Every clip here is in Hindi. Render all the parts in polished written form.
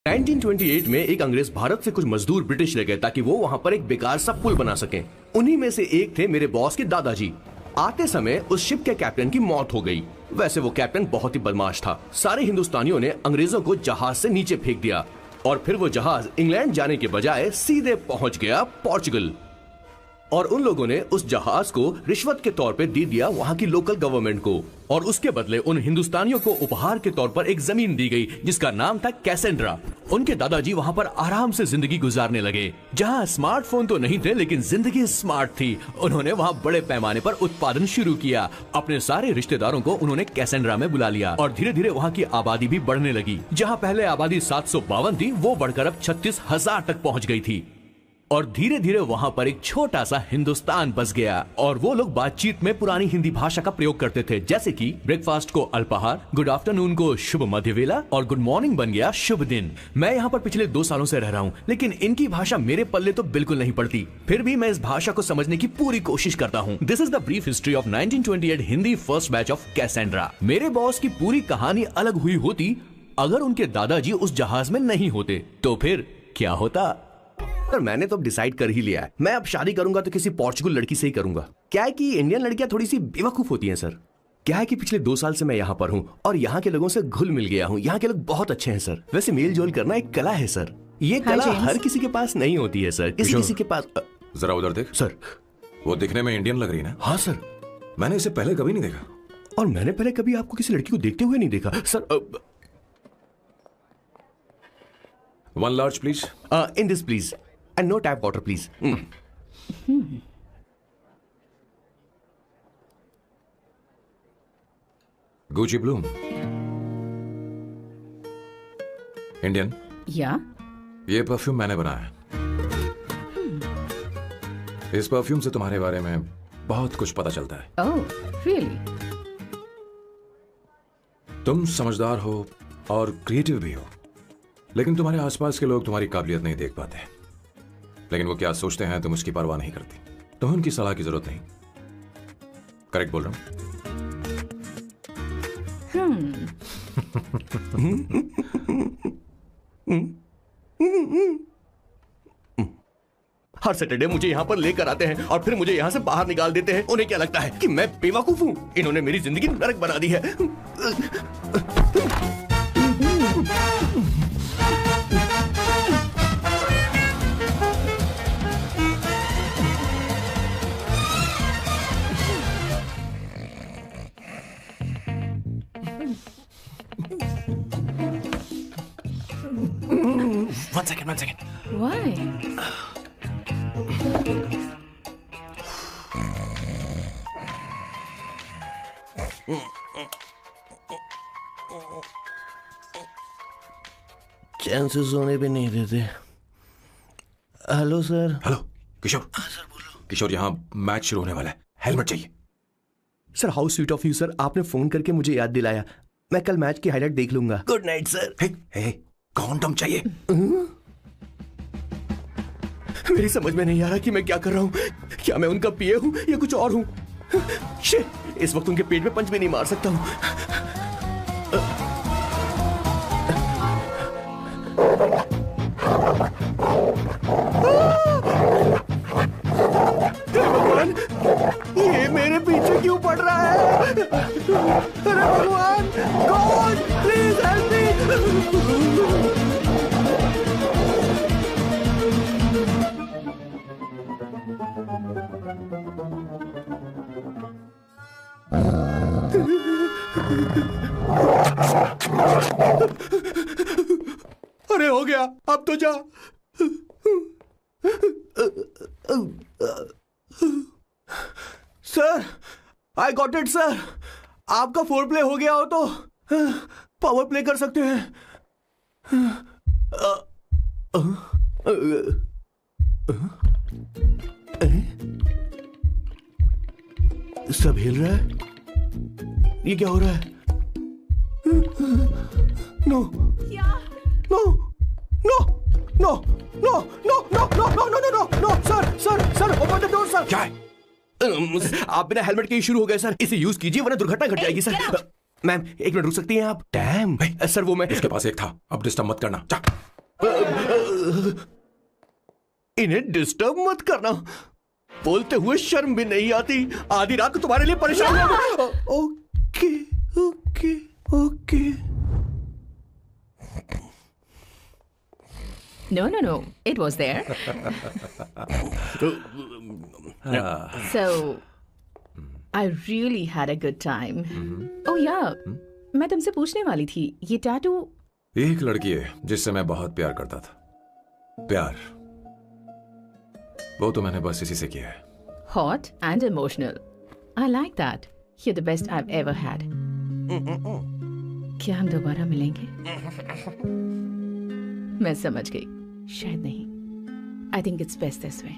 1928 में एक अंग्रेज भारत से कुछ मजदूर ब्रिटिश ले गए ताकि वो वहाँ पर एक बेकार सा पुल बना सकें। उन्हीं में से एक थे मेरे बॉस के दादाजी। आते समय उस शिप के कैप्टन की मौत हो गई। वैसे वो कैप्टन बहुत ही बदमाश था। सारे हिंदुस्तानियों ने अंग्रेजों को जहाज से नीचे फेंक दिया और फिर वो जहाज इंग्लैंड जाने के बजाय सीधे पहुंच गया पोर्चुगल। और उन लोगों ने उस जहाज को रिश्वत के तौर पे दे दिया वहां की लोकल गवर्नमेंट को, और उसके बदले उन हिंदुस्तानियों को उपहार के तौर पर एक जमीन दी गई जिसका नाम था कैसेंड्रा। उनके दादाजी वहां पर आराम से जिंदगी गुजारने लगे। जहां स्मार्टफोन तो नहीं थे लेकिन जिंदगी स्मार्ट थी। उन्होंने वहां बड़े पैमाने पर उत्पादन शुरू किया। अपने सारे रिश्तेदारों को उन्होंने कैसेंड्रा में बुला लिया और धीरे धीरे वहां की आबादी भी बढ़ने लगी। जहां पहले आबादी 752 थी वो बढ़कर अब 36,000 तक पहुंच गई थी। और धीरे धीरे वहां पर एक छोटा सा हिंदुस्तान बस गया और वो लोग बातचीत में पुरानी हिंदी भाषा का प्रयोग करते थे, जैसे कि ब्रेकफास्ट को अल्पाहार, गुड आफ्टरनून को शुभ मध्यवेला और गुड मॉर्निंग बन गया शुभ दिन। मैं यहाँ पर पिछले 2 सालों से रह रहा हूँ लेकिन इनकी भाषा मेरे पल्ले तो बिल्कुल नहीं पड़ती। फिर भी मैं इस भाषा को समझने की पूरी कोशिश करता हूँ। This is the brief history of 1928 Hindi first batch of Cassandra. मेरे बॉस की पूरी कहानी अलग हुई होती अगर उनके दादाजी उस जहाज में नहीं होते, तो फिर क्या होता? सर मैंने तो अब डिसाइड कर ही लिया है। मैं अब शादी करूंगा तो किसी पोर्चुगल लड़की से ही करूंगा। क्या है कि इंडियन लड़कियां थोड़ी सी बेवकूफ होती हैं सर। क्या है कि पिछले 2 साल से मैं यहाँ पर हूँ और यहाँ के लोगों से घुल मिल गया हूँ। यहाँ के लोग बहुत अच्छे हैं सर। वैसे मेल जोल करना एक कला है सर। ये कला हर किसी के पास नहीं होती है सर। किसी के पास। जरा उधर देख सर। वो दिखने में इंडियन लग रही ना? हाँ सर। मैंने इसे पहले कभी नहीं देखा। और मैंने पहले कभी आपको किसी लड़की को देखते हुए नहीं देखा sir. 1 large please. In this please. And no tap water, please. Gucci Bloom. Indian? Yeah. ये परफ्यूम मैंने बनाया है। इस परफ्यूम से तुम्हारे बारे में बहुत कुछ पता चलता है। Oh, really? तुम समझदार हो और क्रिएटिव भी हो, लेकिन तुम्हारे आसपास के लोग तुम्हारी काबिलियत नहीं देख पाते। लेकिन वो क्या सोचते हैं तुम उसकी परवाह नहीं करती। तुम्हें उनकी सलाह की जरूरत नहीं। करेक्ट बोल रहा हूं? हर सैटरडे मुझे यहाँ पर लेकर आते हैं और फिर मुझे यहाँ से बाहर निकाल देते हैं। उन्हें क्या लगता है कि मैं बेवकूफ हूँ? इन्होंने मेरी जिंदगी नरक बना दी है। One second. Why? चांसेस होने भी नहीं देते। Hello sir. हेलो किशोर। सर बोलो। किशोर, यहाँ मैच शुरू होने वाला है, हेलमेट चाहिए। Sir how sweet of you sir, आपने फोन करके मुझे याद दिलाया। मैं कल मैच की हाईलाइट देख लूंगा। Good night sir. Hey, condom चाहिए। मेरी समझ में नहीं आ रहा कि मैं क्या कर रहा हूँ। क्या मैं उनका पीए हूँ या कुछ और हूँ? इस वक्त उनके पेट में पंच भी नहीं मार सकता हूँ। भगवान, ये मेरे पीछे क्यों पड़ रहा है? अरे भगवान, गॉड प्लीज हेल्प मी। अरे हो गया, अब तो जा। Sir, I got it sir. आपका फोर प्ले हो गया हो तो पावर प्ले कर सकते हैं। सब हिल रहा है। ये क्या हो रहा है? No no no no no no no no no no no no sir open the door sir. क्या है? आप बिना हेलमेट के ही शुरू हो गए सर। इसे यूज कीजिए वरना दुर्घटना घट जाएगी सर। मैम 1 मिनट रुक सकती हैं आप? डैम सर, वो मैं उसके पास एक था, अब डिस्टर्ब मत करना। इन्हें डिस्टर्ब मत करना। बोलते हुए शर्म भी नहीं आती। आधी रात को तुम्हारे लिए परेशान हो। Okay okay okay. No. It was there. So, I really had a good time. Oh yeah, मैं तुमसे पूछने वाली थी, ये टैटू। एक लड़की है जिससे मैं बहुत प्यार करता था। प्यार, वो तो मैंने बस इसी से किया है। Hot and emotional. I like that. You're the best I've ever had. क्या हम दोबारा मिलेंगे? मैं समझ गई, शायद नहीं। I think it's best this way.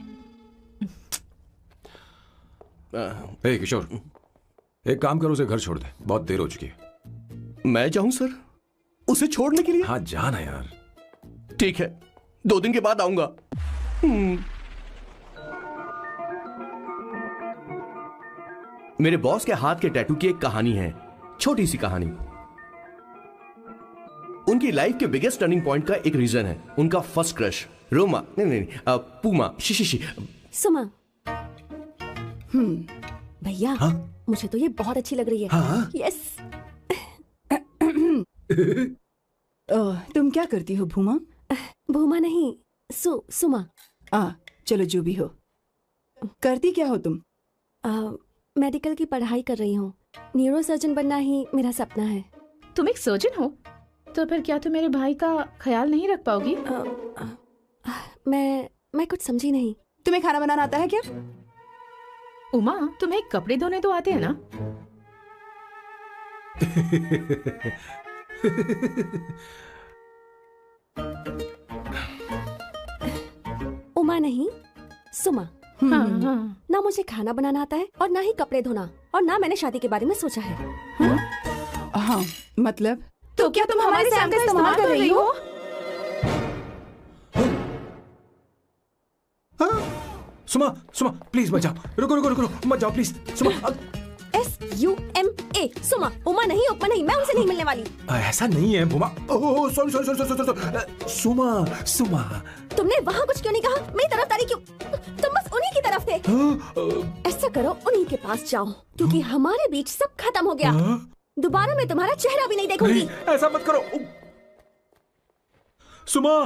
हे किशोर, एक काम करो, उसे घर छोड़ दे, बहुत देर हो चुकी है। मैं जाऊं सर उसे छोड़ने के लिए? हाँ जाना यार। ठीक है, 2 दिन के बाद आऊंगा। मेरे बॉस के हाथ के टैटू की एक कहानी है, छोटी सी कहानी। उनकी लाइफ के बिगेस्ट टर्निंग पॉइंट का एक रीजन है उनका फर्स्ट क्रश रोमा, नहीं, पूमा, शिशिशी। सुमा। भैया, हाँ? मुझे तो ये बहुत अच्छी लग रही है। हाँ? यस। तुम क्या करती हो भूमा? भूमा नहीं, सुमा। चलो जो भी हो। करती क्या हो तुम? मेडिकल की पढ़ाई कर रही हूँ। न्यूरो सर्जन बनना ही मेरा सपना है। तुम एक सर्जन हो, तो फिर क्या तुम मेरे भाई का ख्याल नहीं रख पाओगी? मैं कुछ समझी नहीं। तुम्हें खाना बनाना आता है क्या? उमा, तुम्हें कपड़े धोने तो आते हैं ना? उमा नहीं, सुमा। हाँ। ना मुझे खाना बनाना आता है और ना ही कपड़े धोना, और ना मैंने शादी के बारे में सोचा है। हाँ, मतलब? तो क्या तुम हमारे सैम का इस्तेमाल कर रही हो? सुमा, प्लीज मत जाओ, रुको, मत जाओ प्लीज। सुमा, SUMA, सुमा। उमा नहीं, उपमा नहीं, मैं उनसे नहीं मिलने वाली। ऐसा नहीं है भूमा। Oh sorry. सुमा। तुमने वहाँ कुछ क्यों नहीं कहा? मेरी तरफदारी क्यों? तुम बस उन्हीं की तरफ थे। ऐसा करो, उन्हीं के पास जाओ, क्योंकि हमारे बीच सब खत्म हो गया। दोबारा मैं तुम्हारा चेहरा भी नहीं देखूंगी। ऐसा मत करो सुमा।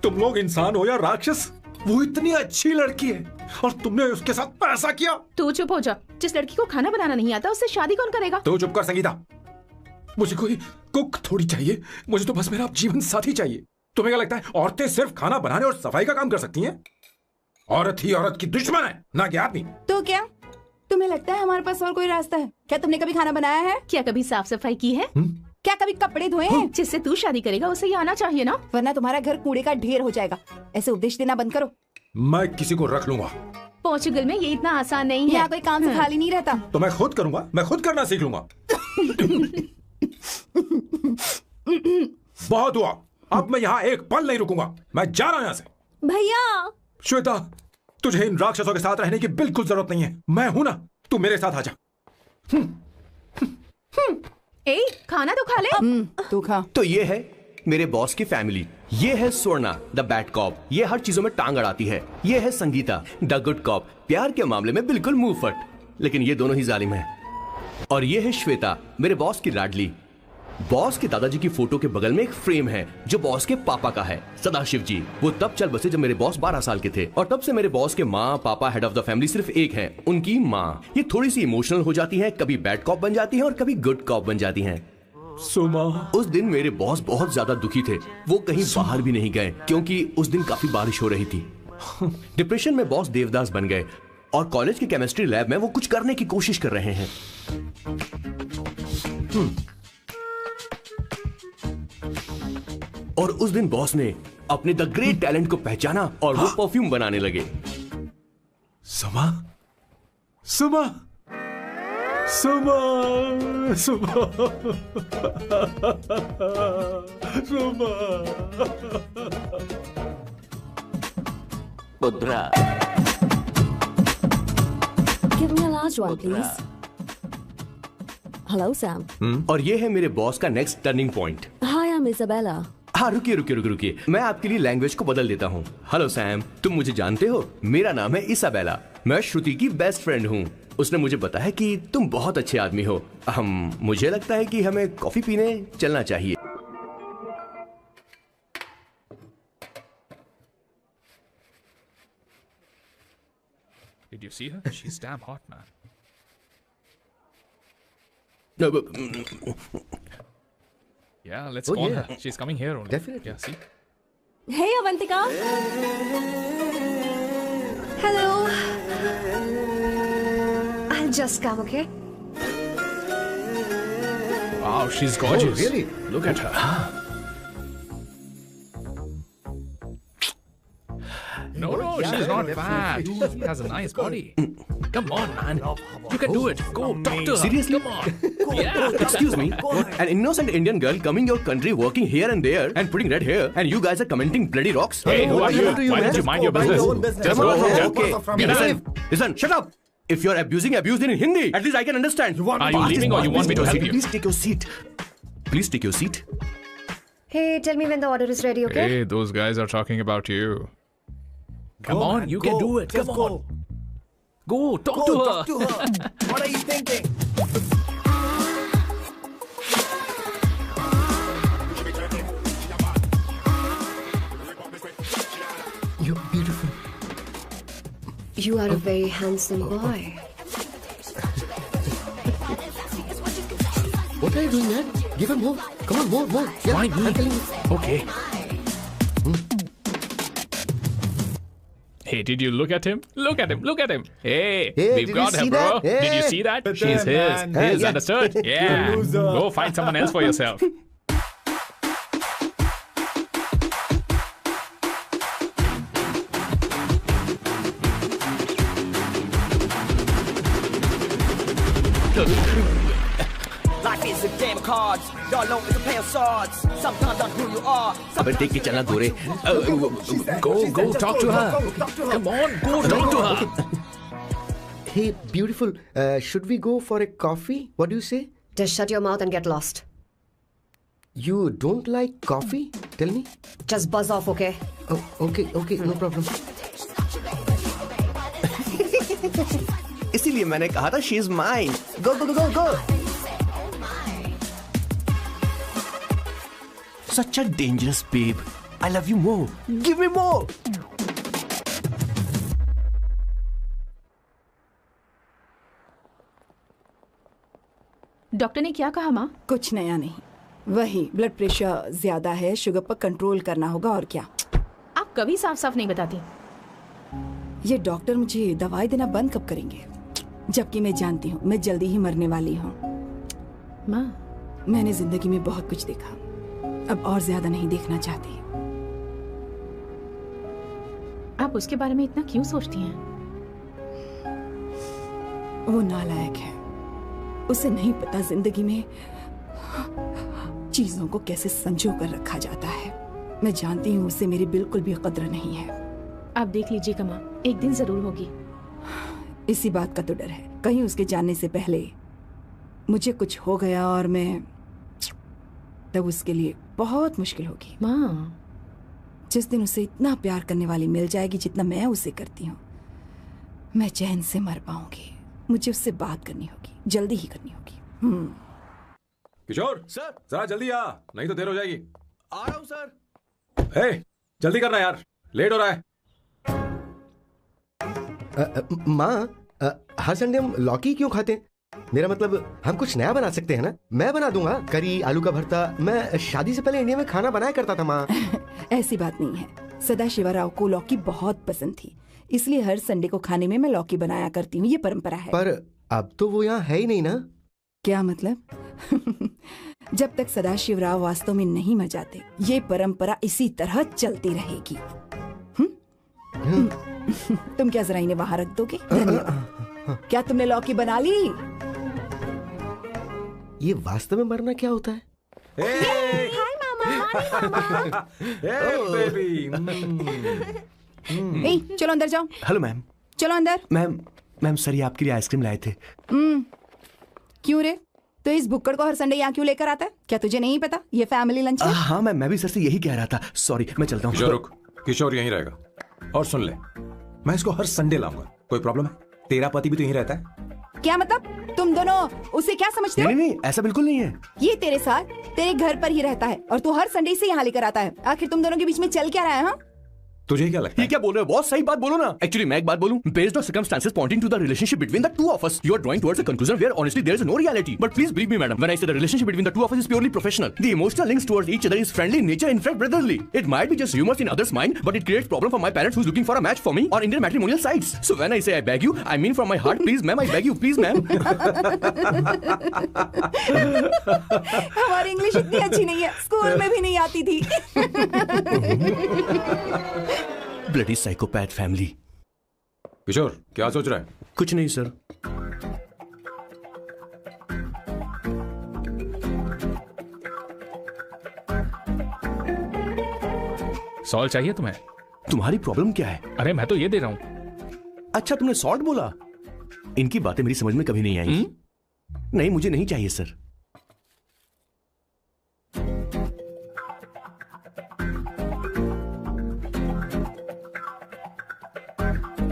तुम लोग इंसान हो या राक्षस? वो इतनी अच्छी लड़की है और तुमने उसके साथ ऐसा किया। तू चुप हो जा। जिस लड़की को खाना बनाना नहीं आता उससे शादी कौन करेगा? तो चुप कर संगीता। मुझे कोई कुक थोड़ी चाहिए, मुझे तो बस मेरा जीवन साथी चाहिए। तुम्हें क्या लगता है औरतें सिर्फ खाना बनाने और सफाई का काम कर सकती हैं? औरत ही औरत की दुश्मन है, ना कि आदमी। तो क्या तुम्हें लगता है हमारे पास और कोई रास्ता है? क्या तुमने कभी खाना बनाया है? क्या कभी साफ सफाई की है? क्या कभी कपड़े धोए हैं? जिससे तू शादी करेगा उसे ये आना चाहिए ना, वरना तुम्हारा घर कूड़े का ढेर हो जाएगा। ऐसे उपदेश देना बंद करो। मैं किसी को रख लूंगा। पोर्चुगल में ये इतना आसान नहीं है। यहाँ कोई काम से खाली नहीं रहता। तो मैं खुद करूंगा, मैं खुद करना सीख लूंगा। बहुत हुआ, अब मैं यहाँ एक पल नहीं रुकूंगा। मैं जा रहा हूँ यहाँ से। भैया। श्वेता, तुझे इन राक्षसों के साथ रहने की बिल्कुल जरूरत नहीं है। मैं हूं ना, तू मेरे साथ आ जा। ए, खाना तो खा ले। तू खा। तो ये है मेरे बॉस की फैमिली। ये है स्वर्णा द बैड कॉप, ये हर चीजों में टांग अड़ाती है। ये है संगीता द गुड कॉप, प्यार के मामले में बिल्कुल मुंह फट, लेकिन ये दोनों ही जालिम हैं। और ये है श्वेता, मेरे बॉस की लाडली। बॉस के दादाजी की फोटो के बगल में एक फ्रेम है जो बॉस के पापा का है, सदाशिव जी। वो तब चल बसे जब मेरे बॉस 12 साल के थे, और तब से मेरे बॉस के माँ पापा हेड ऑफ द फैमिली सिर्फ एक है, उनकी माँ। ये थोड़ी सी इमोशनल हो जाती हैं, कभी बैड कॉप बन जाती हैं और कभी गुड कॉप बन जाती हैं। सुमा, उस दिन मेरे बॉस बहुत ज्यादा दुखी थे। वो कहीं बाहर भी नहीं गए क्योंकि उस दिन काफी बारिश हो रही थी। डिप्रेशन में बॉस देवदास बन गए और कॉलेज की केमिस्ट्री लैब में वो कुछ करने की कोशिश कर रहे हैं। और उस दिन बॉस ने अपने द ग्रेट टैलेंट को पहचाना और वो परफ्यूम बनाने लगे। सुमा, Give me a large one, please. Hello Sam. और ये है मेरे बॉस का next turning point. Hi, I am Isabella. हाँ, रुकिए, मैं आपके लिए लैंग्वेज को बदल देता हूँ। हेलो सैम, तुम मुझे जानते हो? मेरा नाम है इसाबेला। मैं श्रुति की बेस्ट फ्रेंड हूँ। उसने मुझे बताया कि तुम बहुत अच्छे आदमी हो। मुझे लगता है कि हमें कॉफी पीने चलना चाहिए। Did you see her? She's damn hot, man. Yeah, let's call her. She's coming here only. Definitely. Yeah, see? Hey, Avantika. Hello. I'll just come, okay? Wow, she's gorgeous. Oh, really? Look at her. No, she's not fat. She has a nice body. Come on, man. You can do it. Go, talk to her. Seriously? Come on. Yeah. Excuse me, an innocent Indian girl coming your country, working here and there, and putting red hair, and you guys are commenting bloody rocks? Hey, who are you? happened to you, Why man? don't you mind your business? Just go. Okay. Listen, shut up. If you're abuse it in Hindi. At least I can understand. Are you leaving or you want me to help you? Please take your seat. Please take your seat. Hey, tell me when the order is ready, okay? Hey, those guys are talking about you. Come on, you can do it. Come on. Go, talk to her. What are you thinking? You're beautiful. You are a very handsome boy. What are you doing, man? Give him more. Come on, more. Yeah, Why me? I'm telling you. Okay. Hey, did you look at him? Look at him. Hey, Hey, we've did got you her, see bro. that? Did you Hey. see that? But She's then, his. man. His, Yeah. understood? Yeah. Go find someone else for yourself. Life is a game of cards. Y'all know it's a play of swords. Sometimes on who you are. अबे देख के चलना गोरे। Go, talk to her. Come on, go talk to her. Hey, beautiful. Should we go for a coffee? What do you say? Just shut your mouth and get lost. You don't like coffee? Tell me. Just buzz off, okay? Oh, okay, no problem. इसीलिए मैंने कहा था she is mine. Go. Such a dangerous babe. I love you more. Give me more. Doctor ने क्या कहा माँ? कुछ नया नहीं, वही ब्लड प्रेशर ज्यादा है, शुगर पर कंट्रोल करना होगा और क्या। आप कभी साफ साफ नहीं बताती। ये डॉक्टर मुझे दवाई देना बंद कब करेंगे, जबकि मैं जानती हूँ मैं जल्दी ही मरने वाली हूँ। माँ, मैंने जिंदगी में बहुत कुछ देखा, अब और ज्यादा नहीं देखना चाहती। आप उसके बारे में इतना क्यों सोचती हैं? वो नालायक है, उसे नहीं पता जिंदगी में चीजों को कैसे संजो कर रखा जाता है। मैं जानती हूँ उसे मेरी बिल्कुल भी कद्र नहीं है। आप देख लीजिएगा माँ, एक दिन जरूर होगी। इसी बात का तो डर है, कहीं उसके जानने से पहले मुझे कुछ हो गया और मैं, तब उसके लिए बहुत मुश्किल होगी। माँ, जिस दिन उसे इतना प्यार करने वाली मिल जाएगी जितना मैं उसे करती हूँ, मैं चैन से मर पाऊंगी। मुझे उससे बात करनी होगी, जल्दी ही करनी होगी। किशोर सर, जरा जल्दी आ, नहीं तो देर हो जाएगी। आ रहा हूँ सर। हे, जल्दी करना यार, लेट हो रहा है। माँ, हर संडे हम लौकी क्यों खाते हैं? मेरा मतलब हम कुछ नया बना सकते हैं ना? मैं बना दूंगा करी, आलू का भरता। मैं शादी से पहले इंडिया में खाना बनाया करता था माँ। ऐसी बात नहीं है, सदाशिवराव को लौकी बहुत पसंद थी, इसलिए हर संडे को खाने में मैं लौकी बनाया करती हूँ। ये परंपरा है। पर अब तो वो यहाँ है ही नहीं ना। क्या मतलब? जब तक सदाशिवराव वास्तव में नहीं मर जाते, ये परंपरा इसी तरह चलती रहेगी। तुम क्या जरा इन्हें वहां रख दोगे? धन्यवाद। क्या तुमने लौकी बना ली? ये वास्तव में मरना क्या होता है? चलो अंदर जाओ। Hello ma'am. चलो अंदर। मैम सर, ये आपके लिए आइसक्रीम लाए थे। क्यों रे? तो इस बुक्कड़ को हर संडे यहाँ क्यों लेकर आता है? क्या तुझे नहीं पता ये फैमिली लंच है? हाँ मैं भी सर से यही कह रहा था। सॉरी, मैं चलता हूँ। किशोर रुक, किशोर यहीं रहेगा। और सुन ले, मैं इसको हर संडे लाऊंगा। कोई प्रॉब्लम है? तेरा पति भी तो यहीं रहता है। क्या मतलब? तुम दोनों उसे क्या समझते हो? नहीं, ऐसा बिल्कुल नहीं है। ये तेरे साथ तेरे घर पर ही रहता है और तू हर संडे से यहाँ लेकर आता है। आखिर तुम दोनों के बीच में चल क्या रहा है? हाँ, तुझे क्या लगता है? ये क्या बोल रहे हो बॉस? सही बात बोलो ना। एक्चुअली मैं एक बात बोलूं, based on circumstances pointing to the relationship between the two of us, you are drawing towards a conclusion where honestly there is no reality. But please believe me madam, when I say the relationship between the two of us is purely professional, the emotional links towards each other is friendly in nature, in fact brotherly. It might be just humours in others mind, but it creates problem for my parents who is looking for a match for me और Indian matrimonial sites. So when I say I beg you, I mean from my heart, please ma'am, I beg you, please ma'am. हमारी इंग्लिश इतनी अच्छी नहीं है, स्कूल में भी नहीं आती थी। Bloody psychopath family. किशोर क्या सोच रहा है? कुछ नहीं सर। सॉल्ट चाहिए तुम्हें? तुम्हारी प्रॉब्लम क्या है? अरे मैं तो ये दे रहा हूं। अच्छा तुमने सॉल्ट बोला? इनकी बातें मेरी समझ में कभी नहीं आई। नहीं, मुझे नहीं चाहिए सर।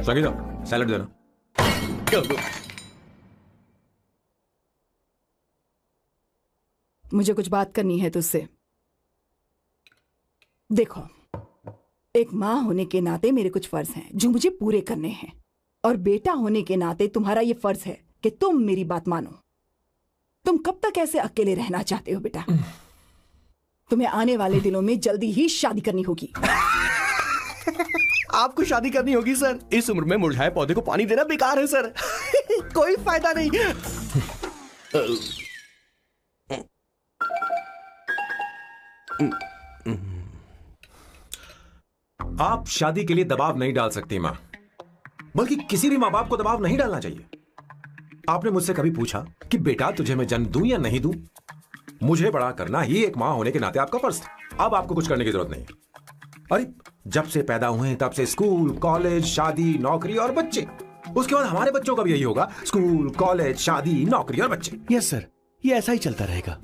संगीता, सैलेड देना। मुझे कुछ बात करनी है तुझसे। देखो, एक माँ होने के नाते मेरे कुछ फर्ज हैं जो मुझे पूरे करने हैं, और बेटा होने के नाते तुम्हारा ये फर्ज है कि तुम मेरी बात मानो। तुम कब तक ऐसे अकेले रहना चाहते हो बेटा? तुम्हें आने वाले दिनों में जल्दी ही शादी करनी होगी। आपको शादी करनी होगी सर? इस उम्र में मुरझाए पौधे को पानी देना बेकार है सर। कोई फायदा नहीं। आप शादी के लिए दबाव नहीं डाल सकती मां, बल्कि किसी भी मां बाप को दबाव नहीं डालना चाहिए। आपने मुझसे कभी पूछा कि बेटा तुझे मैं जन्म दूं या नहीं दूं? मुझे बड़ा करना ही एक मां होने के नाते आपका फर्ज था। अब आपको कुछ करने की जरूरत नहीं है। अरे जब से पैदा हुए हैं तब से स्कूल, कॉलेज, शादी, नौकरी और बच्चे। उसके बाद हमारे बच्चों का भी यही होगा, स्कूल, कॉलेज, शादी, नौकरी और बच्चे। यस सर, ये ऐसा ही चलता रहेगा।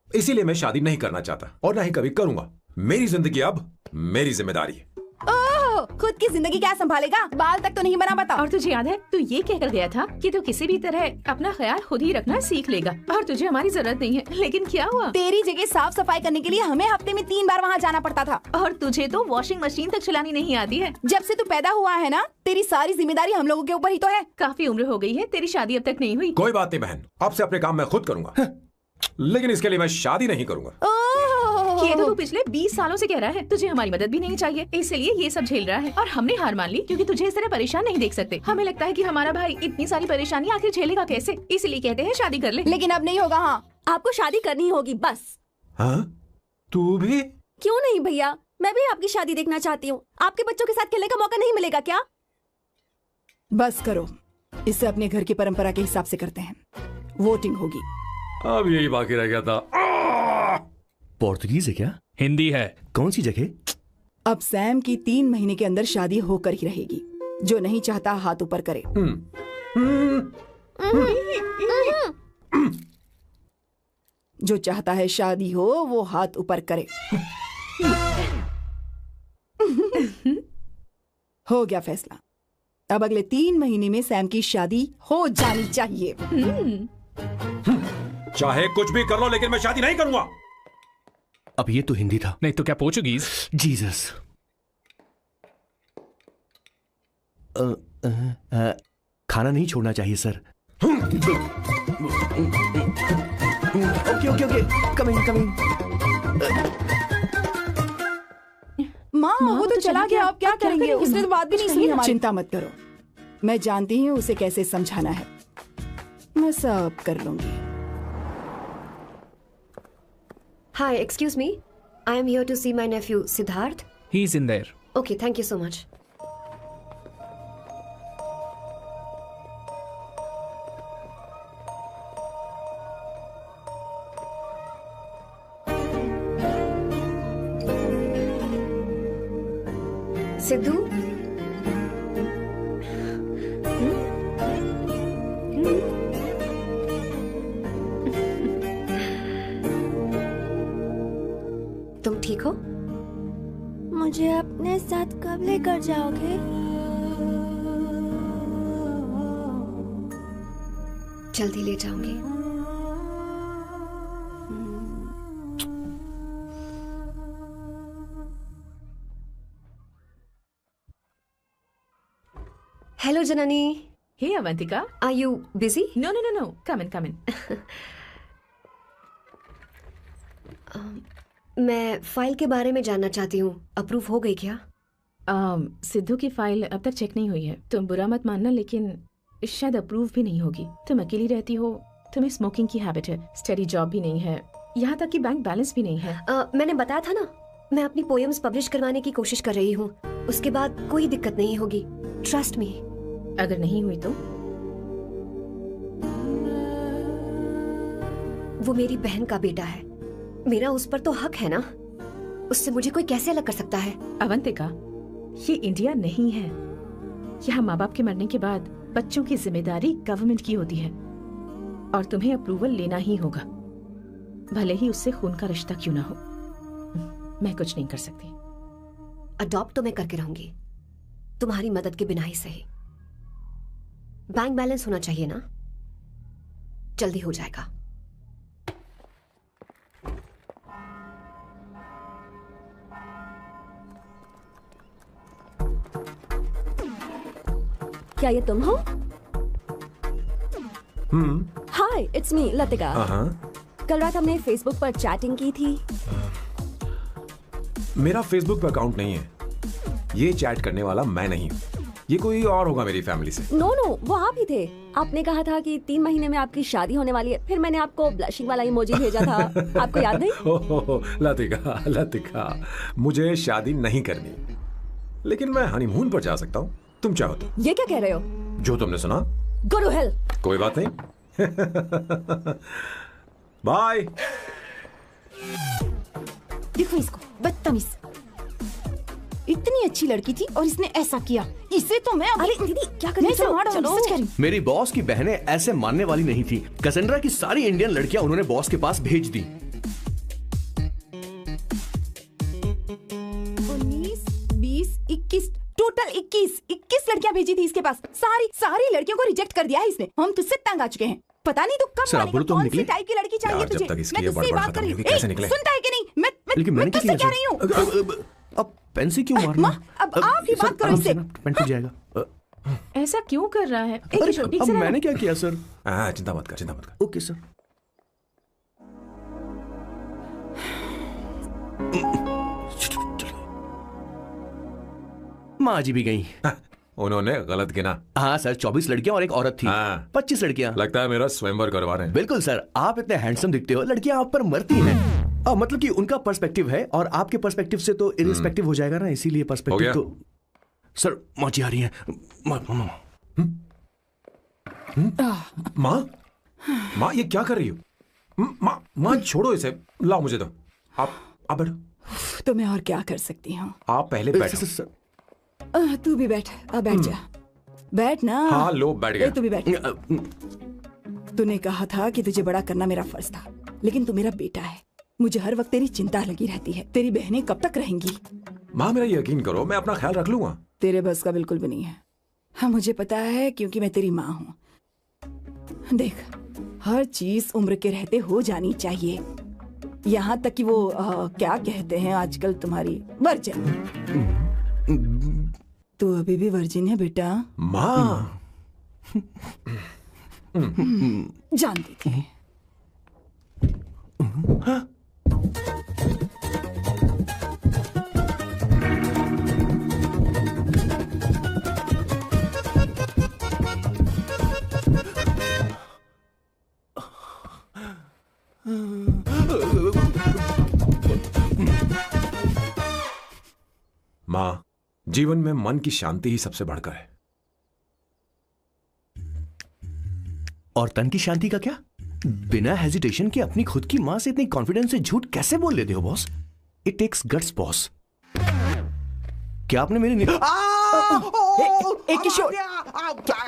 इसीलिए मैं शादी नहीं करना चाहता और ना ही कभी करूंगा। मेरी जिंदगी अब मेरी जिम्मेदारी है। ओह, खुद की जिंदगी क्या संभालेगा? बाल तक तो नहीं बना बता। और तुझे याद है तू ये कहकर गया था कि तू किसी भी तरह अपना ख्याल खुद ही रखना सीख लेगा और तुझे हमारी जरूरत नहीं है। लेकिन क्या हुआ? तेरी जगह साफ सफाई करने के लिए हमें हफ्ते में 3 बार वहाँ जाना पड़ता था। और तुझे तो वॉशिंग मशीन तक चलानी नहीं आती है। जब से तू पैदा हुआ है ना, तेरी सारी जिम्मेदारी हम लोगों के ऊपर ही तो है। काफी उम्र हो गई है, तेरी शादी अब तक नहीं हुई। कोई बात नहीं बहन, अब से अपने काम मैं खुद करूंगा, लेकिन इसके लिए मैं शादी नहीं करूंगा। ये तो तू पिछले 20 सालों से कह रहा है। तुझे हमारी मदद भी नहीं चाहिए, इसलिए ये सब झेल रहा है। और हमने हार मान ली क्योंकि तुझे इस तरह परेशान नहीं देख सकते। हमें लगता है कि हमारा भाई इतनी सारी परेशानी आखिर झेलेगा कैसे, इसलिए कहते हैं शादी कर ले। लेकिन अब नहीं होगा। हाँ, आपको शादी करनी होगी बस। हाँ? तू भी? क्यों नहीं भैया, मैं भी आपकी शादी देखना चाहती हूँ। आपके बच्चों के साथ खेलने का मौका नहीं मिलेगा क्या? बस करो, इसे अपने घर की परंपरा के हिसाब से करते हैं। वोटिंग होगी। अब यही बाकी रह गया था। पोर्तुगीज है क्या? हिंदी है। कौन सी जगह? अब सैम की 3 महीने के अंदर शादी होकर ही रहेगी। जो नहीं चाहता हाथ ऊपर करे। जो चाहता है शादी हो वो हाथ ऊपर करे। हो गया फैसला। अब अगले 3 महीने में सैम की शादी हो जानी चाहिए। चाहे कुछ भी कर लो, लेकिन मैं शादी नहीं करूंगा। अब ये तो हिंदी था। नहीं तो क्या पोर्चुगीज? जीसस। खाना नहीं छोड़ना चाहिए sir. Okay okay okay, coming coming. माँ वो तो चला गया, अब क्या करेंगे? उसने तो बात भी नहीं सुनी हमारी। चिंता मत करो, मैं जानती हूँ उसे कैसे समझाना है। मैं सब कर लूंगी। Hi, excuse me. I am here to see my nephew, Siddharth. He's in there. Okay, thank you so much. Sidhu? तुम ठीक हो? मुझे अपने साथ कब लेकर जाओगे? जल्दी ले जाऊंगी। Hello Janani. Hey Avantika, are you busy? No no no no, come in come in. मैं फाइल के बारे में जानना चाहती हूँ, अप्रूव हो गई क्या? सिद्धू की फाइल अब तक चेक नहीं हुई है। तुम बुरा मत मानना, लेकिन शायद अप्रूव भी नहीं होगी। तुम अकेली रहती हो, तुम्हें स्मोकिंग की हैबिट है, स्टडी जॉब भी नहीं है, यहाँ तक कि बैंक बैलेंस भी नहीं है। मैंने बताया था ना, मैं अपनी पोएम्स पब्लिश करवाने की कोशिश कर रही हूँ। उसके बाद कोई दिक्कत नहीं होगी, ट्रस्ट मी। अगर नहीं हुई तो? वो मेरी बहन का बेटा है, मेरा उस पर तो हक है ना। उससे मुझे कोई कैसे अलग कर सकता है? अवंतिका, ये इंडिया नहीं है। यहाँ माँ बाप के मरने के बाद बच्चों की जिम्मेदारी गवर्नमेंट की होती है और तुम्हें अप्रूवल लेना ही होगा, भले ही उससे खून का रिश्ता क्यों ना हो। मैं कुछ नहीं कर सकती। अडॉप्ट तो मैं करके रहूंगी, तुम्हारी मदद के बिना ही सही। बैंक बैलेंस होना चाहिए ना, जल्दी हो जाएगा। क्या ये तुम हो? हाय, इट्स मी लतिका। कल रात हमने फेसबुक पर चैटिंग की थी। मेरा फेसबुक पे अकाउंट नहीं है। ये चैट करने वाला मैं नहीं हूँ, ये कोई और होगा मेरी फैमिली से। नो नो, वो आप ही थे। आपने कहा था कि 3 महीने में आपकी शादी होने वाली है। फिर मैंने आपको ब्लशिंग वाला इमोजी भेजा था, आपको याद नहीं? ओहो, लतिका लतिका, मुझे शादी नहीं करनी, लेकिन मैं हनीमून पर जा सकता हूँ। तुम चाहो तो। ये क्या कह रहे हो? जो तुमने सुना। Go to hell. कोई बात नहीं। बाय। देखो इसको, बदतमीज। इतनी अच्छी लड़की थी और इसने ऐसा किया। इसे तो मैं अरे दीदी क्या कर मैं रही इसे हो? मार डालूंगी, सच कह रही हूं। मेरी बॉस की बहनें ऐसे मानने वाली नहीं थी। कैसेंड्रा की सारी इंडियन लड़कियां उन्होंने बॉस के पास भेज दी। 19, 20, 21, टोटल 21 लड़कियां भेजी थी इसके पास। सारी लड़कियों को रिजेक्ट कर दिया है इसने। हम तुझसे तंग आ चुके हैं। पता नहीं तू कब सर, आप बोलो तो हम कौन सी निकले? टाइप की लड़की चाहिए यार, जब तुझे। तक इसकी मैं ये तुझसे बड़बड़ बात खत्म कर रही नहीं हूँ। होगी, कैसे निकले? सुनता है कि नहीं? लेकिन मैं मैंने क्या तुझसे किया कह रही हूँ। अब पेन से क्यों मारना? अब आप ही बात करो इससे। पेन टूट जाएगा। ऐसा क्यों कर रहा है? एक अरे, मिनट, ठीक अब से रहना। मैंने क्या किया सर? चिंता मत कर, चिंता मत कर। Okay sir. माँ जी भी गई। उन्होंने गलत गिना। हाँ सर, 24 लड़कियां और एक औरत थी। हाँ। 25 लड़कियां। लगता है मेरा स्वयंवर करवा रहे हैं। बिल्कुल सर, आप इतने हैंडसम दिखते हो, लड़कियां आप पर मरती हैं। मतलब कि उनका पर्सपेक्टिव है और आपके पर्सपेक्टिव से तो इरिस्पेक्टिव हो जाएगा ना, इसीलिए पर्सपेक्टिव तो। सर माँ जी आ रही हैं। माँ, माँ ये क्या कर रही हो? माँ छोड़ो इसे, लाओ मुझे दो। आप बैठो। तो मैं और क्या कर सकती हूँ? आप पहले बैठो। तू भी बैठ। अब बैठ जा। बैठ ना। हाँ लो, बैठ गया। तू भी बैठ। तूने कहा था कि तुझे बड़ा करना मेरा फर्ज था, लेकिन तू मेरा बेटा है। मुझे हर वक्त तेरी चिंता लगी रहती है। तेरी बहनें कब तक रहेंगी? माँ मेरा यकीन करो, मैं अपना ख्याल रख लूंगा। तेरे बस का बिल्कुल भी नहीं है। हाँ मुझे पता है, क्योंकि मैं तेरी माँ हूँ। देख, हर चीज उम्र के रहते हो जानी चाहिए, यहाँ तक कि वो क्या कहते हैं आजकल तुम्हारी वर्जिन। तू अभी भी वर्जिन है बेटा। माँ जानती थी। माँ, जीवन में मन की शांति ही सबसे बढ़कर है। और तन की शांति का क्या? बिना हेजिटेशन के अपनी खुद की मां से इतनी कॉन्फिडेंस से झूठ कैसे बोल लेते हो boss? It takes guts boss. क्या आपने मेरी किशोर,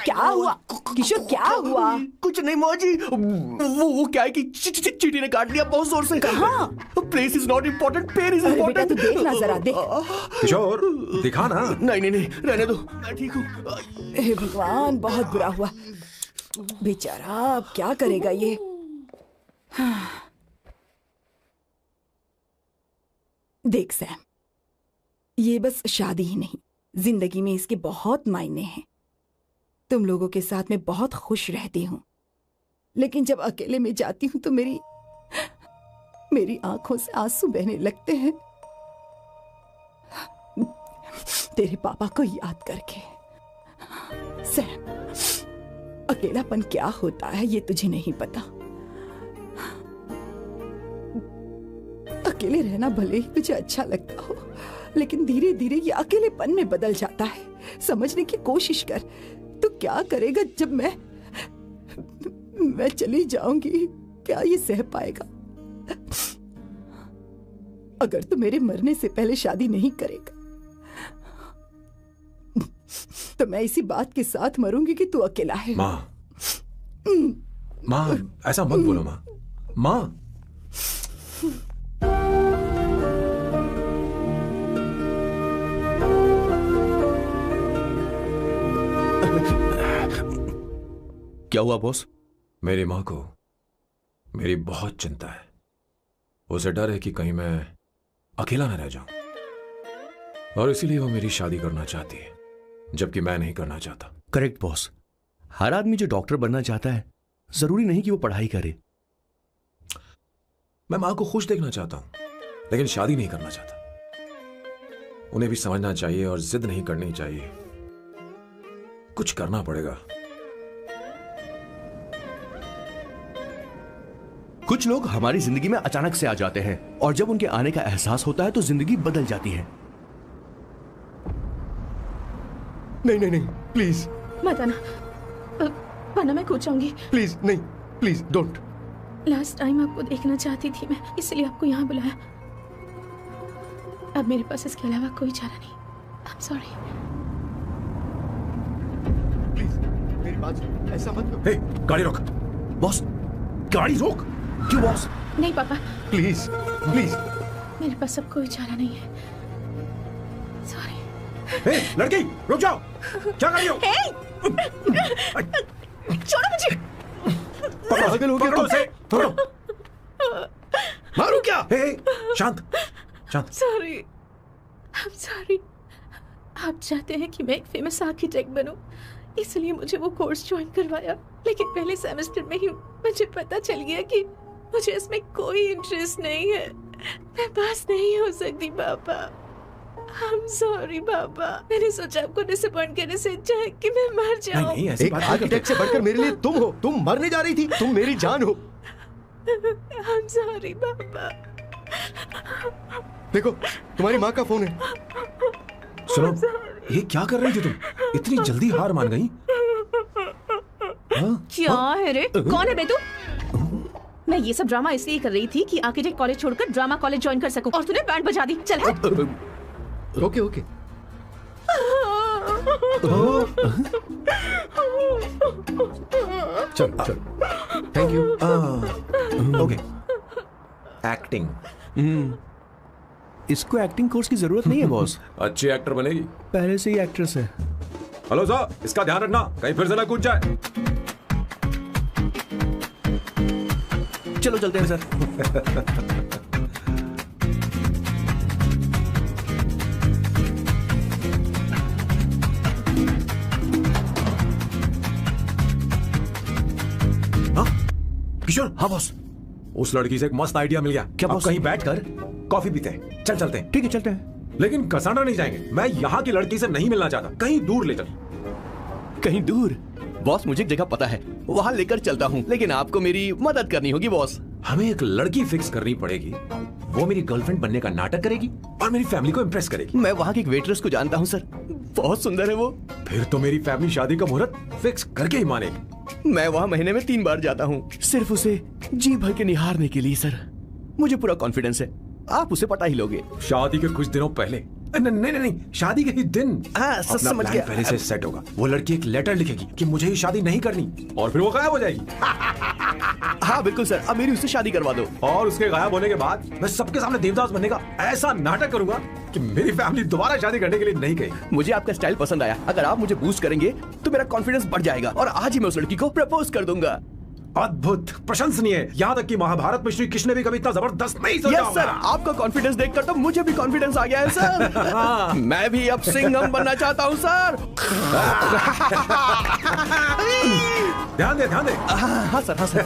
क्या हुआ किशोर, क्या हुआ? कुछ नहीं मौजी, वो क्या है कि चींटी ने काट लिया बहुत जोर से। कहाँ? Place is not important, pen is बेटा इम्पोर्टेंट। तू देख ना जरा, देख। किशोर दिखा ना। नहीं रहने दो, मैं ठीक हूँ। हे भगवान, बहुत बुरा हुआ बेचारा, अब क्या करेगा ये? देख सैम, ये बस शादी ही नहीं, जिंदगी में इसके बहुत मायने हैं। तुम लोगों के साथ मैं बहुत खुश रहती हूँ, लेकिन जब अकेले में जाती हूँ तो मेरी आंखों से आंसू बहने लगते हैं, तेरे पापा को याद करके। सैम, अकेलापन क्या होता है ये तुझे नहीं पता। अकेले रहना भले ही तुझे अच्छा लगता हो, लेकिन धीरे धीरे ये अकेलेपन में बदल जाता है। समझने की कोशिश कर। तू क्या करेगा जब मैं चली जाऊंगी? क्या ये सह पाएगा? अगर तू मेरे मरने से पहले शादी नहीं करेगा तो मैं इसी बात के साथ मरूंगी कि तू अकेला है। माँ ऐसा मत बोलो माँ। क्या हुआ बॉस? मेरी माँ को मेरी बहुत चिंता है। उसे डर है कि कहीं मैं अकेला न रह जाऊं, और इसीलिए वो मेरी शादी करना चाहती है, जबकि मैं नहीं करना चाहता। Correct boss. हर आदमी जो डॉक्टर बनना चाहता है, जरूरी नहीं कि वो पढ़ाई करे। मैं माँ को खुश देखना चाहता हूं, लेकिन शादी नहीं करना चाहता। उन्हें भी समझना चाहिए और जिद नहीं करनी चाहिए। कुछ करना पड़ेगा। कुछ लोग हमारी जिंदगी में अचानक से आ जाते हैं, और जब उनके आने का एहसास होता है तो जिंदगी बदल जाती है। नहीं प्लीज मत आना, वरना मैं कूद जाऊंगी। प्लीज नहीं, प्लीज डोंट। लास्ट टाइम आपको देखना चाहती थी मैं, इसलिए आपको यहाँ बुलाया। अब मेरे पास इसके अलावा कोई चारा नहीं। आई एम सॉरी। प्लीज मेरी बात सुनो, ऐसा मत करो। हे, गाड़ी रोक। बॉस, गाड़ी रोक। क्यों बॉस? नहीं पापा, प्लीज प्लीज। मेरे पास अब कोई चारा नहीं है। सॉरी। हे, लड़की रुक जाओ। क्या कर रही हो? छोड़ो मुझे। पकड़ो उसे, पकड़ो। मारू क्या? हे, शांत शांत। Sorry, I am sorry. आप चाहते हैं कि मैं एक फेमस आर्किटेक्ट बनूं, इसलिए मुझे वो कोर्स ज्वाइन करवाया, लेकिन पहले सेमेस्टर में ही मुझे पता चल गया कि मुझे इसमें कोई इंटरेस्ट नहीं है। मैं पास नहीं हो सकती पापा। आई एम सॉरी पापा। मैंने सोचा आपको डिसअपॉइंट करने से अच्छा है कि मैं मर जाऊं। नहीं, ऐसी एक बात आर्किटेक्ट से बढ़कर मेरे लिए तुम हो। तुम मरने जा रही थी, तुम मेरी जान हो। आई एम सॉरी पापा। देखो, तुम्हारी माँ का फोन है। सुनो, ये क्या कर रही थी तुम? इतनी जल्दी हार मान गई? क्या है रे? कौन है बे तू? मैं ये सब ड्रामा इसलिए कर रही थी कि आर्किटेक्ट कॉलेज छोड़कर ड्रामा कॉलेज ज्वाइन कर सकूं, और तूने बैंड बजा दी। चल हट। Okay okay. चल चल, थैंक यू। ओके। एक्टिंग। इसको एक्टिंग कोर्स की जरूरत नहीं है बॉस। अच्छी एक्टर बनेगी। पहले से ही एक्ट्रेस है। हेलो सर, इसका ध्यान रखना, कहीं फिर से ना कूद जाए। चलो चलते हैं सर। किशोर। हाँ बॉस। उस लड़की से एक मस्त आइडिया मिल गया। क्या अब बॉस? कहीं बैठकर कॉफी पीते हैं। चल चलते हैं। ठीक है चलते हैं। लेकिन कसाना नहीं जाएंगे। मैं यहाँ की लड़की से नहीं मिलना चाहता। कहीं दूर ले चल। कहीं दूर? बॉस मुझे एक जगह पता है, वहाँ लेकर चलता हूँ, लेकिन आपको मेरी मदद करनी होगी बॉस। हमें एक लड़की फिक्स करनी पड़ेगी। वो मेरी गर्लफ्रेंड बनने का नाटक करेगी और मेरी फैमिली को इम्प्रेस करेगी। मैं वहाँ की एक वेट्रेस को जानता हूँ सर, बहुत सुंदर है वो। फिर तो मेरी फैमिली शादी का मुहूर्त फिक्स करके ही मानेगी। मैं वहाँ महीने में 3 बार जाता हूँ, सिर्फ उसे जी भर के निहारने के लिए सर। मुझे पूरा कॉन्फिडेंस है आप उसे पटा ही लोगे। शादी के कुछ दिनों पहले नहीं नहीं नहीं, शादी के ही दिन हाँ, अपना समझ प्लान गया। पहले से सेट होगा। वो लड़की एक लेटर लिखेगी कि मुझे ही शादी नहीं करनी, और फिर वो गायब हो जाएगी। हाँ बिल्कुल सर, अब मेरी उससे शादी करवा दो। और उसके गायब होने के बाद मैं सबके सामने देवदास बनने का ऐसा नाटक करूंगा कि मेरी फैमिली दोबारा शादी करने के लिए नहीं कहेगी। मुझे आपका स्टाइल पसंद आया। अगर आप मुझे बूस्ट करेंगे तो मेरा कॉन्फिडेंस बढ़ जाएगा और आज ही मैं उस लड़की को प्रपोज कर दूंगा। अद्भुत, प्रशंसनीय। यहाँ तक कि महाभारत में श्री कृष्ण ने भी कभी इतना जबरदस्त नहीं सोचा यस सर, आपका कॉन्फिडेंस देखकर तो मुझे भी कॉन्फिडेंस आ गया है सर। मैं भी अब सिंघम बनना चाहता हूँ सर। ध्यान दे, ध्यान दे। हाँ सर, हाँ sir.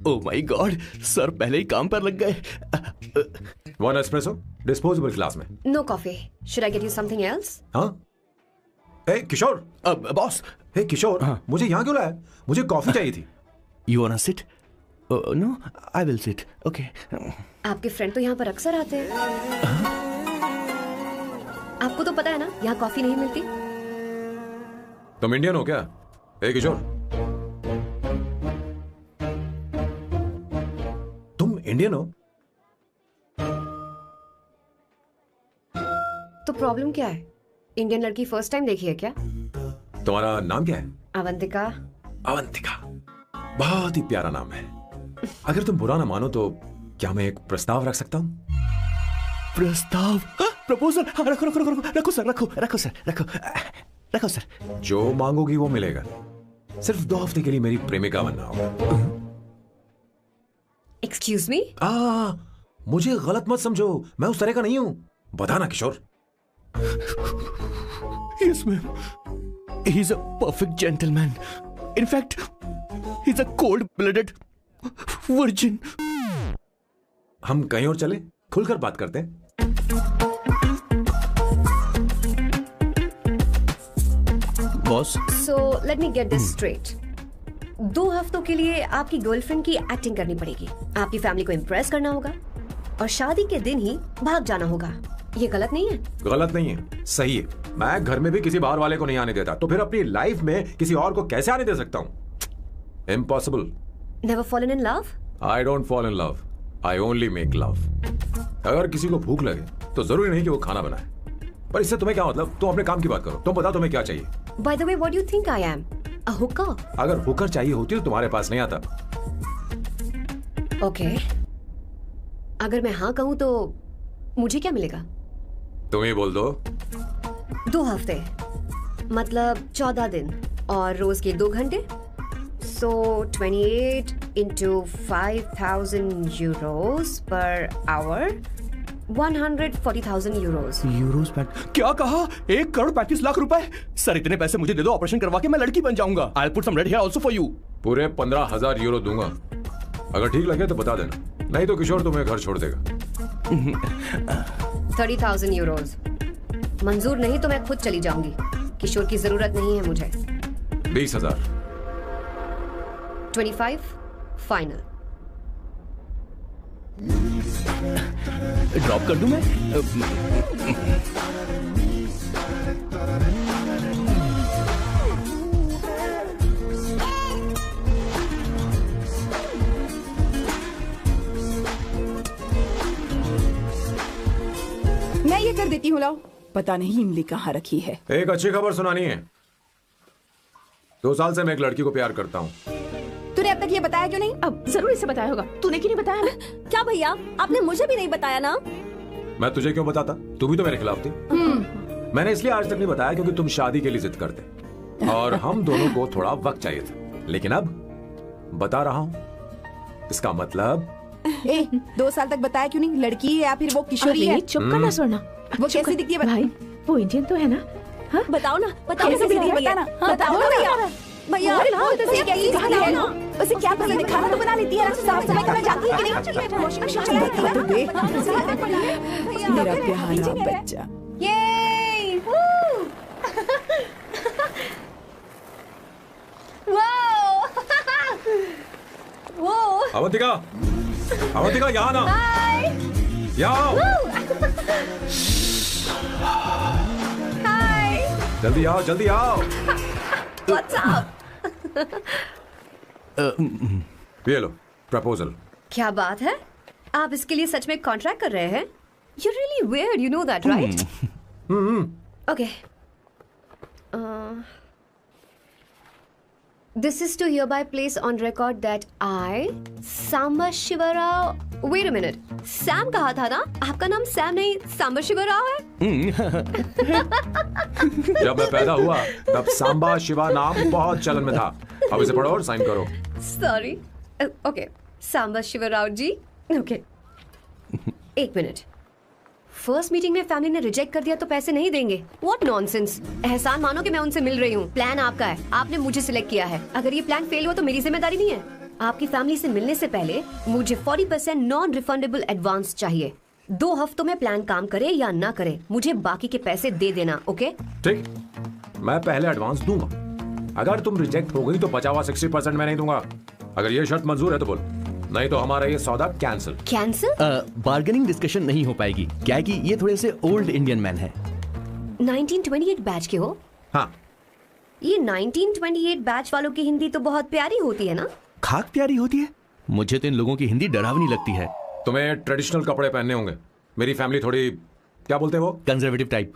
Oh my God, sir पहले ही काम पर लग गए। 1 एस्प्रेसो डिस्पोजेबल ग्लास में। No coffee. Should I get you something else? हाँ? ए किशोर। बॉस। हे किशोर, मुझे यहाँ क्यों लाया? मुझे कॉफी चाहिए थी। You wanna sit? No, I will sit. Okay. आपके फ्रेंड तो यहाँ पर अक्सर आते हैं। आपको तो पता है ना, यहाँ कॉफी नहीं मिलती। तुम इंडियन हो क्या? हे किशोर, तुम इंडियन हो? तो प्रॉब्लम क्या है? इंडियन लड़की फर्स्ट टाइम देखी है क्या? तुम्हारा नाम क्या है? अवंतिका। अवंतिका, बहुत ही प्यारा नाम है। अगर तुम बुरा ना मानो तो क्या मैं एक प्रस्ताव रख सकता हूँ? प्रस्ताव? प्रपोजल? हाँ, रखो रखो रखो रखो सर, रखो रखो सर, रखो रखो सर। जो मांगोगी वो मिलेगा। सिर्फ 2 हफ्ते के लिए मेरी प्रेमिका बनना होगा। Excuse me? मुझे गलत मत समझो, मैं उस तरह का नहीं हूं। बताना किशोर। Yes, ma'am. He's a perfect gentleman. In fact, he's a cold-blooded virgin. हम कहीं और चले, खुलकर बात करते हैं। Boss, So let me get this straight. 2 हफ्तों के लिए आपकी गर्लफ्रेंड की एक्टिंग करनी पड़ेगी, आपकी फैमिली को इम्प्रेस करना होगा और शादी के दिन ही भाग जाना होगा। ये गलत नहीं है? गलत नहीं है, सही है। मैं घर में भी किसी बाहर वाले को नहीं आने देता, तो फिर अपनी लाइफ में किसी और को कैसे आने दे सकता हूँ? Impossible. Never fallen in love? I don't fall in love. I only make love. अगर किसी को भूख लगे तो जरूरी नहीं कि वो खाना बनाए, पर इससे तुम्हें क्या मतलब? तुम अपने काम की बात करो। तुम बताओ तुम्हें क्या चाहिए? By the way, what do you think I am? A hooker? अगर हुकर चाहिए होती तो तुम्हारे पास नहीं आता। Okay. अगर मैं हाँ कहूँ तो मुझे क्या मिलेगा? तुम ही बोल दो। 2 हफ्ते मतलब 14 दिन और रोज के 2 घंटे। So 28 into 5,000 euros per hour, 140,000 euros. Euros pack? क्या कहा? 1,35,00,000 रुपए? सर इतने पैसे मुझे दे दो, ऑपरेशन करवा के मैं लड़की बन जाऊंगा। I'll put some red hair also for you. पूरे 15,000 यूरो दूंगा। अगर ठीक लगे तो बता देना, नहीं तो किशोर तुम्हें घर छोड़ देगा। 30,000 euros। मंजूर नहीं तो मैं खुद चली जाऊंगी। किशोर की जरूरत नहीं है मुझे। 20,000। 25 फाइनल। ड्रॉप कर दूं मैं? मैं ये कर देती हूँ, लाओ। पता नहीं इमली कहाँ रखी है। एक अच्छी खबर सुनानी है। 2 साल से मैं एक लड़की को प्यार करता हूँ। तूने अब तक ये बताया क्यों नहीं? अब जरूर इसे बताया होगा। तूने क्यों नहीं बताया? क्या भैया, आपने मुझे भी नहीं बताया ना? मैं तुझे क्यों बताता? तू भी तो मेरे खिलाफ थी। मैंने इसलिए आज तक नहीं बताया क्योंकि तुम शादी के लिए जिद करते और हम दोनों को थोड़ा वक्त चाहिए था। लेकिन अब बता रहा हूँ। इसका मतलब 2 साल तक बताया क्यों नहीं? लड़की है या फिर वो किशोरी है? चुप करना सुनना। वो कैसी दिखती है? भाई वो इंडियन तो है ना? हाँ? बताओ ना, बताओ ना, कैसे कैसी दिखती है? दिखती है? बताना। बताओ ना भैया। भैया, उसे क्या ये दिखती है ना? उसे क्या पसंद है? खाना तो बना लेती है, साफ सफाई करना जानती है कि नहीं? वॉशिंग मशीन चलाती है तो दे। मेरा प्यारा बच्चा। ये वाओ वो अवंतिका, अवंतिका यहाँ ना। यहाँ जल्दी आओ, जल्दी आओ। What's up? ये लो प्रपोजल। क्या बात है? आप इसके लिए सच में कॉन्ट्रैक्ट कर रहे हैं? You're really weird, you know that, right? Okay. This is to hereby place on record that I, Samba Shiva Rao. Wait a minute. Sam कहा था ना? आपका नाम सैम नहीं सांबा शिवा राव है? जब मैं पैदा हुआ तब सांबा शिवा नाम बहुत चलन में था। अब इसे पढ़ो और साइन करो। Sorry. Okay. Samba Shiva Rao ji. Okay. एक मिनट। फर्स्ट मीटिंग में फैमिली ने रिजेक्ट कर दिया तो पैसे नहीं देंगे? What nonsense. एहसान मानो कि मैं उनसे मिल रही हूँ। प्लान आपका है, आपने मुझे सिलेक्ट किया है। अगर ये प्लान फेल हुआ तो मेरी जिम्मेदारी नहीं है। आपकी फैमिली से मिलने से पहले मुझे 40% नॉन रिफंडेबल एडवांस चाहिए। 2 हफ्तों में प्लान काम करे या ना करे, मुझे बाकी के पैसे दे देना। ओके? ठीक, मैं पहले एडवांस दूंगा। अगर तुम रिजेक्ट हो गई तो बचा हुआ 60% मैं नहीं दूंगा। अगर ये शर्त मंजूर है तो बोलो, नहीं तो हमारा ये सौदा कैंसिल। कैंसिल? बार्गेनिंग डिस्कशन नहीं हो पाएगी। क्या है कि ये थोड़े से ओल्ड इंडियन मैन है। 1928 बैच के हो? हाँ। ये 1928 बैच वालों की हिंदी तो बहुत प्यारी होती है ना? खाक प्यारी होती है? मुझे तो इन लोगों की हिंदी डरावनी लगती है। तुम्हें ट्रेडिशनल कपड़े पहनने होंगे। मेरी फैमिली थोड़ी, क्या बोलते हो, कंजर्वेटिव टाइप।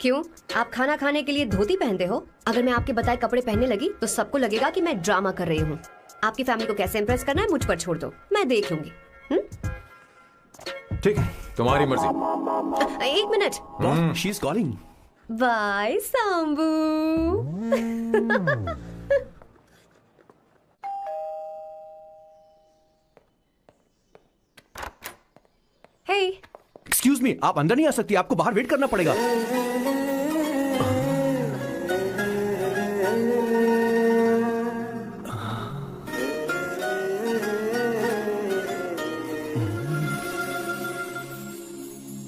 क्यों? आप खाना खाने के लिए धोती पहनते हो? अगर मैं आपके बताए कपड़े पहनने लगी तो सबको लगेगा कि मैं ड्रामा कर रही हूँ। आपकी फैमिली को कैसे इंप्रेस करना है मुझ पर छोड़ दो, मैं देख लूंगी। ठीक है, तुम्हारी मर्जी। 1 मिनट। She is calling. Bye Sambu. Hey, excuse me, आप अंदर नहीं आ सकती, आपको बाहर वेट करना पड़ेगा।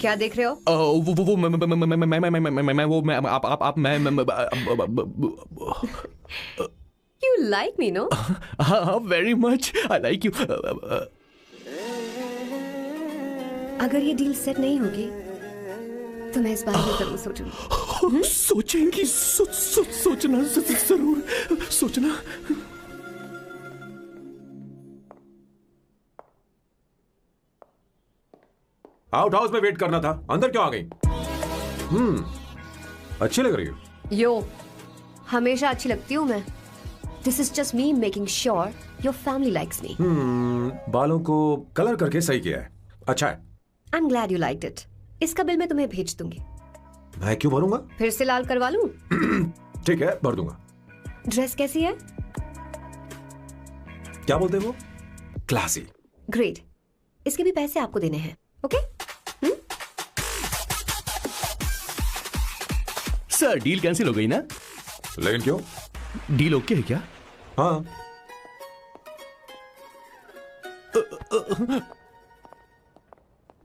क्या देख रहे हो? वो मैं आप मैं You like me, no? very much. I like you. अगर ये डील सेट नहीं होगी तो मैं इस बारे में जरूर सोचूंगी। सोचेंगी, सोचना जरूर सोचना। आउट हाउस में वेट करना था, अंदर क्यों आ गई? अच्छी लग रही हो। यो, हमेशा अच्छी लगती हूँ मैं। This is just me making sure your family likes me. बालों को कलर करके सही किया है, अच्छा है। I'm glad you liked it. इसका बिल मैं तुम्हें भेज दूंगी। मैं क्यों भरूंगा? फिर से लाल करवा लूं? ठीक है, भर दूंगा। ड्रेस कैसी है? क्या बोलते हो? क्लासी। ग्रेट। इसके भी पैसे आपको देने हैं, ओके? सर, डील कैंसिल हो गई ना? लेकिन क्यों? डील ओके है क्या? हाँ।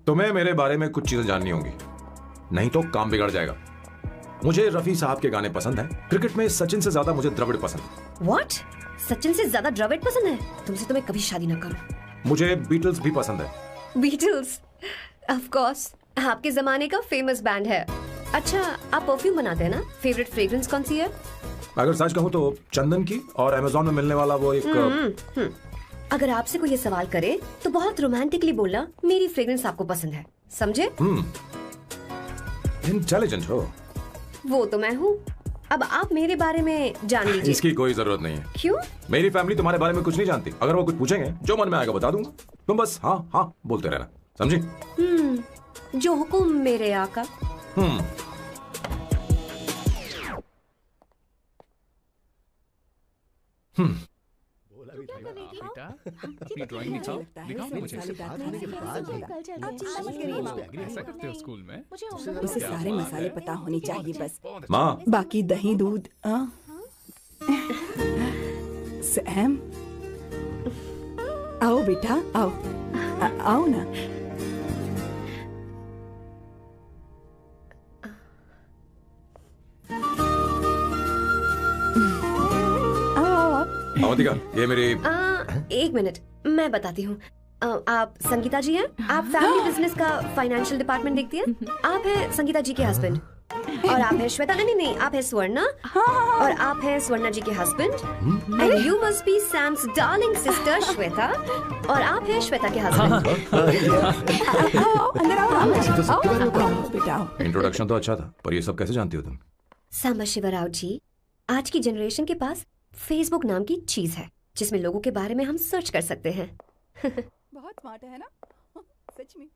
तुम्हें मेरे बारे में कुछ चीजें जाननी होंगी, नहीं तो काम बिगड़ जाएगा। मुझे रफी साहब के गाने पसंद हैं। क्रिकेट में सचिन से ज्यादा मुझे द्रविड़ पसंद है। What? सचिन से ज्यादा द्रविड़ पसंद है? तुमसे तो मैं कभी शादी ना करूं। मुझे बीटल्स भी पसंद है। बीटल्स? ऑफ कोर्स, आपके जमाने का फेमस बैंड है। अच्छा, आप परफ्यूम बनाते हैं ना? फेवरेट फ्रेग्रेंस कौन सी है? अगर सच कहूं तो चंदन की, और अमेज़न में मिलने वाला वो एक अगर आपसे कोई ये सवाल करे तो बहुत रोमांटिकली बोलना, मेरी फ्रेग्रेंस आपको पसंद है, समझे? इंटेलिजेंट हो। वो तो मैं हूँ। अब आप मेरे बारे में जान लीजिए। इसकी कोई जरूरत नहीं है। क्यों? मेरी फैमिली तुम्हारे बारे में कुछ नहीं जानती। अगर वो कुछ पूछेंगे, जो मन में आएगा बता दूंगा। तुम बस हाँ हाँ बोलते रहना, समझी? जो हुकुम मेरे आका। बेटा, अपनी ड्राइंग दिखाओ, दिखाओ मुझे। ऐसा करते हो स्कूल में? उसे सारे मसाले पता होने चाहिए बस। माँ, बाकी दही दूध। सैम, आओ बेटा, आओ। आओ ना। अवंतिका, ये मेरी। एक मिनट, मैं बताती हूँ। आप संगीता जी हैं? आप फैमिली बिजनेस का फाइनेंशियल डिपार्टमेंट देखती हैं? आप हैं संगीता जी के हस्बैंड? और आप है श्वेता। नहीं नहीं, आप है स्वर्णा। और आप है स्वर्णा जी के husband. And you must be Sam's darling sister Shweta. और आप है श्वेता के हस्बैंड। अंदर आओ बेटा। इंट्रोडक्शन तो अच्छा था, पर ये सब कैसे जानती हो तुम? सांबा शिवराव जी, आज की जनरेशन के पास फेसबुक नाम की चीज है जिसमें लोगों के बारे में हम सर्च कर सकते हैं। बहुत स्मार्ट है ना? सच में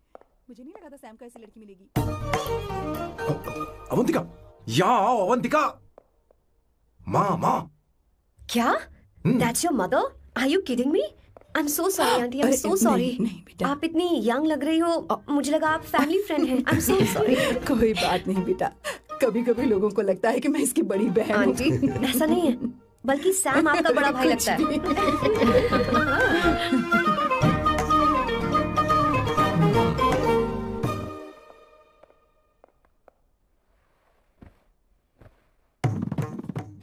मुझे नहीं लगा था सैम को ऐसी लड़की मिलेगी। अवंतिका, यहाँ आओ अवंतिका। माँ। क्या? That's your mother? Are you kidding me? I'm so sorry, auntie. I'm so sorry. नहीं बेटा, आप इतनी यंग लग रही हो, मुझे लगा आप फैमिली फ्रेंड हैं। I'm so sorry. कोई बात नहीं बेटा, कभी कभी लोगों को लगता है कि मैं इसकी बड़ी बहन हूँ। आंटी, ऐसा नहीं है, बल्कि सैम आपका बड़ा भाई लगता है।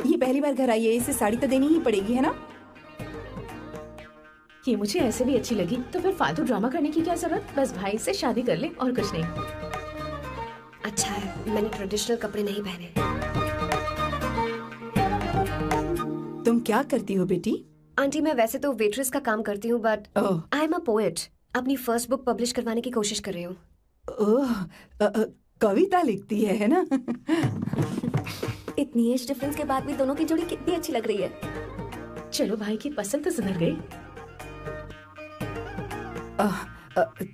ये पहली बार घर आई है, इसे साड़ी तो देनी ही पड़ेगी, है ना? ये मुझे ऐसे भी अच्छी लगी, तो फिर फालतू ड्रामा करने की क्या जरूरत? बस भाई से शादी कर ले और कुछ नहीं। अच्छा है, मैंने ट्रेडिशनल कपड़े नहीं पहने। तुम क्या करती हो बेटी? आंटी, मैं वैसे तो वेट्रेस का काम करती हूँ, but I am a poet. अपनी फर्स्ट बुक पब्लिश करवाने की कोशिश कर रही हूँ। कविता लिखती है ना? इतनी एज डिफरेंस के बाद भी दोनों की जोड़ी कितनी अच्छी लग रही है। चलो, भाई की पसंद तो सुधर गई।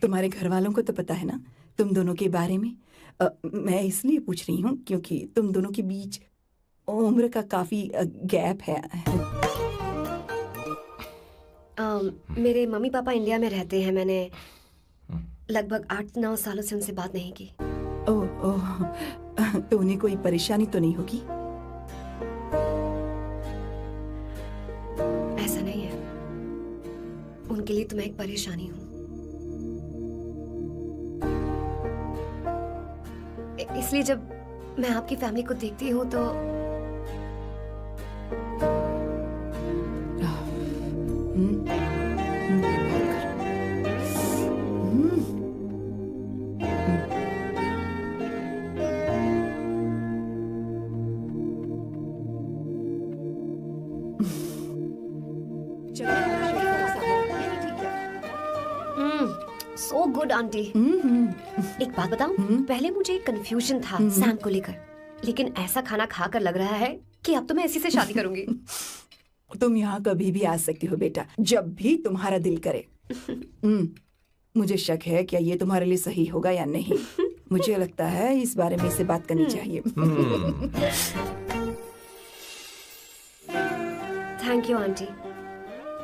तुम्हारे घर वालों को तो पता है ना तुम दोनों के बारे में? मैं इसलिए पूछ रही हूँ क्योंकि तुम दोनों के बीच उम्र का काफी गैप है। मेरे मम्मी पापा इंडिया में रहते हैं। मैंने लगभग 8-9 सालों से उनसे बात नहीं की। ओह, तो उन्हें कोई परेशानी तो नहीं होगी? ऐसा नहीं है, उनके लिए तो मैं एक परेशानी हूँ। इसलिए जब मैं आपकी फैमिली को देखती हूँ तो सो गुड आंटी। एक बात बताऊं, पहले मुझे एक कंफ्यूजन था सैम को लेकर, लेकिन ऐसा खाना खाकर लग रहा है कि अब तो मैं इसी से शादी करूंगी। तुम यहाँ कभी भी आ सकती हो बेटा, जब भी तुम्हारा दिल करे। मुझे शक है क्या ये तुम्हारे लिए सही होगा या नहीं। मुझे लगता है इस बारे में इससे बात करनी चाहिए। थैंक यू आंटी,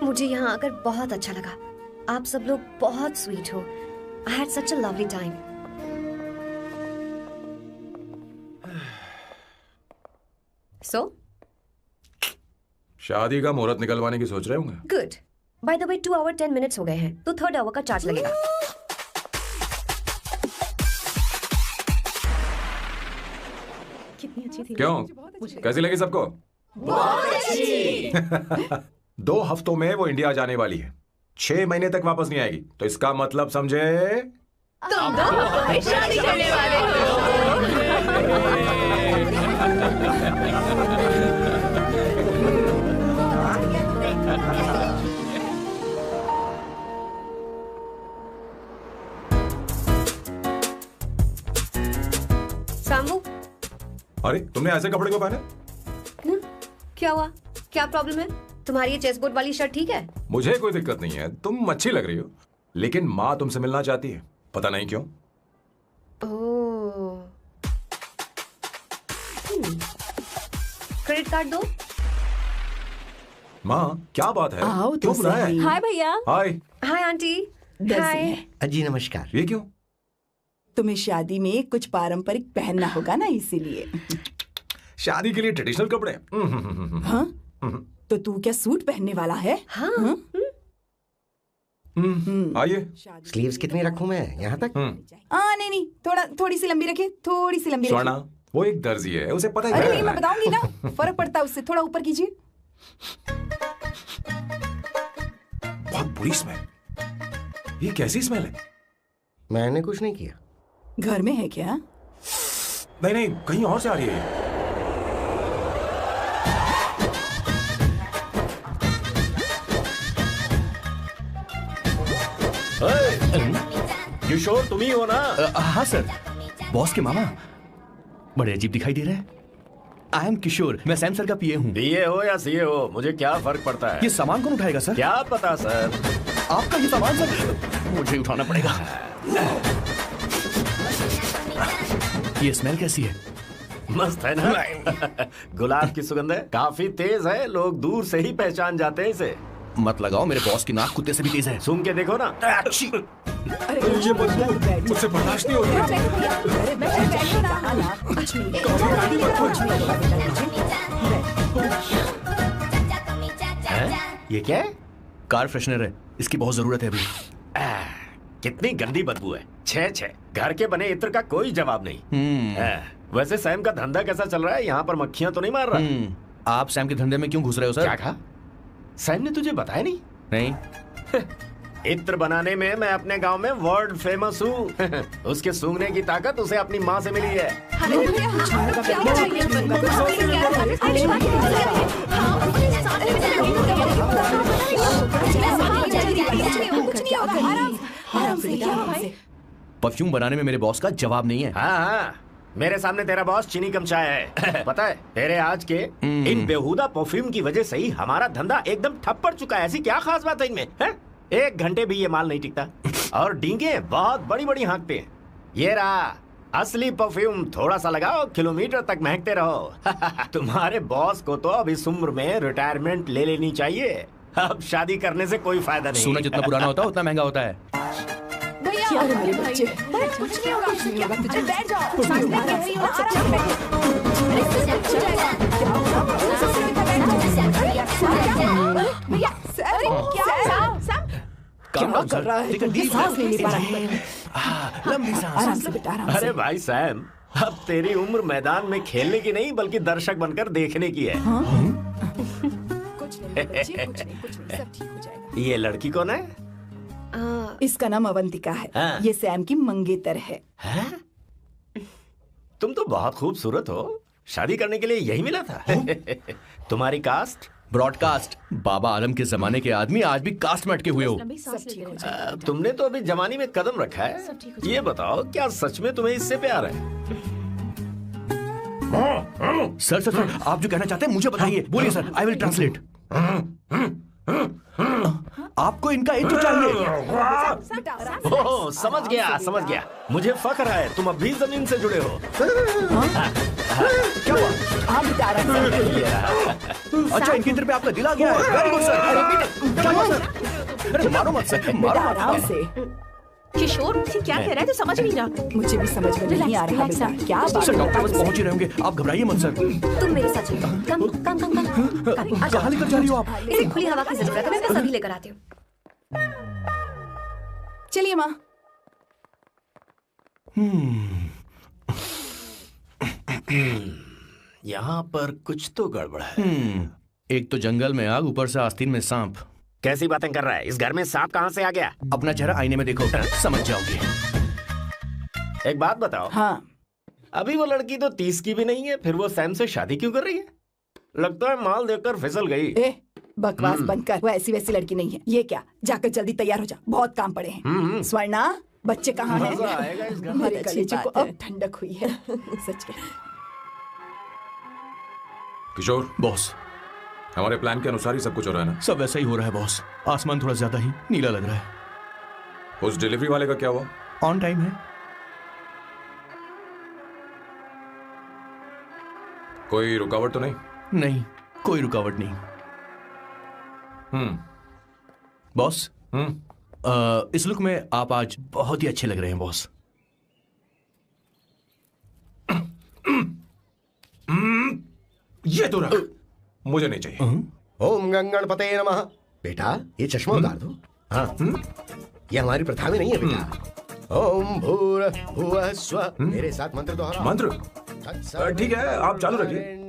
मुझे यहाँ आकर बहुत अच्छा लगा। आप सब लोग बहुत स्वीट हो। I had such a lovely time. So? शादी का मुहूर्त निकलवाने की सोच रहे होंगे? Good. By the way, 2 hour 10 minutes हो गए हैं, तो 3rd hour का चार्ज लगेगा। कितनी अच्छी थी। क्यों? कैसी लगी सबको? बहुत अच्छी। 2 हफ्तों में वो इंडिया जाने वाली है, 6 महीने तक वापस नहीं आएगी। तो इसका मतलब समझे तुम दोनों शादी करने वाले हो। सांबू, अरे तुमने ऐसे कपड़े क्यों पहने? क्या हुआ? क्या प्रॉब्लम है? तुम्हारी ये चेसबोर्ड वाली शर्ट ठीक है? मुझे कोई दिक्कत नहीं है, तुम अच्छी लग रही हो, लेकिन माँ तुमसे मिलना चाहती है, पता नहीं क्यों। ओह, क्रेडिट कार्ड दो। माँ क्या बात है? आओ तो क्यों बुलाया है? सही। हाय भैया। हाय। Hi aunty. दर्जी हाय। है। जी नमस्कार। ये क्यों? तुम्हें शादी में कुछ पारंपरिक पहनना होगा ना, इसीलिए। शादी के लिए ट्रेडिशनल कपड़े? हाँ? तो तू क्या सूट पहनने वाला है? हाँ। आइए। स्लीव्स कितनी रखूं मैं? यहाँ तक? नहीं, थोड़ी सी लंबी रखे, थोड़ी सी लंबी स्वर्णा, रखे। वो एक दर्जी है, उसे पता ही अरे क्या नहीं, मैं करना है। बताऊंगी ना, फर्क पड़ता है उससे। थोड़ा ऊपर कीजिए। बहुत बुरी स्मेल। ये कैसी स्मेल है? मैंने कुछ नहीं किया। घर में है क्या? नहीं नहीं, कहीं और से आ रही है। किशोर तुम ही हो ना? हाँ सर, बॉस के मामा। बड़े अजीब दिखाई दे रहे हैं। आई एम किशोर, मैं सैम सर का पीए हूँ। पीए हो या सीए हो, मुझे क्या फर्क पड़ता है? ये सामान कौन उठाएगा सर? क्या पता सर। आपका ये सामान सर मुझे उठाना पड़ेगा। ये स्मेल कैसी है? मस्त है ना? गुलाब की सुगंध है, काफी तेज है, लोग दूर से ही पहचान जाते हैं इसे। मत लगाओ, मेरे बॉस की नाक कुत्ते से भी तेज है। सूंघ के देखो ना। अरे ये मुझसे बर्दाश्त नहीं हो रही। ये क्या है? कार फ्रेशनर है, इसकी बहुत जरूरत है अभी। कितनी गंदी बदबू है। छे घर के बने इत्र का कोई जवाब नहीं। वैसे सैम का धंधा कैसा चल रहा है? यहाँ पर मक्खियां तो नहीं मार रहा? आप सैम के धंधे में क्यों घुस रहे हो सर? क्या कहा? सैम ने तुझे बताया नहीं? नहीं। इत्र बनाने में मैं अपने गांव में वर्ल्ड फेमस हूँ। उसके सूंघने की ताकत उसे अपनी माँ से मिली है। परफ्यूम बनाने में मेरे बॉस का जवाब नहीं है। हाँ, मेरे सामने तेरा बॉस चीनी कम चाय है। पता है, तेरे आज के इन बेहुदा परफ्यूम की वजह से ही हमारा धंधा एकदम ठप पड़ चुका है। ऐसी क्या खास बात है इनमें? है? 1 घंटे भी ये माल नहीं टिकता और डींगे बहुत बड़ी बड़ी हाँकते हैं। ये रहा असली परफ्यूम, थोड़ा सा लगाओ, किलोमीटर तक महकते रहो। तुम्हारे बॉस को तो अब इस उम्र में रिटायरमेंट ले लेनी चाहिए। अब शादी करने से कोई फायदा नहीं। सोना जितना पुराना होता है उतना महंगा होता है। क्या है मेरे बच्चे? कुछ नहीं होगा, कुछ नहीं होगा, तुझे बैठ जाओ। सांस ले रही हो, अच्छा बैठो। भैया क्या कर रहा है? सांस नहीं ले पा रहा है। लंबी सांस। आराम से बेटा, आराम से। अरे भाई सैम, अब तेरी उम्र मैदान में खेलने की नहीं बल्कि दर्शक बनकर देखने की है। कुछ नहीं बच्चे, कुछ नहीं, सब ठीक हो जाएगा। ये लड़की कौन है? इसका नाम अवंतिका है। हाँ। ये सैम की मंगेतर है। तुम तो बहुत खूबसूरत हो, शादी करने के लिए यही मिला था। तुम्हारी कास्ट? ब्रॉडकास्ट। बाबा आलम के जमाने के आदमी आज भी कास्ट में अटके हुए हो। तुमने तो अभी जवानी में कदम रखा है। ये बताओ, क्या सच में तुम्हें इससे प्यार है? सर सर सर, आप जो कहना चाहते हैं मुझे बताइए। बोलिए सर, आई विल ट्रांसलेट। आपको इनका इत्र चाहिए? ओह, समझ गया। मुझे फख्र है, तुम अभी जमीन से जुड़े हो। क्या हुआ? हाँ बेटा, आराम से। अच्छा, इनके इत्र पे आपका दिल आ गया है। Very good sir. क्या हुआ सर? अरे मारो मत सर, बेटा आराम से। किशोर क्या कह रहा है? तो समझ नहीं रहा। मुझे भी समझ में नहीं आ रहा बेटा, क्या बात सर, है? डॉक्टर बस पहुंच ही रहे होंगे, आप घबराइए मत सर। तुम मेरे साथ चलो। कम कहाँ लेकर जा रही हो आप? इसे खुली हवा की जरूरत है, मैं इसको सभी लेकर आती हूँ। चलिए माँ। यहाँ पर कुछ तो गड़बड़ है। एक तो जंगल में आग, ऊपर से आस्तीन में सांप। कैसी बातें कर रहा है? इस घर में सांप कहाँ से आ गया? अपना चेहरा आईने में देखो, समझ जाओगे। एक बात बताओ। हाँ, अभी वो लड़की तो 30 की भी नहीं है, फिर वो सैम से शादी क्यों कर रही है? लगता है माल देखकर फिसल गई। ए बकवास बंद कर। वो ऐसी वैसी लड़की नहीं है। ये क्या, जाकर जल्दी तैयार हो जा, बहुत काम पड़े हैं। स्वर्णा, बच्चे कहाँ हैं? मजा आएगा इस घर में। मेरे कलेजे को अब ठंडक हुई है। सच कह। किशोर, बॉस, हमारे प्लान के अनुसार ही सब कुछ हो रहा है ना? सब वैसा ही हो रहा है बॉस। आसमान थोड़ा ज्यादा ही नीला लग रहा है। उस डिलीवरी वाले का क्या हुआ? ऑन टाइम है। कोई रुकावट तो नहीं? नहीं, कोई रुकावट नहीं। बॉस, इस लुक में आप आज बहुत ही अच्छे लग रहे हैं बॉस। ये तो रख, मुझे नहीं चाहिए। ओम गंगणपते नमः। बेटा, ये चश्मा उतार दो। हाँ, ये हमारी प्रथा में नहीं है बेटा। ओम भूर्भुवः स्वः। मेरे साथ मंत्र दोहराओ। मंत्र? ठीक है, आप चालू रखिए।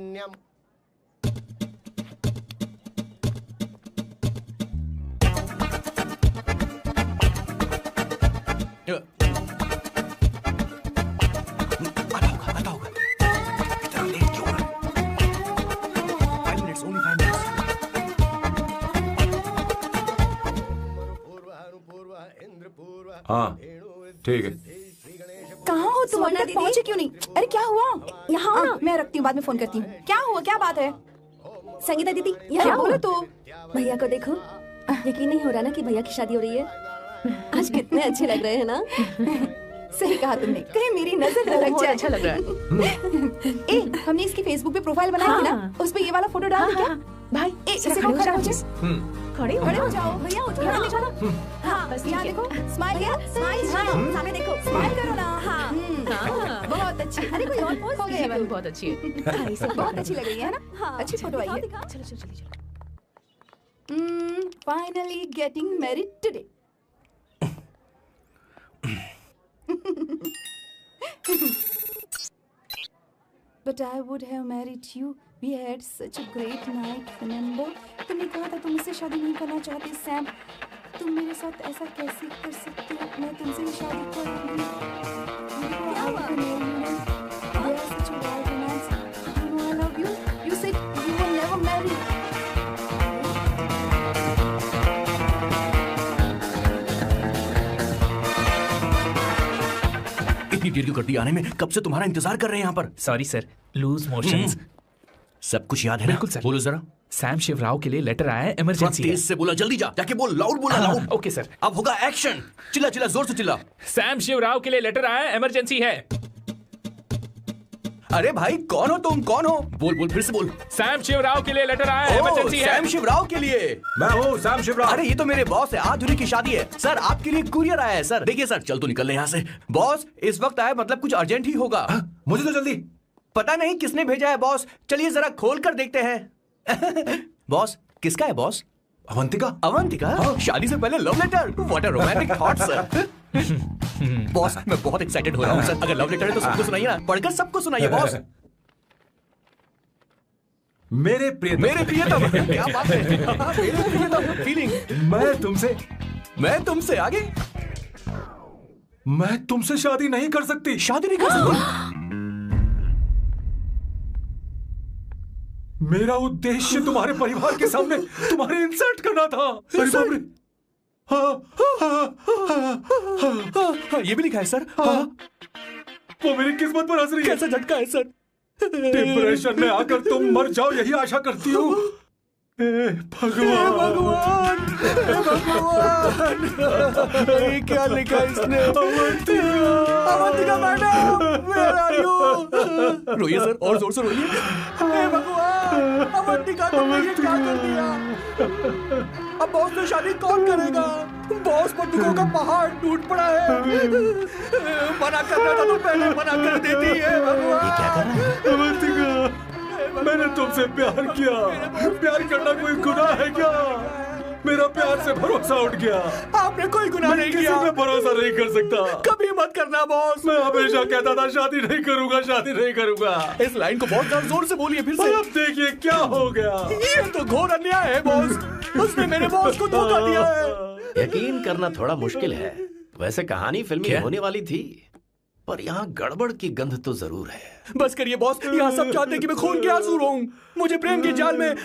हाँ ठीक है। कहाँ हो तुम? सुवर्णा अभी तक दीदी? पहुंचे क्यों नहीं? अरे क्या हुआ? यहाँ आओ ना। मैं रखती हूँ, बाद में फोन करती हूँ। क्या हुआ, क्या बात है? संगीता दीदी क्या यहाँ बोलो आओ। तो? भैया को देखो, यकीन नहीं हो रहा ना कि भैया की शादी हो रही है। आज कितने अच्छे लग रहे हैं ना। सही कहा तुमने, कहीं मेरी नजर न लग बहुत जाए। अच्छा लग रहा है। ए, हमने इसकी फेसबुक पे प्रोफाइल बनाई थी ना, उस पे ये वाला फोटो डाल दे क्या? भाई इसे खड़े खड़ा हो हो जाओ। जाओ। खड़े खड़े हो जाओ। भैया उठो यहाँ ना। देखो ना। हाँ, बस यहाँ ठीक है। देखो, स्माइल भैया स्माइल सामने देखो। स्माइल करो ना। हाँ। बहुत अच्छी। अरे कोई और पोज हो गया, ये वाली बहुत अच्छी है। बहुत अच्छी लग रही है ना? हाँ। अच्छी फोटो आई है। दिखाओ। चलो चलो चलो चलो। Finally getting married today. But I would have married you. We had such a great night, remember? तुमने कहा था तुम मुझसे शादी नहीं करना चाहते, सैम। तुम मेरे साथ ऐसा कैसे कर सकते हो? मैं तुमसे ही शादी करूंगी। क्या हुआ? We are such a wild romance. You know I love you. You said you will never marry. इतनी देर क्यों कर दी आने में? कब से तुम्हारा इंतजार कर रहे हैं यहाँ पर। Sorry sir, loose motions. सब कुछ याद है ना? बिल्कुल सर। बोलो जरा। सैम शिवराव के लिए लेटर आया है, थोड़ा इमरजेंसी है। तेज से बोला, जल्दी जा, जाके बोल, लाउड बोला, लाउड। Okay sir. अब होगा एक्शन। चिल्ला चिल्ला, जोर से चिल्ला। सैम शिवराव के लिए लेटर आया है, इमरजेंसी है। अरे भाई कौन हो तुम, कौन हो? बोल बोल, फिर से बोल। सैम शिवराव के लिए लेटर आया है, इमरजेंसी है। सैम शिवराव के लिए। मैं हूँ सैम शिवराव। अरे ये तो मेरे बॉस है, आज उन्हीं की शादी है। सर आपके लिए कुरियर आया है सर। देखिए सर, चल तो निकल ले यहाँ से। बॉस इस वक्त आया, मतलब कुछ अर्जेंट ही होगा। मुझे तो जल्दी। पता नहीं किसने भेजा है बॉस, चलिए जरा खोल कर देखते हैं। बॉस किसका है बॉस? अवंतिका। अवंतिका? शादी से पहले love letter. What a romantic thought sir. Boss मैं बहुत एक्साइटेड हो रहा हूँ सर। अगर लव लेटर है तो सबको सुनाइए ना, पढ़कर सबको सुनाइए बॉस। मेरे प्रियतम। मेरे प्रियतम, क्या बात है। मेरे प्रियतम, फीलिंग। मैं तुमसे आगे। मैं तुमसे शादी नहीं कर सकती। शादी नहीं कर सकती? मेरा उद्देश्य तुम्हारे परिवार के सामने तुम्हारे इंसल्ट करना था। अरे बाप रे। हाँ, ये भी लिखा है सर। हाँ। वो मेरी किस्मत पर हंस रही है। कैसा झटका है सर। डिप्रेशन में आकर तुम मर जाओ, यही आशा करती हूँ। भगवान, ये क्या लिखा इसने? Avantika madam, where are you? रोइए सर, और जोर से रोइए। हे भगवान, अवंतिका तुमने ये क्या कर दिया? अब बॉस से शादी कौन करेगा? बॉस पर दुखों का पहाड़ टूट पड़ा है। मना करना था तो पहले मना कर देती है। भगवान, ये क्या कर रहा है? अवंतिका, मैंने तुमसे प्यार किया। प्यार करना कोई गुनाह है क्या? मेरा प्यार से भरोसा उठ गया। आपने कोई गुनाह नहीं किया। किसी पे भरोसा नहीं कर सकता। कभी मत करना बॉस। मैं हमेशा कहता था शादी नहीं करूंगा, शादी नहीं करूंगा। इस लाइन को बहुत ज्यादा जोर से बोलिए फिर से। अब देखिए क्या हो गया। ये तो घोर अन्याय है बॉस। उसने मेरे बॉस को धोखा दिया है। यकीन करना थोड़ा मुश्किल है। वैसे कहानी फिल्मी होने वाली थी, पर यहाँ गड़बड़ की गंध तो जरूर है। बस करिए बॉस, यहाँ सब चाहते हैं कि मैं खून के आंसू रोऊं। मुझे प्रेम के जाल में,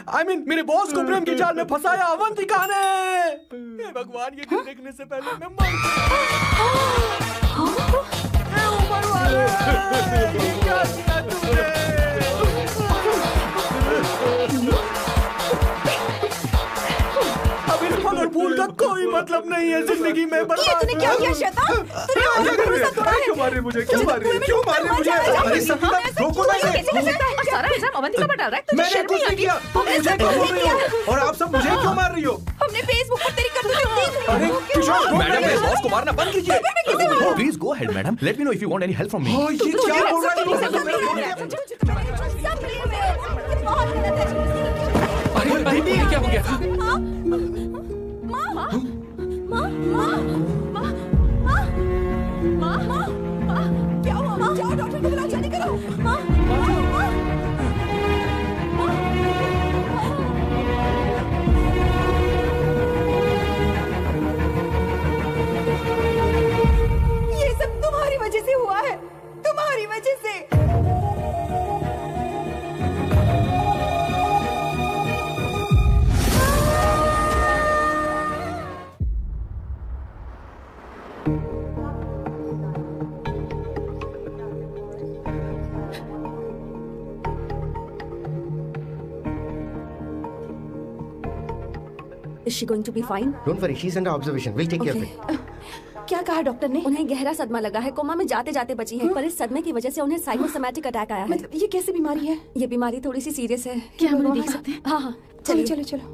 मेरे बॉस को प्रेम के जाल में फंसाया अवंतिका ने। हे भगवान, ये दिन देखने से पहले मैं मर ऊपर वाले, ये क्या किया तूने? अब इस फल और फूल का कोई मतलब नहीं है जिंदगी में। ये तूने क्या किया शैतान? तूने और भरोसा तोड़ा है। क्यों मार रही मुझे? क्यों मार रही? क्यों मार रही मुझे? अरे संगीता, रोको ना इसे। कैसे कर सकता है? और सारा इल्जाम अवंतिका पर डाल रहा है। तुझे मैंने शर्म कुछ नहीं नहीं आती? किया। तुम मुझे क्यों बोल रही हो? और आप सब मुझे क्यों मार रही हो? हमने फेसबुक पर तेरी करतूतें देख ली। अरे किशोर, मैडम, मेरे बॉस को मारना बंद कीजिए। Please go ahead madam, let me know if you want any help from me. ये क्या बोल रहा है? अरे ये क्या हो गया? क्या हुआ? जाओ डॉक्टर को बुलाओ, जल्दी करो। ये सब तुम्हारी वजह से हुआ है, तुम्हारी वजह से। Is she going to be fine? Don't worry, she's under observation. We'll take care of it. क्या कहा डॉक्टर ने? उन्हें गहरा सदमा लगा है, कोमा में जाते जाते बची है, पर इस सदमे की वजह से उन्हें साइकोसोमैटिक अटैक आया है। मतलब ये कैसी बीमारी है? ये बीमारी थोड़ी सी सीरियस है। क्या हम उन्हें देख सकते हैं? हाँ हाँ, चलो चलिए। चलो चलो।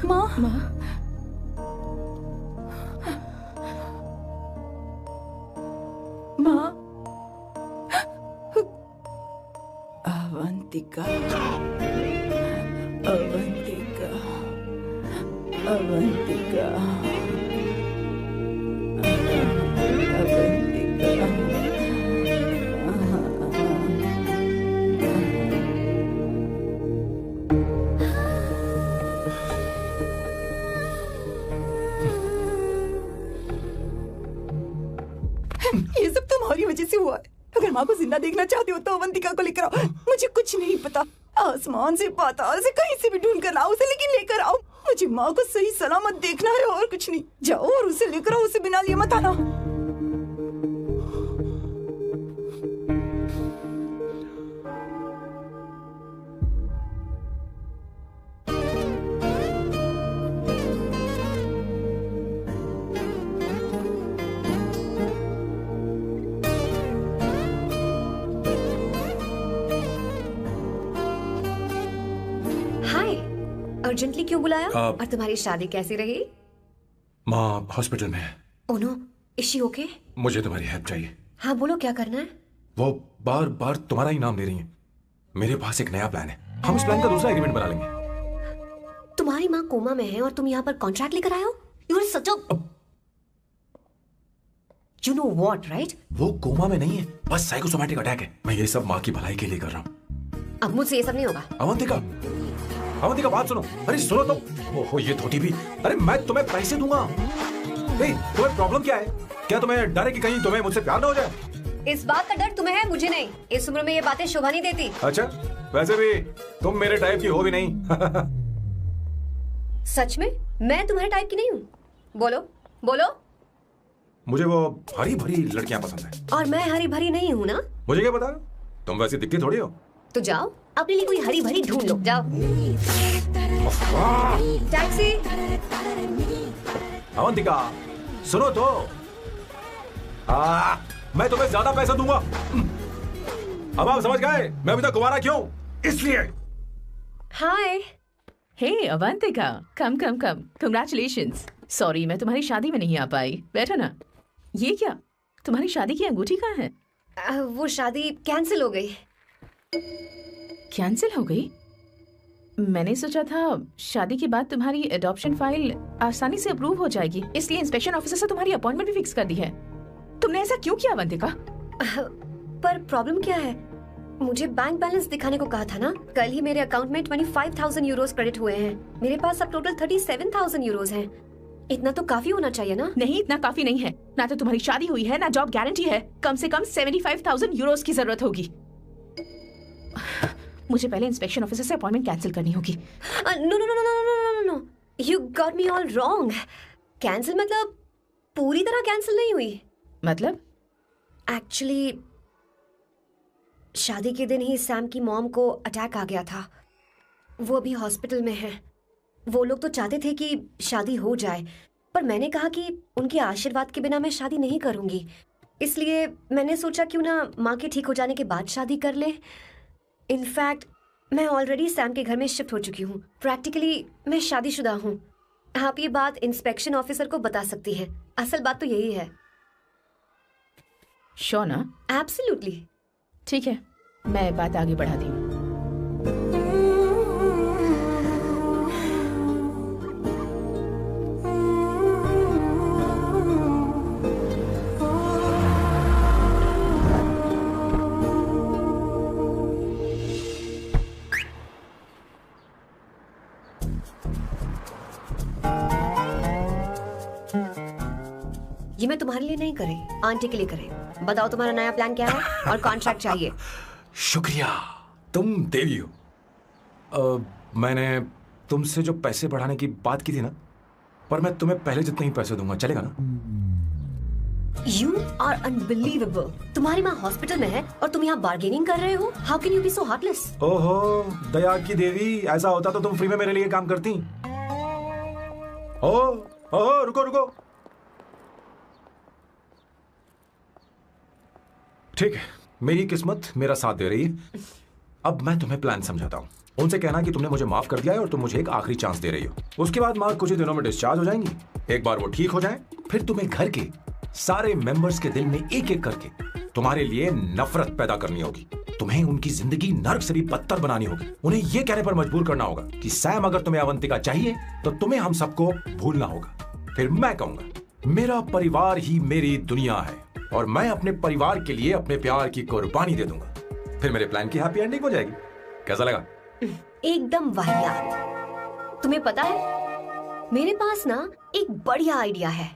माँ माँ अवंतिका अवंतिका अवंतिका ये सब तुम्हारी वजह से हुआ है। अगर माँ को जिंदा देखना चाहते हो तो अवंतिका को लेकर आओ। मुझे कुछ नहीं पता, आसमान से पाताल से कहीं से भी ढूंढ कर लाओ उसे, लेकिन लेकर आओ। मुझे माँ को सही सलामत देखना है और कुछ नहीं। जाओ और उसे लेकर आओ, उसे बिना लिए मत आना। अर्जेंटली क्यों बुलाया? और तुम्हारी शादी कैसी रही? माँ हॉस्पिटल में है। Oh no, is she okay? मुझे तुम्हारी हेल्प चाहिए। हाँ बोलो, क्या करना है? वो बार बार तुम्हारा ही नाम ले रही है। मेरे पास एक नया प्लान है, हम इस प्लान का दूसरा एग्रीमेंट बना लेंगे। तुम्हारी माँ कोमा में है और तुम यहाँ पर कॉन्ट्रैक्ट लेकर आए हो? You are such a you know what, right? वो कोमा में नहीं है, बस साइकोसोमैटिक अटैक है। मैं ये सब माँ की भलाई के लिए कर रहा हूँ। अब मुझसे ये सब नहीं होगा। अवंतिका बात सुनो। अरे सुनो तो। ओहो ये धोती भी। अरे मैं तुम्हें पैसे दूंगा। तुम्हें प्रॉब्लम क्या है? क्या तुम्हें डर है कि कहीं तुम्हें मुझसे प्यार ना हो जाए? इस बात का डर तुम्हें है, मुझे नहीं। इस उम्र में ये बातें शोभा नहीं देती। अच्छा, वैसे भी तुम मेरे टाइप की हो भी नहीं। सच में मैं तुम्हारे टाइप की नहीं हूँ? बोलो बोलो। मुझे वो हरी भरी लड़कियां पसंद है। और मैं हरी भरी नहीं हूँ ना? मुझे क्या पता, तुम वैसे दिखती थोड़ी हो। तो जाओ अपने लिए कोई हरी भरी ढूंढ लो, जाओ। टैक्सी। अवंतिका सुनो तो। मैं तुम्हें ज्यादा पैसा दूंगा। अब आप समझ गए मैं अभी तक कुंवारा क्यों? इसलिए। हाय। हे अवंतिका, कम कम कम, कंग्रेचुलेशंस। सॉरी मैं तुम्हारी शादी में नहीं आ पाई। बैठो ना। ये क्या, तुम्हारी शादी की अंगूठी कहाँ है? वो शादी कैंसिल हो गई। कैंसिल हो गई? मैंने सोचा था शादी के बाद तुम्हारी एडॉप्शन फाइल आसानी से अप्रूव हो जाएगी, इसलिए इंस्पेक्शन ऑफिसर से तुम्हारी अपॉइंटमेंट भी फिक्स कर दी है। तुमने ऐसा क्यों किया अवंतिका? पर प्रॉब्लम क्या है? मुझे बैंक बैलेंस दिखाने को कहा था ना। कल ही मेरे अकाउंट में 25,000 यूरोस क्रेडिट हुए हैं। मेरे पास अब टोटल 37,000 यूरोस हैं। इतना तो काफी होना चाहिए ना? नहीं, इतना काफी नहीं है। ना तो तुम्हारी शादी हुई है, ना जॉब गारंटी है। कम से कम 75,000 यूरोस की जरूरत होगी। मुझे पहले इंस्पेक्शन ऑफिसर से अपॉइंटमेंट कैंसिल करनी होगी। No no no no no no no, you got me all wrong. Cancel मतलब पूरी तरह कैंसिल नहीं हुई। मतलब? एक्चुअली शादी के दिन ही सैम की मॉम को अटैक आ गया था। वो अभी हॉस्पिटल में है। वो लोग तो चाहते थे कि शादी हो जाए, पर मैंने कहा कि उनके आशीर्वाद के बिना मैं शादी नहीं करूंगी। इसलिए मैंने सोचा क्यों ना माँ के ठीक हो जाने के बाद शादी कर ले। इनफैक्ट मैं ऑलरेडी सैम के घर में शिफ्ट हो चुकी हूँ। प्रैक्टिकली मैं शादीशुदा हूँ। आप ये बात इंस्पेक्शन ऑफिसर को बता सकती हैं। असल बात तो यही है। श्योर ना? एब्सोल्युटली। ठीक है, मैं बात आगे बढ़ाती हूँ। ये मैं तुम्हारे लिए नहीं करे, आंटी के लिए करे। बताओ तुम्हारा नया प्लान क्या है और कॉन्ट्रैक्ट चाहिए। शुक्रिया, तुम देवी हो। मैंने तुमसे जो पैसे बढ़ाने की बात की थी ना, पर मैं तुम्हें पहले जितने ही पैसे दूंगा, चलेगा ना? You are unbelievable. तुम्हारी माँ हॉस्पिटल में है और तुम यहाँ बार्गेनिंग कर रहे हो? How can you be so heartless? ओहो दया की देवी, ऐसा होता तो तुम फ्री में मेरे लिए काम करती। ओह रुको रुको। ठीक है, मेरी किस्मत मेरा साथ दे रही है। अब मैं तुम्हें प्लान समझाता हूँ। उनसे कहना कि तुमने मुझे माफ कर दिया है और तुम मुझे एक आखिरी चांस दे रही हो। उसके बाद माँ कुछ ही दिनों में डिस्चार्ज हो जाएंगी। एक बार वो ठीक हो जाए, फिर तुम्हें घर के सारे मेंबर्स के दिल में एक एक करके तुम्हारे लिए नफरत पैदा करनी होगी। तुम्हें उनकी जिंदगी नर्क से भी बदतर बनानी होगी। उन्हें यह कहने पर मजबूर करना होगा कि सैम अगर तुम्हें अवंतिका चाहिए तो तुम्हें हम सबको भूलना होगा। फिर मैं कहूंगा मेरा परिवार ही मेरी दुनिया है और मैं अपने परिवार के लिए अपने प्यार की कुर्बानी दे दूंगा। फिर मेरे प्लान की हैप्पी एंडिंग हो जाएगी। कैसा लगा? एकदम वाहियात। तुम्हें पता है मेरे पास ना एक बढ़िया आइडिया है।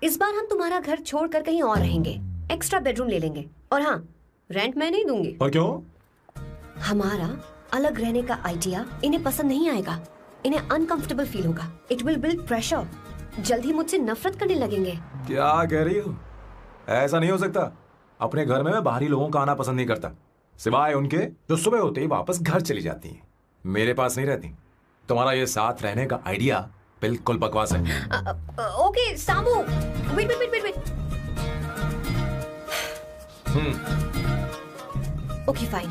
इस बार हम तुम्हारा घर छोड़कर कहीं और रहेंगे, एक्स्ट्रा बेडरूम ले लेंगे और हाँ, रेंट मैं नहीं दूंगी। और क्यों? हमारा अलग रहने का आइडिया इन्हें पसंद नहीं आएगा। इन्हें अनकंफर्टेबल फील होगा। It will build pressure. जल्द ही मुझसे नफरत करने लगेंगे। क्या कह रही हो? ऐसा नहीं हो सकता। अपने घर में मैं बाहरी लोगों का आना पसंद नहीं करता, सिवाय उनके जो सुबह होते ही वापस घर चली जाती हैं। मेरे पास नहीं रहती। तुम्हारा ये साथ रहने का आइडिया बिल्कुल बकवास है। Okay Samu, wait wait wait wait. Okay fine.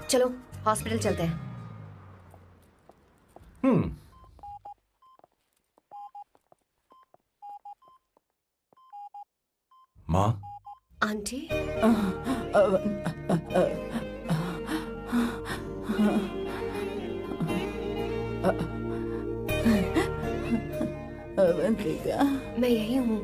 चलो हॉस्पिटल चलते हैं। माँ, आंटी, अवंतिका, मैं यही हूँ।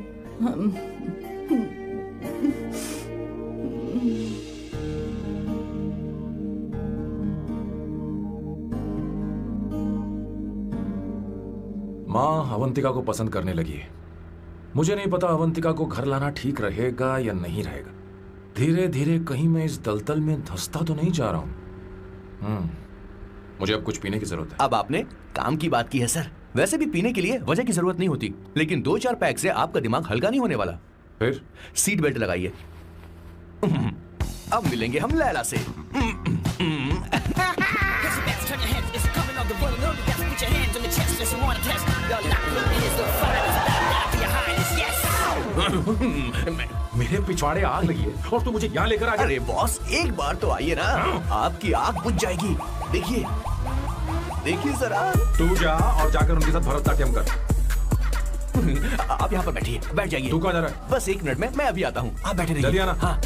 माँ अवंतिका को पसंद करने लगी है। मुझे नहीं पता अवंतिका को घर लाना ठीक रहेगा या नहीं रहेगा। धीरे धीरे कहीं मैं इस दलदल में धंसता तो नहीं जा रहा हूं। मुझे अब कुछ पीने की जरूरत है। अब आपने काम की बात की है सर। वैसे भी पीने के लिए वजह की जरूरत नहीं होती, लेकिन 2-4 पैक से आपका दिमाग हल्का नहीं होने वाला। फिर सीट बेल्ट लगाइए। अब मिलेंगे हम लैला से। मेरे पिछवाड़े आग लगी है और तू मुझे यहाँ लेकर आ गया। अरे बॉस, एक बार तो आइए ना, आपकी आग बुझ जाएगी। देखिए देखिए जरा। तू जा और जाकर उनके साथ भरतनाट्यम कर। आप यहाँ पर बैठिए, बैठ जाइए। तू कहाँ जा रहा है? बस 1 मिनट में मैं अभी आता हूँ, आप बैठे रहिए। जल्दी आना। हाँ।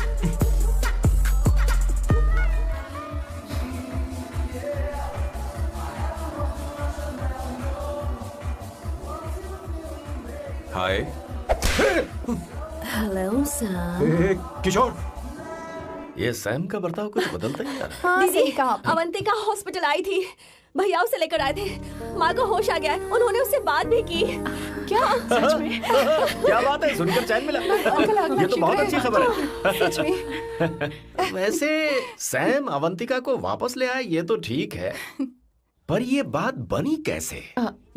हाय। Hello sir. किशोर, ये सैम का बर्ताव कुछ बदलता ही जा रहा है। हाँ, सही कहा। अवंतिका हॉस्पिटल आई थी, भैया उसे लेकर आए थे। माँ को होश आ गया है, उन्होंने उससे बात भी की। क्या सच में? क्या बात है, सुनकर चैन मिला। ये तो बहुत अच्छी खबर है। सच में। वैसे सैम अवंतिका को वापस ले आए, ये तो ठीक है, पर ये बात बनी कैसे?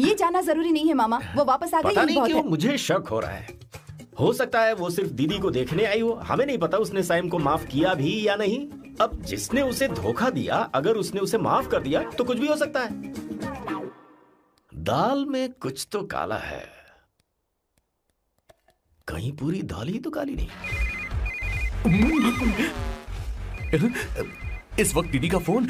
ये जानना जरूरी नहीं है मामा, वो वापस आ गई। पता नहीं क्यों मुझे शक हो रहा है। हो सकता है वो सिर्फ दीदी को देखने आई हो। हमें नहीं पता उसने सैम को माफ किया भी या नहीं। अब जिसने उसे धोखा दिया, अगर उसने उसे माफ कर दिया तो कुछ भी हो सकता है। दाल में कुछ तो काला है, कहीं पूरी दाल ही तो काली नहीं। इस वक्त दीदी का फोन।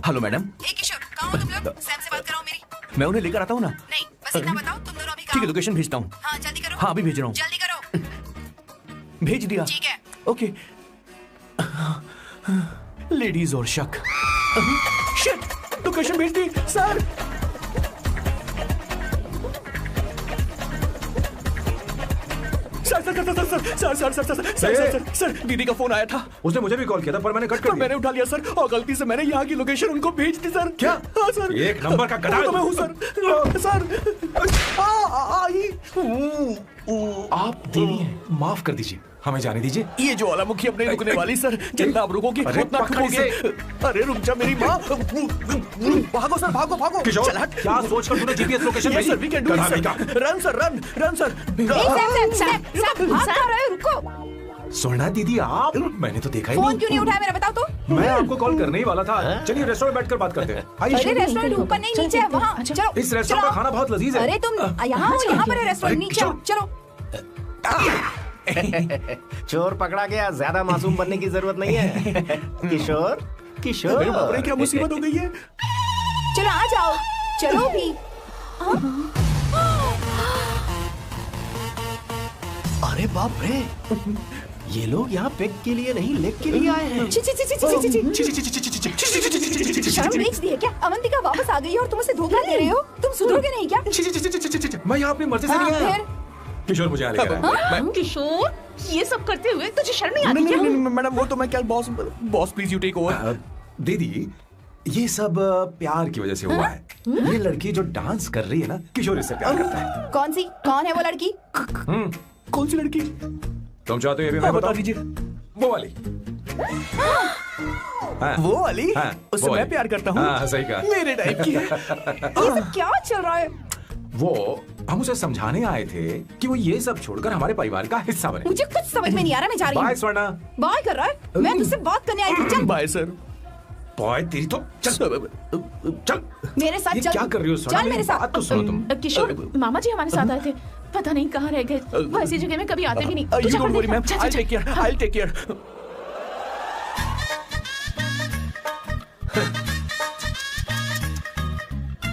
Hello madam. किशोर, कहाँ हो तुम लोग? सैम से बात कराओ मेरी। मैं उन्हें लेकर आता हूँ ना। नहीं, बस इतना बताओ, तुम दोनों अभी ठीक है, लोकेशन भेजता हूँ। हाँ जल्दी करो। हाँ अभी भेज रहा हूँ। जल्दी करो। भेज दिया। ठीक है। ओके। लेडीज और शक। शिट, लोकेशन भेज दी सर। सर दीदी का फोन आया था। उसने मुझे भी कॉल किया था पर मैंने कट कर दिया। मैंने उठा लिया सर, और गलती से मैंने यहाँ की लोकेशन उनको भेज दी सर। क्या? हाँ सर। एक नंबर का गधा तो मैं हूँ सर। सर आप देवी हैं, माफ कर दीजिए। हमें जाने दीजिए। ये ज्वालामुखी अपने रुकने वाली सर, जितना आप रुकोगे अरे उतना पकड़ ठुकोगे। अरे रुक जा मेरी माँ। भागो सर, भागो भागो। किशोर, चल हट। क्या सोचकर तूने जीपीएस लोकेशन Yes, भेजी? sir, we can do it, करा sir. Run, sir, run, run, sir. रुको। सोना दीदी आप, मैंने तो देखा ही फोन नहीं। क्यों नहीं उठाया मेरा बताओ तो। मैं आपको कॉल करने ही वाला था। चलिए रेस्टोरेंट बैठकर बात करते हैं। अरे आइए। रेस्टोरेंट ऊपर नहीं नीचे है वहाँ। चलो इस रेस्टोरेंट का खाना बहुत लजीज है। अरे तुम यहाँ हो, यहाँ पर है रेस्टोरेंट, नीचे आओ, चलो। चोर पकड़ा गया, ज्यादा मासूम बनने की जरूरत नहीं है। किशोर, किशोर। अरे बाप रे, क्या मुसीबत हो गई है। चलो आ जाओ, चलो भी। अरे बाप रे, ये लोग यहाँ पेग के लिए नहीं लेग के लिए आए हैं। ची ची ची ची ची ची ची। शर्म बेच दी है क्या? अवंतिका वापस आ गई है और तुम उसे धोखा दे रहे हो। तुम सुधरोगे नहीं क्या? मैं यहाँ अपनी मर्जी से नहीं आया। किशोर मुझे यहाँ लेकर आया। किशोर, ये सब करते हुए तुझे शर्म नहीं आती क्या? मैडम वो तो मैं क्या, boss please you take over. दीदी, ये सब प्यार की वजह से हुआ है। ये लड़की जो डांस कर रही है ना, किशोर इससे प्यार करता है। कौन सी? कौन है वो लड़की? कौन सी लड़की? तुम चाहते हो ये भी मैं बता बताऊं? दीजिए। वो वाली। हाँ, वो वाली? हाँ, उससे वो मैं वाली। प्यार करता हूँ। हाँ, सही कहा। मेरे टाइप की है। ये सब क्या चल रहा है? वो हम उसे समझाने आए थे कि वो ये सब छोड़कर हमारे परिवार का हिस्सा बने। मुझे कुछ समझ में नहीं आ रहा, मैं जा रही बाय हूँ। स्वर्णा। बाय कर रहा है? मैं तुझसे बात करने आई थी। चल बाय सर। बॉय तेरी तो चल चल। मेरे साथ ये चल। क्या कर रही हो स्वर्णा? चल मेरे साथ। बात तो सुनो तुम। किशोर, मामा जी हमारे साथ आए थे, पता नहीं कहाँ रह गए। वो ऐसी जगह में कभी आते भी नहीं। You तुझे don't worry, पकड़ ma'am. ले। I'll take care. I'll take care.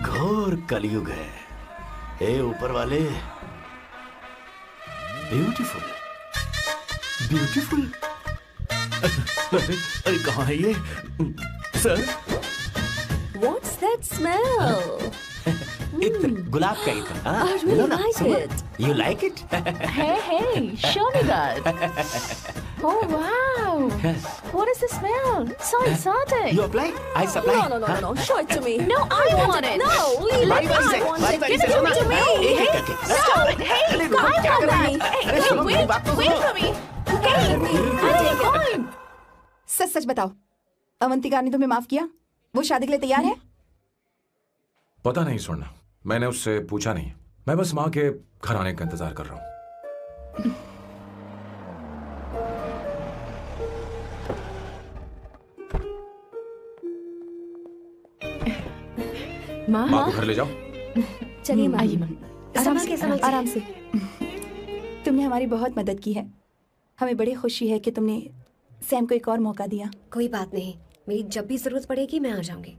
घोर कलयुग है। ए ऊपर वाले, ब्यूटीफुल, ब्यूटीफुल। अरे कहाँ है ये सर? What's that smell? इत्र, गुलाब का इत्र। हाँ, I really like it. You like it? Hey, show me that. Oh wow, what is the smell? So exotic. You apply? I supply. No. Show it to me. No, I want it. No, leave बारी it. बारी से, I want बारी it. बारी Give से it to सुना। me. एक एक करके। Stop it. Hey, अरे रुको, I क्या want कर रही that. है? Hey, अरे सुनो, मेरी बात तो wait सुनो। for me. Hey, I take mine. सच सच बताओ, अवंतिका ने तुम्हें माफ किया? वो शादी के लिए तैयार है? पता नहीं स्वर्णा, मैंने उससे पूछा नहीं। मैं बस माँ के घर आने का इंतजार कर रहा हूँ। माँ, माँ को घर ले जाओ। चलिए माँ। आइए माँ। आराम से। तुमने हमारी बहुत मदद की है। हमें बड़ी खुशी है कि तुमने सैम को एक और मौका दिया। कोई बात नहीं, मेरी जब भी जरूरत पड़ेगी मैं आ जाऊंगी।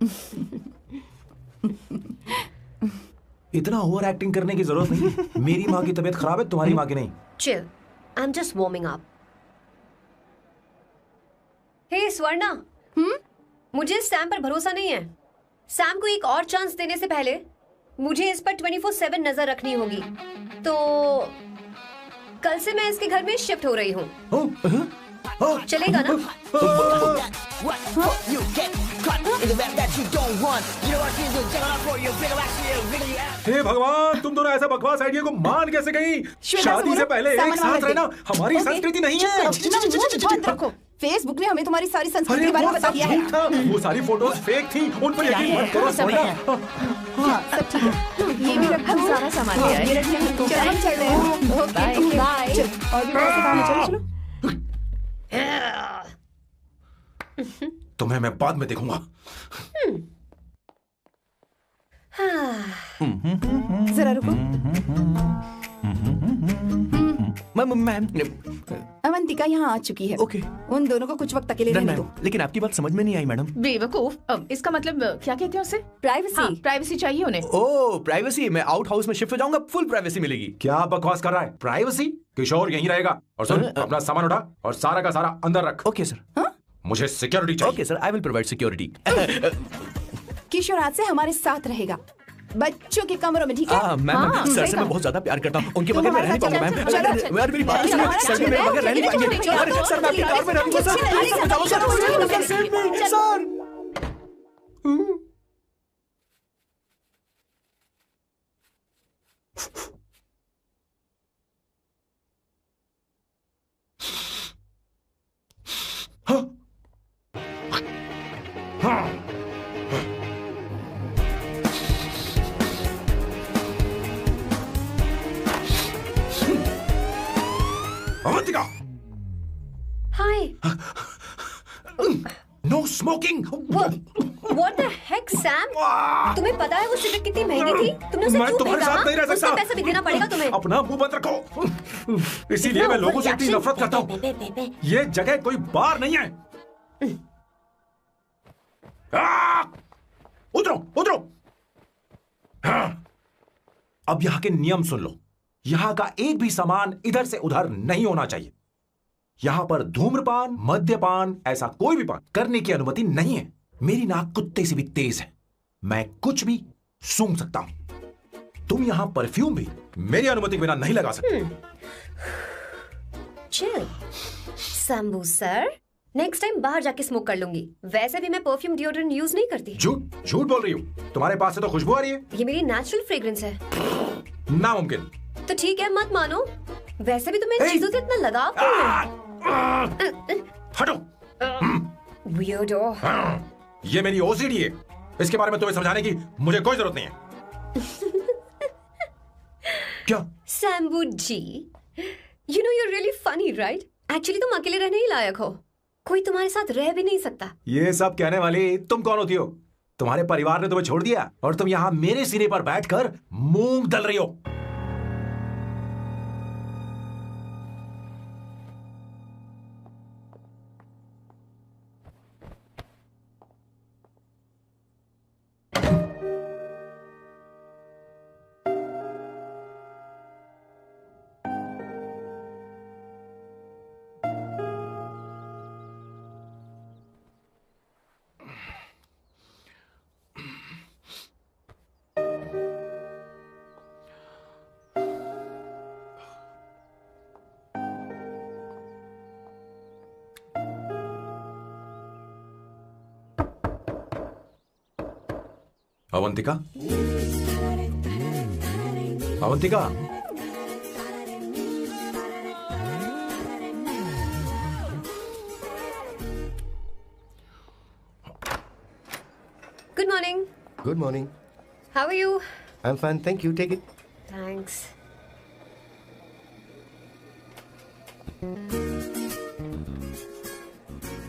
इतना ओवर एक्टिंग करने की जरूरत नहीं। मेरी माँ की तबीयत खराब है, तुम्हारी माँ की नहीं। Chill, I am just warming up. Hey Swarna, मुझे सैम पर भरोसा नहीं है। सैम को एक और चांस देने से पहले मुझे इस पर 24/7 नजर रखनी होगी। तो कल से मैं इसके घर में शिफ्ट हो रही हूँ। चलेगा ना? You get caught in the rap that you don't want. You know what you do? Check it out for you. Bigger actually, bigger yeah. हे भगवान, तुम दोनों ऐसा बकवास आइडिया को मान कैसे गई? श्वेता शादी से बोलो, पहले एक सामान साथ वापस रहना दे। हमारी ओके। संस्कृति नहीं है। बंद रखो। फेसबुक ने हमें तुम्हारी सारी संस्कृति अरे के बारे वो में बता सब दिया है। झूठ था। वो सारी फोटोज फेक थी, उन पर यकीन मत करो स्वर्णा। हाँ, सब ठीक है। ये भी रखो। हम सारा सामान ले आए। ये रख लेंगे। चलो हम चल रहे हैं। Okay, bye. चलो, और भी बहुत से काम है। चलो चलो। तुम्हें मैं बाद में देखूंगा। जरा रुको। मैम अवंतिका यहाँ आ चुकी है। ओके। उन दोनों को कुछ वक्त अकेले रहने दो। लेकिन आपकी बात समझ में नहीं आई मैडम। बेवकूफ। अब इसका मतलब क्या कहते हैं उसे? प्राइवेसी। हाँ, प्राइवेसी चाहिए उन्हें। ओह प्राइवेसी। मैं आउट हाउस में शिफ्ट हो जाऊंगा, फुल प्राइवेसी मिलेगी। क्या बकवास कर रहा है? प्राइवेसी? किशोर यहीं रहेगा। और सुन, अपना सामान उठा और सारा का सारा अंदर रख। Okay sir. मुझे सिक्योरिटी चाहिए। Okay sir, I will provide security. Kishore आज से हमारे साथ रहेगा, बच्चों के कमरों में, ठीक है? मैम हाँ, सर सही से मैं कहा। बहुत ज्यादा प्यार करता हूँ। उनके बगैर मैं रह नहीं पाऊंगा मैम। चलो, यार मेरी बात तो सुनिए। सर भी मेरे बगैर रह नहीं पाएंगे। अरे सर मैं आपकी कार में रहूंगा सर। प्लीज समझाओ sir. Sir Avantika, hi. No smoking. What the heck, Sam? तुम्हें पता है वो सिगरेट कितनी महंगी थी? तुमने उसे मैं क्यों तुम्हारे फेंका? साथ नहीं रह सकता। उसका पैसा भी देना पड़ेगा तुम्हें। अपना मुंह बंद रखो। इसीलिए मैं लोगों से इतनी नफरत करता हूँ। ये जगह कोई बार नहीं है। उतरो उतरो। अब यहाँ के नियम सुन लो। यहाँ का एक भी सामान इधर से उधर नहीं होना चाहिए। यहाँ पर धूम्रपान, मद्यपान, ऐसा कोई भी पान करने की अनुमति नहीं है। मेरी नाक कुत्ते से भी तेज है, मैं कुछ भी सूंघ सकता हूं। तुम यहाँ परफ्यूम भी मेरी अनुमति के बिना नहीं लगा सकते। Chill Shambhu sir, next time बाहर जाके स्मोक कर लूंगी। वैसे भी मैं परफ्यूम डिओड्रेंट यूज नहीं करती। झूठ झूठ बोल रही हो। तुम्हारे पास से तो खुशबू आ रही है। ये मेरी नेचुरल फ्रेग्रेंस है। नामुमकिन। तो ठीक है, मत मानो। वैसे भी तुम्हें इन चीजों से इतना लगाव क्यों है? हटो। Weirdo। ये मेरी ओसीडी है। इसके बारे में तुम्हें समझाने की मुझे कोई जरूरत नहीं है। क्या? शंभू जी, you know you're really funny, right? Actually तुम अकेले रहने ही लायक हो। कोई तुम्हारे साथ रह भी नहीं सकता। ये सब कहने वाली तुम कौन होती हो? तुम्हारे परिवार ने तुम्हें छोड़ दिया और तुम यहाँ मेरे सीने पर बैठकर मूंग दल रही हो। Avantika, Avantika, Good morning. Good morning. How are you? I'm fine, thank you. Take it. Thanks.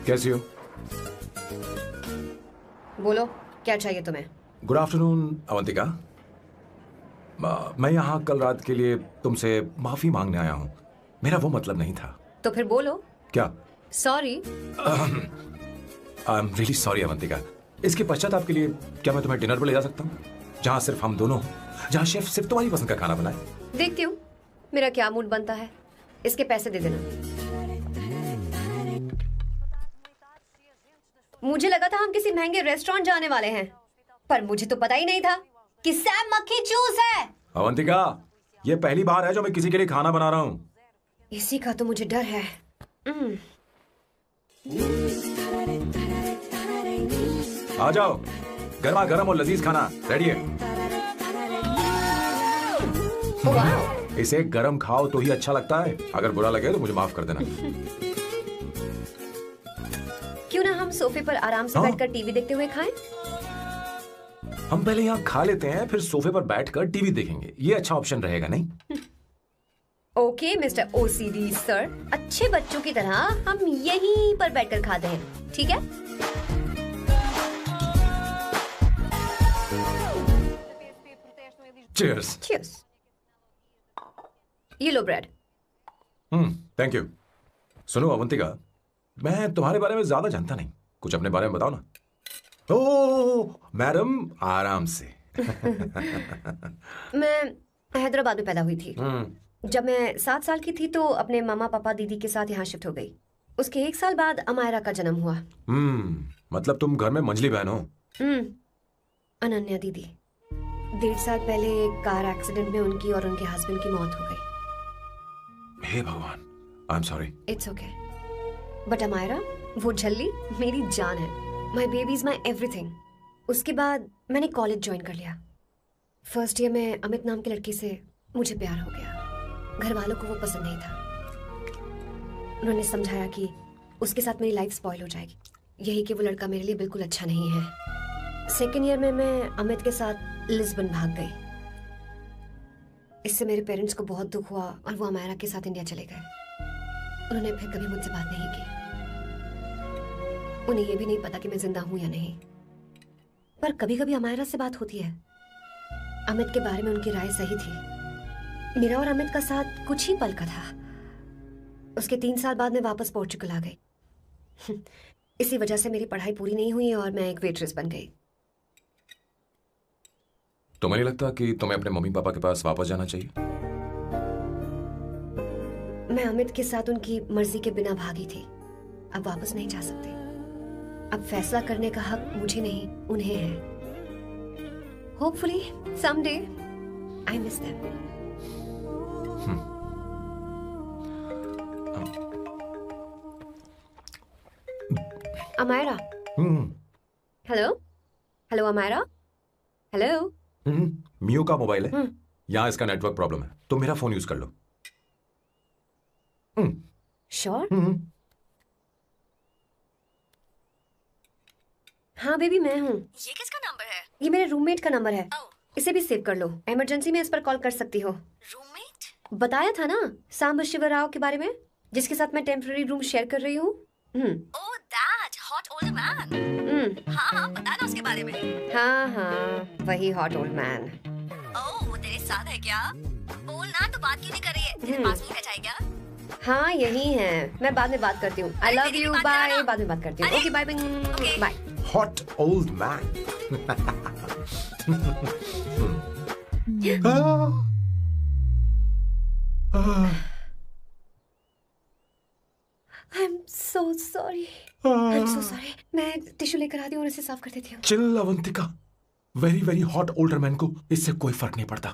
कैसी हो? बोलो, क्या चाहिए तुम्हें? Good afternoon Avantika. मैं यहाँ कल रात के लिए तुमसे माफी मांगने आया हूँ। मेरा वो मतलब नहीं था। तो फिर बोलो। क्या? Sorry. I am really sorry Avantika. इसके पश्चात आपके लिए क्या मैं तुम्हें डिनर पर ले जा सकता हूँ, जहाँ सिर्फ हम दोनों, जहाँ शेफ सिर्फ तुम्हारी पसंद का खाना बनाए? देखती हूँ मेरा क्या मूड बनता है। इसके पैसे दे देना। मुझे लगा था हम किसी महंगे रेस्टोरेंट जाने वाले हैं, पर मुझे तो पता ही नहीं था कि सैम मक्खी चूस है। अवंतिका, ये पहली बार है जो मैं किसी के लिए खाना बना रहा हूँ। इसी का तो मुझे डर है। आ जाओ, गर्मा गर्म और लजीज खाना रेडी है। इसे गरम खाओ तो ही अच्छा लगता है। अगर बुरा लगे तो मुझे माफ कर देना। क्यों ना हम सोफे पर आराम से बैठकर टीवी देखते हुए खाएं? हम पहले यहाँ खा लेते हैं, फिर सोफे पर बैठकर टीवी देखेंगे। ये अच्छा ऑप्शन रहेगा, नहीं? ओके मिस्टर ओसीडी सर, अच्छे बच्चों की तरह हम यहीं पर बैठकर खाते हैं, ठीक है? Cheers. Cheers. ये लो ब्रेड। Thank you. सुनो अवंतिका, मैं तुम्हारे बारे में ज्यादा जानता नहीं, कुछ अपने बारे में बताओ ना। ओह मैडम, आराम से। मैं हैदराबाद में पैदा हुई थी। जब मैं 7 साल की थी तो अपने मामा पापा दीदी के साथ यहाँ शिफ्ट हो गई। उसके 1 साल बाद अमायरा का जन्म हुआ। मतलब तुम घर में मंझली बहन हो? अनन्या दीदी। 1.5 साल पहले एक कार एक्सीडेंट में उनकी और उनके हस्बैंड की मौत हो गई। हे भगवान, I am sorry. It's okay. But Amaira, वो झल्ली मेरी जान है। My baby is my everything. उसके बाद मैंने कॉलेज ज्वाइन कर लिया। फर्स्ट ईयर में अमित नाम के लड़की से मुझे प्यार हो गया। घर वालों को वो पसंद नहीं था। उन्होंने समझाया कि उसके साथ मेरी लाइफ स्पॉइल हो जाएगी। यही कि वो लड़का मेरे लिए बिल्कुल अच्छा नहीं है। सेकेंड ईयर में मैं अमित के साथ लिस्बन भाग गई। इससे मेरे पेरेंट्स को बहुत दुख हुआ और वो अमायरा के साथ इंडिया चले गए। उन्होंने फिर कभी मुझसे बात नहीं की। उन्हें ये भी नहीं पता कि मैं जिंदा हूं या नहीं। पर कभी कभी अमायरा से बात होती है। अमित के बारे में उनकी राय सही थी। मेरा और अमित का साथ कुछ ही पल का था। उसके 3 साल बाद मैं वापस पोर्चुगल आ गई। इसी वजह से मेरी पढ़ाई पूरी नहीं हुई और मैं एक वेट्रेस बन गई। तुम्हें नहीं लगता कि तुम्हें अपने मम्मी पापा के पास वापस जाना चाहिए? मैं अमित के साथ उनकी मर्जी के बिना भागी थी। अब वापस नहीं जा सकती। अब फैसला करने का हक मुझे नहीं, उन्हें है। Hopefully someday I miss them. Amayra. Hello hello Amayra. Hello. Miyo का मोबाइल है। यहाँ इसका नेटवर्क प्रॉब्लम है, तो मेरा फोन यूज कर लो। श्योर? हाँ बेबी मैं हूँ। ये किसका नंबर है? ये मेरे रूममेट का नंबर है। इसे भी सेव कर लो। इमरजेंसी में इस पर कॉल कर सकती हो। रूममेट? बताया था ना सांब शिवराव के बारे में, जिसके साथ मैं टेम्पररी रूम शेयर कर रही हूँ। Oh that hot old man. हाँ बता ना उसके बारे में। हाँ वही हॉट ओल्ड मैन। ओह वो तेरे साथ है क्या? बोल ना, तो बात क्यों नहीं कर रही है? तेरे पास नहीं बैठा है क्या? हाँ यही है। मैं बाद में बात करती हूँ। I love you, bye. बाद में बात करती हूँ। Okay bye bye. Hot old man. I'm so sorry. I'm so sorry. मैं टिश्यू लेकर आती हूँ और इसे साफ कर देती हूँ। Chill Avantika. Very very hot older man को इससे कोई फर्क नहीं पड़ता।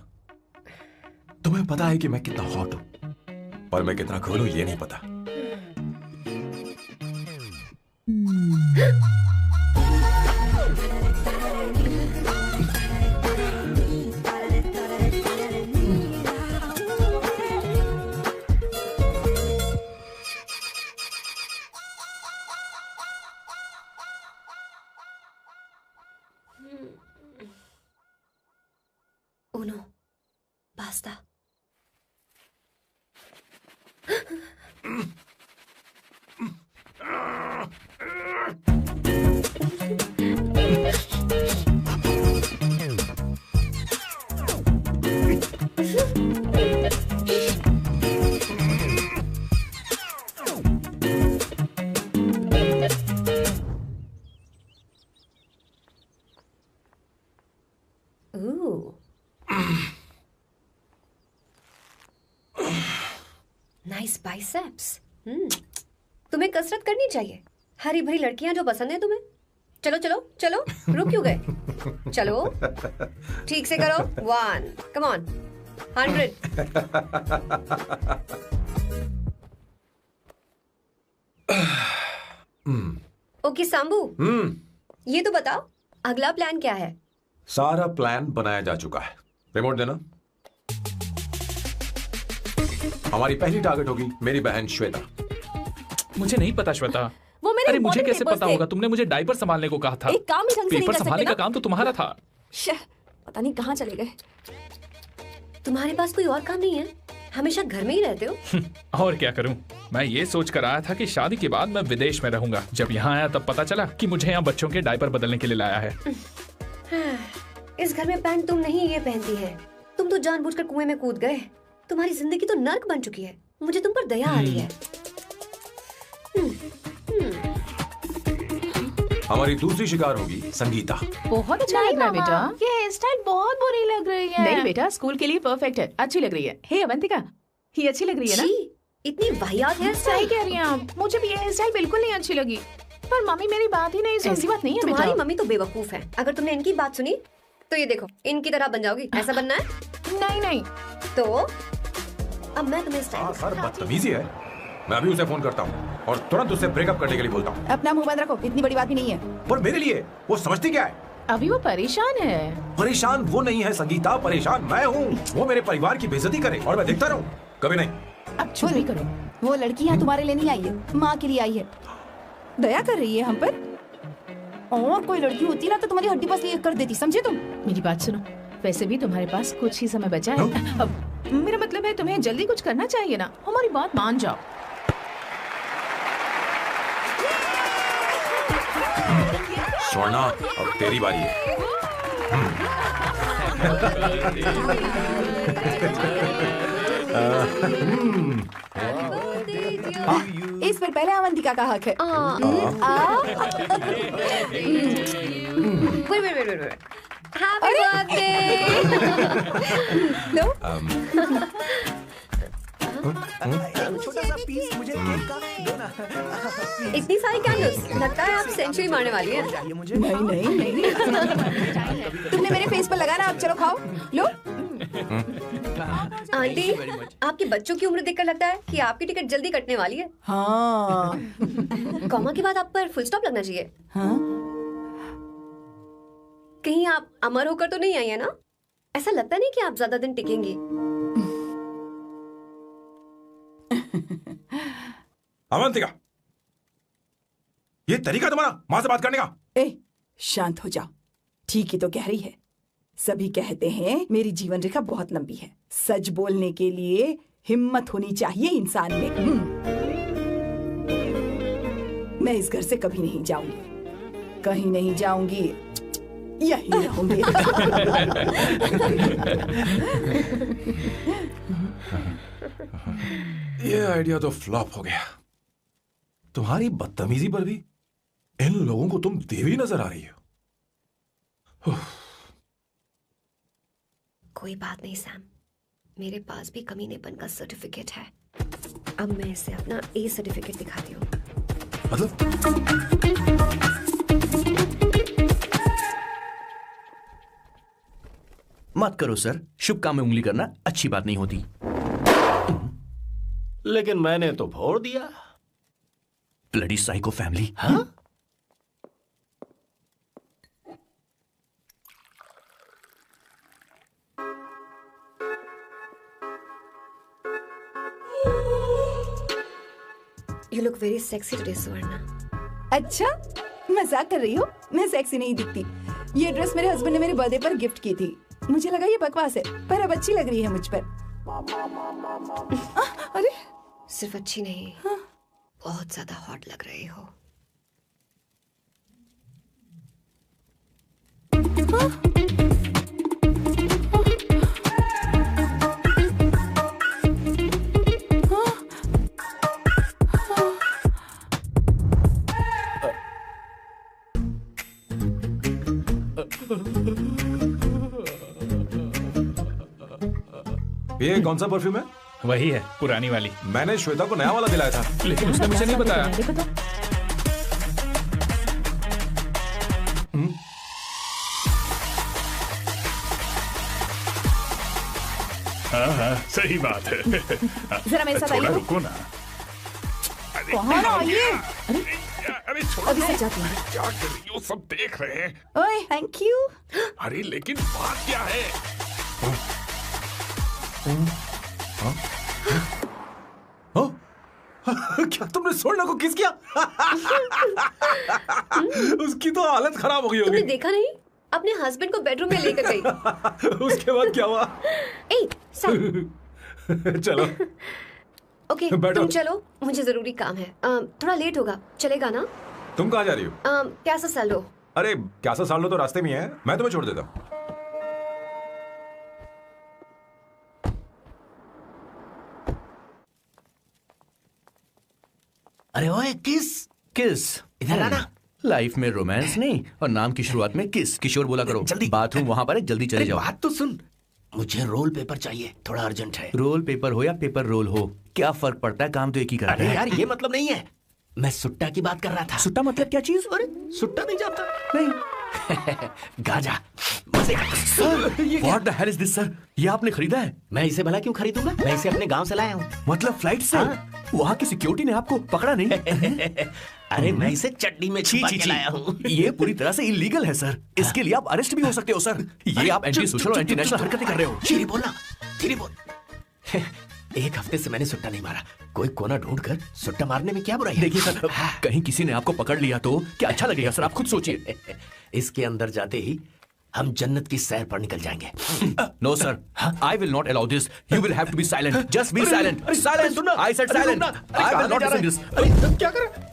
तुम्हें पता है कि मैं कितना हॉट हूं, पर मैं कितना कूल हूं ये नहीं पता। Uno, basta. Ooh. Nice biceps. तुम्हें कसरत करनी चाहिए। हरी भरी लड़कियां जो पसंद है तुम्हें। चलो चलो चलो, रुक क्यों गए? चलो ठीक से करो। 1 कम ऑन 100। ओके सांबू, ये तो बताओ अगला प्लान क्या है? सारा प्लान बनाया जा चुका है। रिमोट देना। हमारी पहली टारगेट होगी मेरी बहन श्वेता। मुझे नहीं पता श्वेता। वो मेरे अरे मुझे important कैसे papers पता थे। होगा? तुमने मुझे डायपर संभालने को कहा था। एक काम ही ढंग से नहीं पेपर कर सकते संभालने का ना? काम तो तुम्हारा था। पता नहीं कहाँ चले गए। तुम्हारे पास कोई और काम नहीं है? हमेशा घर में ही रहते हो। और क्या करूं? मैं ये सोच कर आया था कि शादी के बाद मैं विदेश में रहूंगा। जब यहाँ आया तब पता चला कि मुझे यहाँ बच्चों के डायपर बदलने के लिए लाया है। इस घर में पैंट तुम नहीं ये पहनती है। तुम तो जानबूझकर कुएं में कूद गए। तुम्हारी जिंदगी तो नर्क बन चुकी है। मुझे तुम पर दया आ रही है। हमारी दूसरी शिकार होगी संगीता। बहुत अच्छा लग रहा है बेटा। ये हेयर स्टाइल बहुत बुरी लग रही है। नहीं बेटा, स्कूल के लिए परफेक्ट है। अच्छी लग रही है। हे अवंतिका, ये अच्छी लग रही है ना? छी, इतनी वाहियात हेयर सही स्टाइल। कह रही हैं आप। मुझे भी ये हेयर स्टाइल बिल्कुल नहीं अच्छी लगी। पर मम्मी मेरी बात ही नहीं सुनती। ऐसी बात नहीं है तुम्हारी बेटा। मम्मी तो बेवकूफ है। अगर तुमने इनकी बात सुनी तो ये देखो इनकी तरह बन जाओगी। ऐसा बनना है? नहीं नहीं। तो अब मैं तुम्हें स्टाइल सर बदतमीजी है। मैं अभी उसे फोन करता हूँ और तुरंत उससे ब्रेकअप करने के लिए बोलता हूँ। अपना मुंह बंद रखो, इतनी बड़ी बात भी नहीं है। पर मेरे लिए वो समझती क्या है? अभी वो परेशान है। परेशान वो नहीं है संगीता, परेशान मैं हूँ। वो मेरे परिवार की बेइज्जती करे और मैं देखता रहूँ। कभी नहीं। अब चुप भी करो। वो लड़की यहाँ तुम्हारे लिए नहीं आई है, माँ के लिए आई है। दया कर रही है हम पर। और कोई लड़की होती ना तो तुम्हारी हड्डी पसली कर देती, समझे तुम? मेरी बात सुनो, वैसे भी तुम्हारे पास कुछ ही समय बचा है। अब मेरा मतलब है तुम्हें जल्दी कुछ करना चाहिए ना, हमारी बात मान जाओ। स्वर्णा, अब तेरी बारी है। इस पर पहले अवंतिका का हक है। Wait. Happy birthday! लो छोटा सा पीस मुझे केक का दो ना। इतनी सारी कैंडल्स, लगता है आप सेंचुरी मारने वाली है। नहीं तुमने मेरे फेस पर लगाना, अब चलो खाओ। लो आंटी, आपके बच्चों की उम्र देखकर लगता है कि आपकी टिकट जल्दी कटने वाली है। हाँ कॉमा के बाद आप पर फुल स्टॉप लगना चाहिए। हाँ कहीं आप अमर होकर तो नहीं आई है ना? ऐसा लगता नहीं कि आप ज्यादा दिन टिकेंगी। अवंतिका, ये तरीका तुम्हारा मां से बात करने का? ए, शांत हो जाओ। ठीक ही तो कह रही है। सभी कहते हैं मेरी जीवन रेखा बहुत लंबी है। सच बोलने के लिए हिम्मत होनी चाहिए इंसान में। मैं इस घर से कभी नहीं जाऊंगी, कहीं नहीं जाऊंगी, यही रहूंगी। ये आइडिया तो फ्लॉप हो गया। तुम्हारी बदतमीजी पर भी इन लोगों को तुम देवी नजर आ रही हो। कोई बात नहीं सैम, मेरे पास भी कमीनेपन का सर्टिफिकेट है। अब मैं इसे अपना ए सर्टिफिकेट दिखाती हूँ। मतलब मत करो सर, शुभ काम में उंगली करना अच्छी बात नहीं होती। लेकिन मैंने तो भोर दिया। Bloody psycho family. हाँ? You look very sexy today, सुवर्णा। अच्छा, मजाक कर रही हो? मैं सेक्सी नहीं दिखती। ये ड्रेस मेरे हस्बैंड ने मेरे बर्थडे पर गिफ्ट की थी। मुझे लगा ये बकवास है, पर अब अच्छी लग रही है मुझ पर। अरे सिर्फ अच्छी नहीं, हाँ? बहुत ज्यादा हॉट लग रही हो। ये कौन सा परफ्यूम है? वही है, पुरानी वाली। मैंने श्वेता को नया वाला दिलाया था। लेकिन उसने मुझे नहीं बताया। हाँ, सही बात है। जरा मेरे साथ थोड़ा आइए। रुको ना। कहाँ आइए? अरे अभी से जाती हूँ। क्या कर रही हो? सब देख रहे हैं। ओए, थैंक यू। अरे लेकिन बात क्या है? क्या तुमने स्वर्णा को किस किया? उसकी तो हालत खराब हो गई तुमने होगी। देखा नहीं? अपने हस्बैंड को बेडरूम में लेकर गई। उसके बाद क्या हुआ? ए, सैम। चलो ओके, बैठो। तुम चलो, मुझे जरूरी काम है। थोड़ा लेट होगा, चलेगा ना? तुम कहाँ जा रही हो? कैसा सैलो? अरे क्यासा साल लो तो रास्ते में ही है, मैं तुम्हें छोड़ देता हूँ। अरे ओए, किस इधर आना। लाइफ में रोमांस नहीं और नाम की शुरुआत में किस। किशोर बोला करो। जल्दी। बाथरूम वहां पर है, जल्दी चले जाओ। बात तो सुन, मुझे रोल पेपर चाहिए, थोड़ा अर्जेंट है। रोल पेपर हो या पेपर रोल हो, क्या फर्क पड़ता है, काम तो एक ही करना अरे है। यार, ये मतलब नहीं है। मैं सुट्टा की बात कर रहा था। सुट्टा मतलब क्या चीज? अरे सुट्टा नहीं जाता? नहीं। गाजा मजे का। What the hell is this, sir? ये आपने खरीदा है? मैं इसे भला क्यों खरीदूंगा? मैं इसे अपने गांव से लाया हूँ। मतलब फ्लाइट से? वहाँ की सिक्योरिटी ने आपको पकड़ा नहीं? अरे मैं इसे चड्डी में छुपा के लाया हूँ। ये पूरी तरह से इलीगल है सर। इसके लिए आप अरेस्ट भी हो सकते हो सर। ये आप एंटी सोशल और एंटी नेशनल हरकतें कर रहे हो। धीरे बोलना, धीरे बोल। एक हफ्ते से मैंने सुट्टा नहीं मारा। कोई कोना ढूंढकर सुट्टा मारने में क्या बुराई है? देखिए सर, कहीं किसी ने आपको पकड़ लिया तो क्या अच्छा लगेगा सर? आप खुद सोचिए। इसके अंदर जाते ही हम जन्नत की सैर पर निकल जाएंगे। No sir, I will not allow this. You will have to be silent. Just be silent. Silent. I said silent. I will not listen this. अरे क्या कर?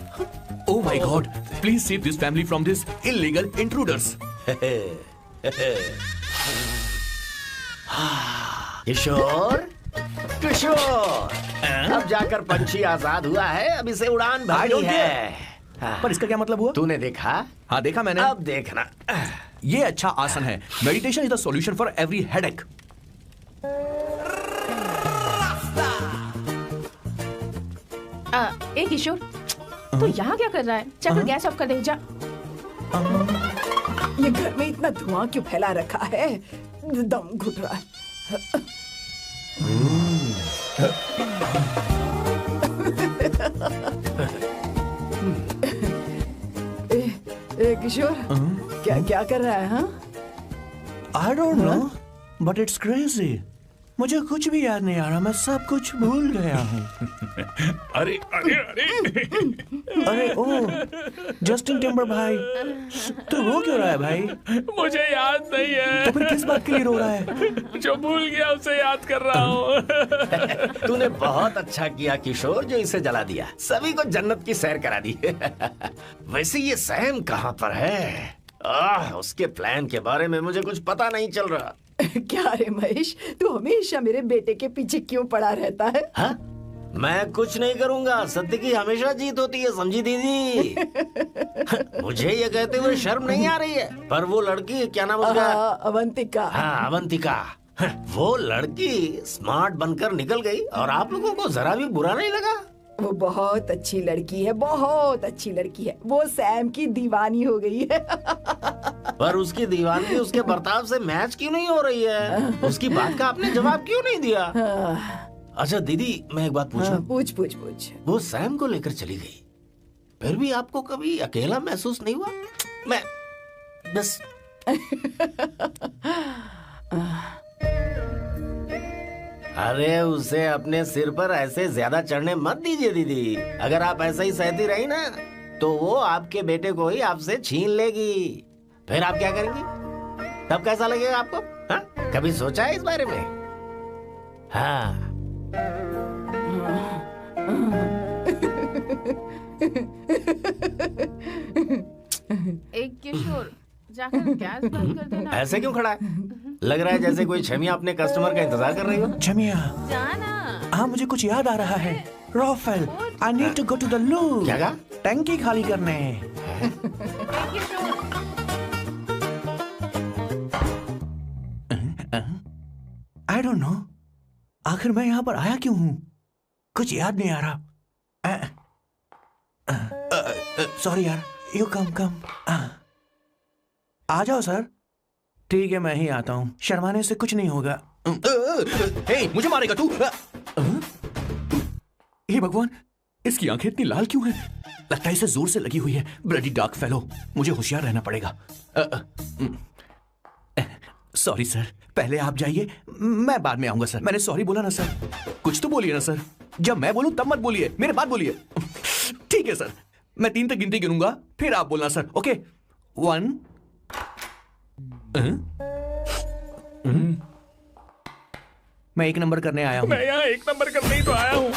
Oh my God! Please save this family from this illegal intruders. किशोर, किशोर, अब जाकर पंछी आजाद हुआ है। अब इसे उड़ान भरनी है। पर इसका क्या मतलब हुआ? तूने देखा? हाँ देखा मैंने। अब देखना। ये अच्छा आसन है। Meditation is the solution for every headache. ए किशोर, तो यहाँ क्या कर रहा है? जाकर गैस ऑफ कर दे जा। ये घर में इतना धुआं क्यों फैला रखा है? दम घुट रहा है। ए किशोर, क्या क्या कर रहा है? हाँ, I don't know, but it's crazy. मुझे कुछ भी याद नहीं आ रहा। मैं सब कुछ भूल गया हूँ। अरे अरे अरे अरे ओ, जस्टिन टिम्बर भाई, तू रो क्यों रहा है भाई? मुझे याद नहीं है। तो फिर किस बात के लिए रो रहा है? जो भूल गया उसे याद कर रहा हूँ। तूने बहुत अच्छा किया किशोर, जो इसे जला दिया। सभी को जन्नत की सैर करा दी। वैसे ये सैम कहाँ पर है? उसके प्लान के बारे में मुझे कुछ पता नहीं चल रहा। क्या रे महेश, तू हमेशा मेरे बेटे के पीछे क्यों पड़ा रहता है? हाँ? मैं कुछ नहीं करूंगा। सत्य की हमेशा जीत होती है, समझी दीदी? मुझे ये कहते हुए शर्म नहीं आ रही है, पर वो लड़की, क्या नाम उसका? अवंतिका। हाँ, अवंतिका। वो लड़की स्मार्ट बनकर निकल गई और आप लोगों को जरा भी बुरा नहीं लगा? वो बहुत अच्छी लड़की है, बहुत अच्छी लड़की है। वो सैम की दीवानी हो गई है। पर उसकी दीवानी उसके बर्ताव से मैच क्यों नहीं हो रही है? उसकी बात का आपने जवाब क्यों नहीं दिया? अच्छा दीदी, मैं एक बात पूछूं? पूछ पूछ पूछ। वो सैम को लेकर चली गई, फिर भी आपको कभी अकेला महसूस नहीं हुआ? मैं बस अरे उसे अपने सिर पर ऐसे ज्यादा चढ़ने मत दीजिए दीदी। अगर आप ऐसा ही सहती रही ना, तो वो आपके बेटे को ही आपसे छीन लेगी। फिर आप क्या करेंगी? तब कैसा लगेगा आपको? हाँ? कभी सोचा है इस बारे में? हाँ। एक किशोर, जाकर गैस बंद कर देना। ऐसे क्यों खड़ा है? लग रहा है जैसे कोई छमिया अपने कस्टमर का इंतजार कर रही हो। छमिया, जाना। हाँ मुझे कुछ याद आ रहा है। Rafael, I need to go to the loo. क्या कहा? टंकी खाली करने। आई डोंट नो, आखिर मैं यहाँ पर आया क्यों हूँ? कुछ याद नहीं आ रहा। सॉरी यार। You come. आ जाओ सर। ठीक है, मैं ही आता हूँ। शर्माने से कुछ नहीं होगा। हे, मुझे मारेगा तू? हे भगवान, इसकी आंखें इतनी लाल क्यों हैं? लगता है इसे जोर से लगी हुई है। ब्लडी डार्क फेलो, मुझे होशियार रहना पड़ेगा। सॉरी सर, पहले आप जाइए, मैं बाद में आऊंगा सर। मैंने सॉरी बोला ना सर? कुछ तो बोलिए ना सर। जब मैं बोलूं तब मत बोलिए, मेरे बाद बोलिए। ठीक है सर, मैं 3 तक गिनती गिनूंगा, फिर आप बोलना सर। ओके, 1। मैं 1 नंबर करने आया हूँ। मैं यहाँ 1 नंबर करने ही तो आया हूँ।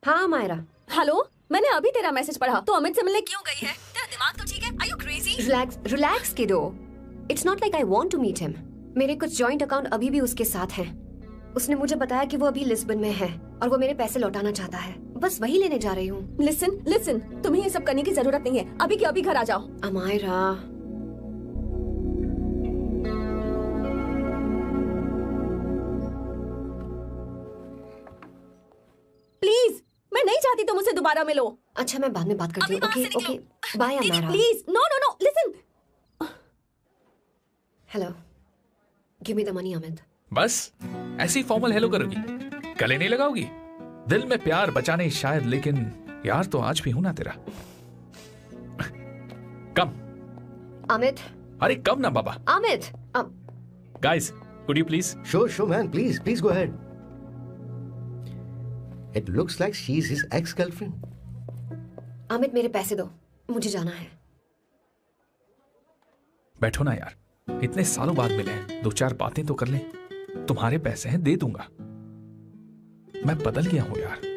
हाँ मायरा। हेलो, मैंने अभी तेरा मैसेज पढ़ा। तो अमित से मिलने क्यों गई है? तेरा दिमाग तो ठीक है? Are you crazy? Relax kiddo. It's not like I want to meet him. मेरे कुछ जॉइंट अकाउंट अभी भी उसके साथ हैं। उसने मुझे बताया कि वो अभी लिस्बन में है और वो मेरे पैसे लौटाना चाहता है। बस वही लेने जा रही हूँ। लिसन, तुम्हें ये सब करने की जरूरत नहीं है। अभी के अभी घर आ जाओ। अमायरा, प्लीज, मैं नहीं चाहती तुम मुझसे दोबारा मिलो। अच्छा मैं बाद में बात करती हूँ। Okay, bye Amaira. Please, no, listen. Hello, give me the money Amit. बस ऐसी फॉर्मल हेलो करोगी? गले नहीं लगाओगी? दिल में प्यार बचा नहीं शायद, लेकिन यार तो आज भी हूं ना तेरा। कम। अमित, अरे कम ना बाबा। Amit, Guys, could you please? Sure, man. Please go ahead. It looks like she's his ex-girlfriend. Amit मेरे पैसे दो, मुझे जाना है। बैठो ना यार, इतने सालों बाद मिले हैं, 2-4 बातें तो कर लें। तुम्हारे पैसे हैं, दे दूंगा। मैं बदल गया हूं यार।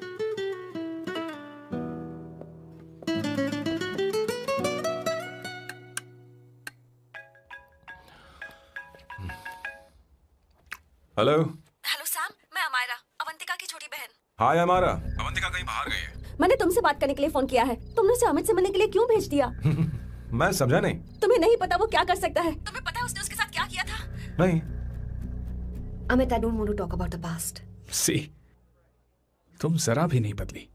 हेलो हेलो सैम, मैं अमायरा, अवंतिका की छोटी बहन। हाय अमारा। अवंतिका कहीं बाहर गई है। मैंने तुमसे बात करने के लिए फोन किया है। तुमने उसे अमित से मिलने के लिए क्यों भेज दिया? मैं समझा नहीं। तुम्हें नहीं पता वो क्या कर सकता है? तुम्हें पता है उसने उसके साथ क्या किया था? नहीं। Amit, I don't want to talk about the past. See, तुम जरा भी नहीं बदली।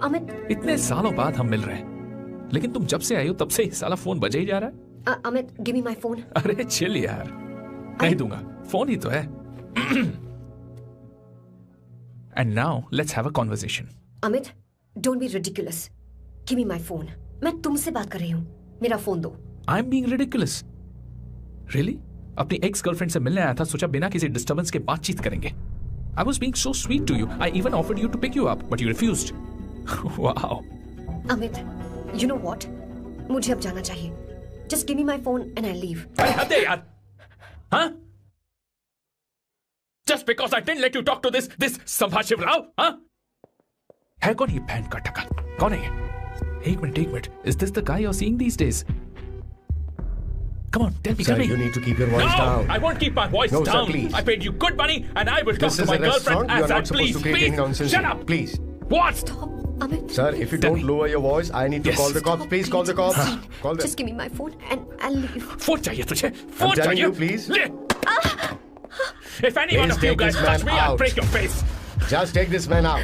अमित, इतने सालों बाद हम मिल रहे हैं, लेकिन तुम जब से आई हो तब से ही साला फोन बजे ही जा रहा है। Amit, give me my phone. अरे चिल यार, नहीं दूंगा, फोन ही तो है। And now let's have a conversation. Amit, don't be ridiculous. Give me my phone. मैं तुमसे बात कर रही हूँ, मेरा फोन दो। I'm being ridiculous. Really? अपनी एक्स गर्लफ्रेंड से मिलने आया था, सोचा बिना किसी डिस्टर्बेंस के बातचीत करेंगे। I was being so sweet to you. I even offered you to pick you up, but you refused. Wow. Amit, you know what? मुझे अब जाना चाहिए। Just give me my phone and I'll leave. अरे हद है यार, हाँ? Just because I didn't let you talk to this संभाशिव Rao, हाँ? है कौन ये बहन का टका? कौन है ये? एक minute. Is this the guy you're seeing these days? Come on, tell me. Sir, you need to keep your voice down. I won't keep my voice No, sir, down. please. I paid you good money and I will talk This to is my a restaurant. girlfriend You as are I not supposed please. to create any nonsense. Shut here. up. Please. What? Stop, Amit. Sir, if you Tell don't me. lower your voice, I need to Yes. call the cops. Please call the cops. Call them. Just give me my phone and I'll leave. Phone चाहिए तुझे? फोन telling चाहिए? you, please. ले. If any one Please of you take guys this touch man me, I'll out. break your face. Just take this man out.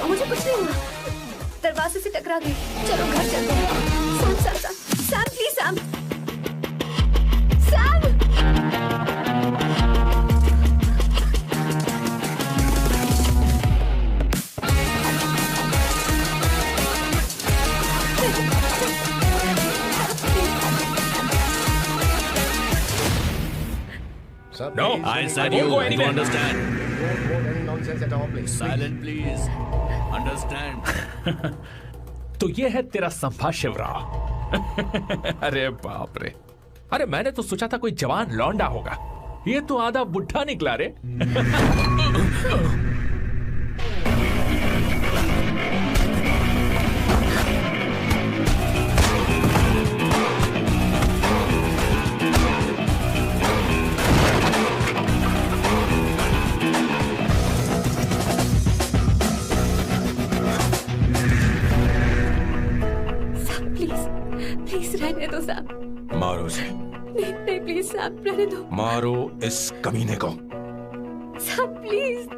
मुझे कुछ नहीं हुआ, दरवाजे से टकरा गई। चलो घर चलते हैं। Sam please Sam. Sir, No, please, I don't said go you. You anywhere. understand? Don't hold any nonsense at our place. Silent, please. Understand? तो ये है तेरा संभाशिव राव। अरे बाप रे, अरे मैंने तो सोचा था कोई जवान लौंडा होगा, ये तो आधा बुढ़ा निकला रे। प्लीज रहने दो सैम। मारो उसे। नहीं प्लीज सैम, रहने दो। मारो इस कमीने को। Sam please.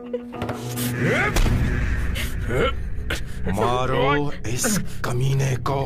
मारो इस कमीने को।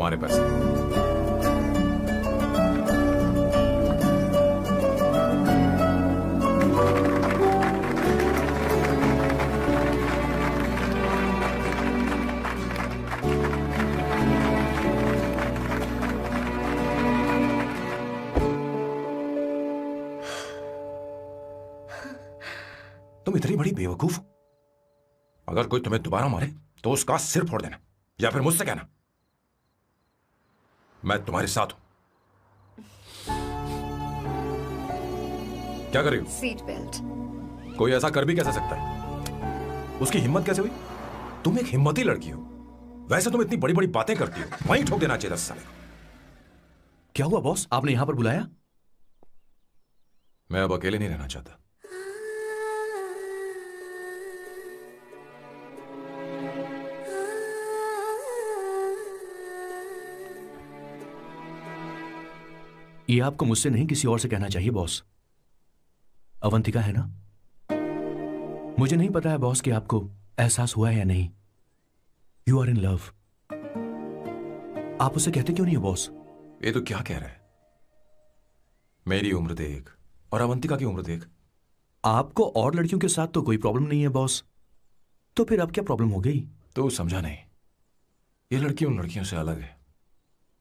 तुम्हारे पैसे। तुम इतनी बड़ी बेवकूफ हो। अगर कोई तुम्हें दोबारा मारे तो उसका सिर फोड़ देना, या फिर मुझसे कहना मैं तुम्हारे साथ हूं। क्या कर रही हो? Seat belt. कोई ऐसा कर भी कैसे सकता है? उसकी हिम्मत कैसे हुई? तुम एक हिम्मती लड़की हो, वैसे तुम इतनी बड़ी बड़ी बातें करती हो, वहीं ठोक देना चाहिए 10 साल। क्या हुआ बॉस, आपने यहां पर बुलाया? मैं अब अकेले नहीं रहना चाहता। ये आपको मुझसे नहीं किसी और से कहना चाहिए बॉस। अवंतिका है ना? मुझे नहीं पता है बॉस कि आपको एहसास हुआ है या नहीं। You are in love. आप उसे कहते क्यों नहीं हो बॉस? ये तो क्या कह रहा है? मेरी उम्र देख और अवंतिका की उम्र देख। आपको और लड़कियों के साथ तो कोई प्रॉब्लम नहीं है बॉस, तो फिर अब क्या प्रॉब्लम हो गई? तो समझा नहीं, ये लड़की उन लड़कियों से अलग है।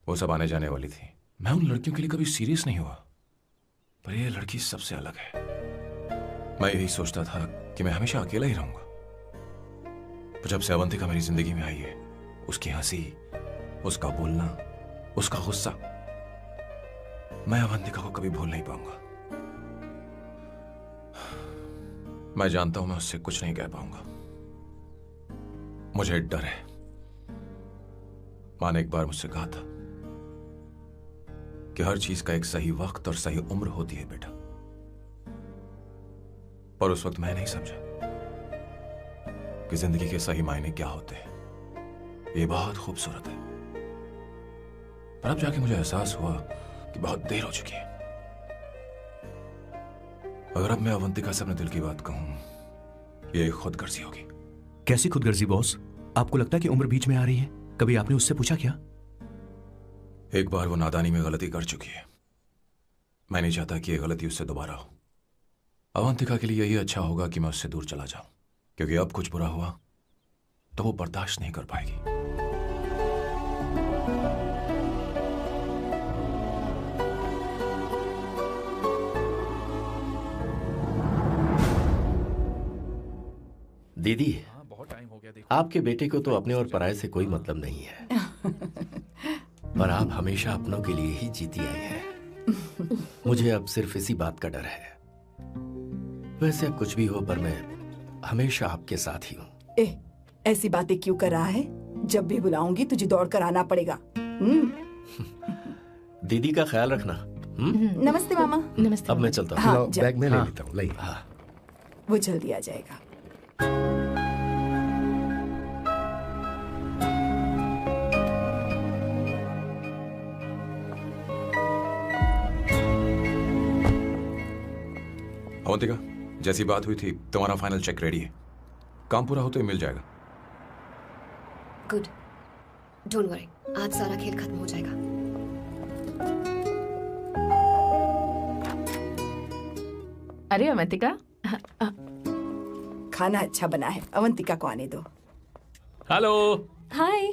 वो सब आने जाने वाली थी, मैं उन लड़कियों के लिए कभी सीरियस नहीं हुआ, पर ये लड़की सबसे अलग है। मैं यही सोचता था कि मैं हमेशा अकेला ही रहूंगा, पर जब से अवंतिका मेरी जिंदगी में आई है, उसकी हंसी, उसका बोलना, उसका गुस्सा, मैं अवंतिका को कभी भूल नहीं पाऊंगा। मैं जानता हूं मैं उससे कुछ नहीं कह पाऊंगा। मुझे डर है। माँ ने एक बार मुझसे कहा था कि हर चीज का एक सही वक्त और सही उम्र होती है बेटा, पर उस वक्त मैं नहीं समझा कि जिंदगी के सही मायने क्या होते हैं। ये बहुत खूबसूरत है, पर अब जाके मुझे एहसास हुआ कि बहुत देर हो चुकी है। अगर अब मैं अवंतिका से अपने दिल की बात कहूं, ये खुदगर्जी होगी। कैसी खुदगर्जी बॉस? आपको लगता है कि उम्र बीच में आ रही है? कभी आपने उससे पूछा क्या? एक बार वो नादानी में गलती कर चुकी है, मैं नहीं चाहता कि ये गलती उससे दोबारा हो। अवंतिका के लिए यही अच्छा होगा कि मैं उससे दूर चला जाऊं, क्योंकि अब कुछ बुरा हुआ तो वो बर्दाश्त नहीं कर पाएगी। दीदी, बहुत टाइम हो गया। आपके बेटे को तो अपने और पराये से कोई मतलब नहीं है, पर आप हमेशा अपनों के लिए ही जीती आई हैं। मुझे अब सिर्फ इसी बात का डर है। वैसे अब कुछ भी हो, पर मैं हमेशा आपके साथ ही हूँ। ऐसी बातें क्यों कर रहा है? जब भी बुलाऊंगी तुझे दौड़ कर आना पड़ेगा। दीदी का ख्याल रखना। नमस्ते मामा। नमस्ते। अब मैं चलता हूँ। हाँ, बैग में ले लेता हूँ। लाइए। हाँ। वो जल्दी आ जाएगा। अवंतिका, जैसी बात हुई थी तुम्हारा फाइनल चेक रेडी है। काम पूरा होते ही मिल जाएगा। गुड, डोंट वरी, आज सारा खेल खत्म हो जाएगा। अरे अवंतिका, खाना अच्छा बना है, अवंतिका को आने दो। हेलो। हाय।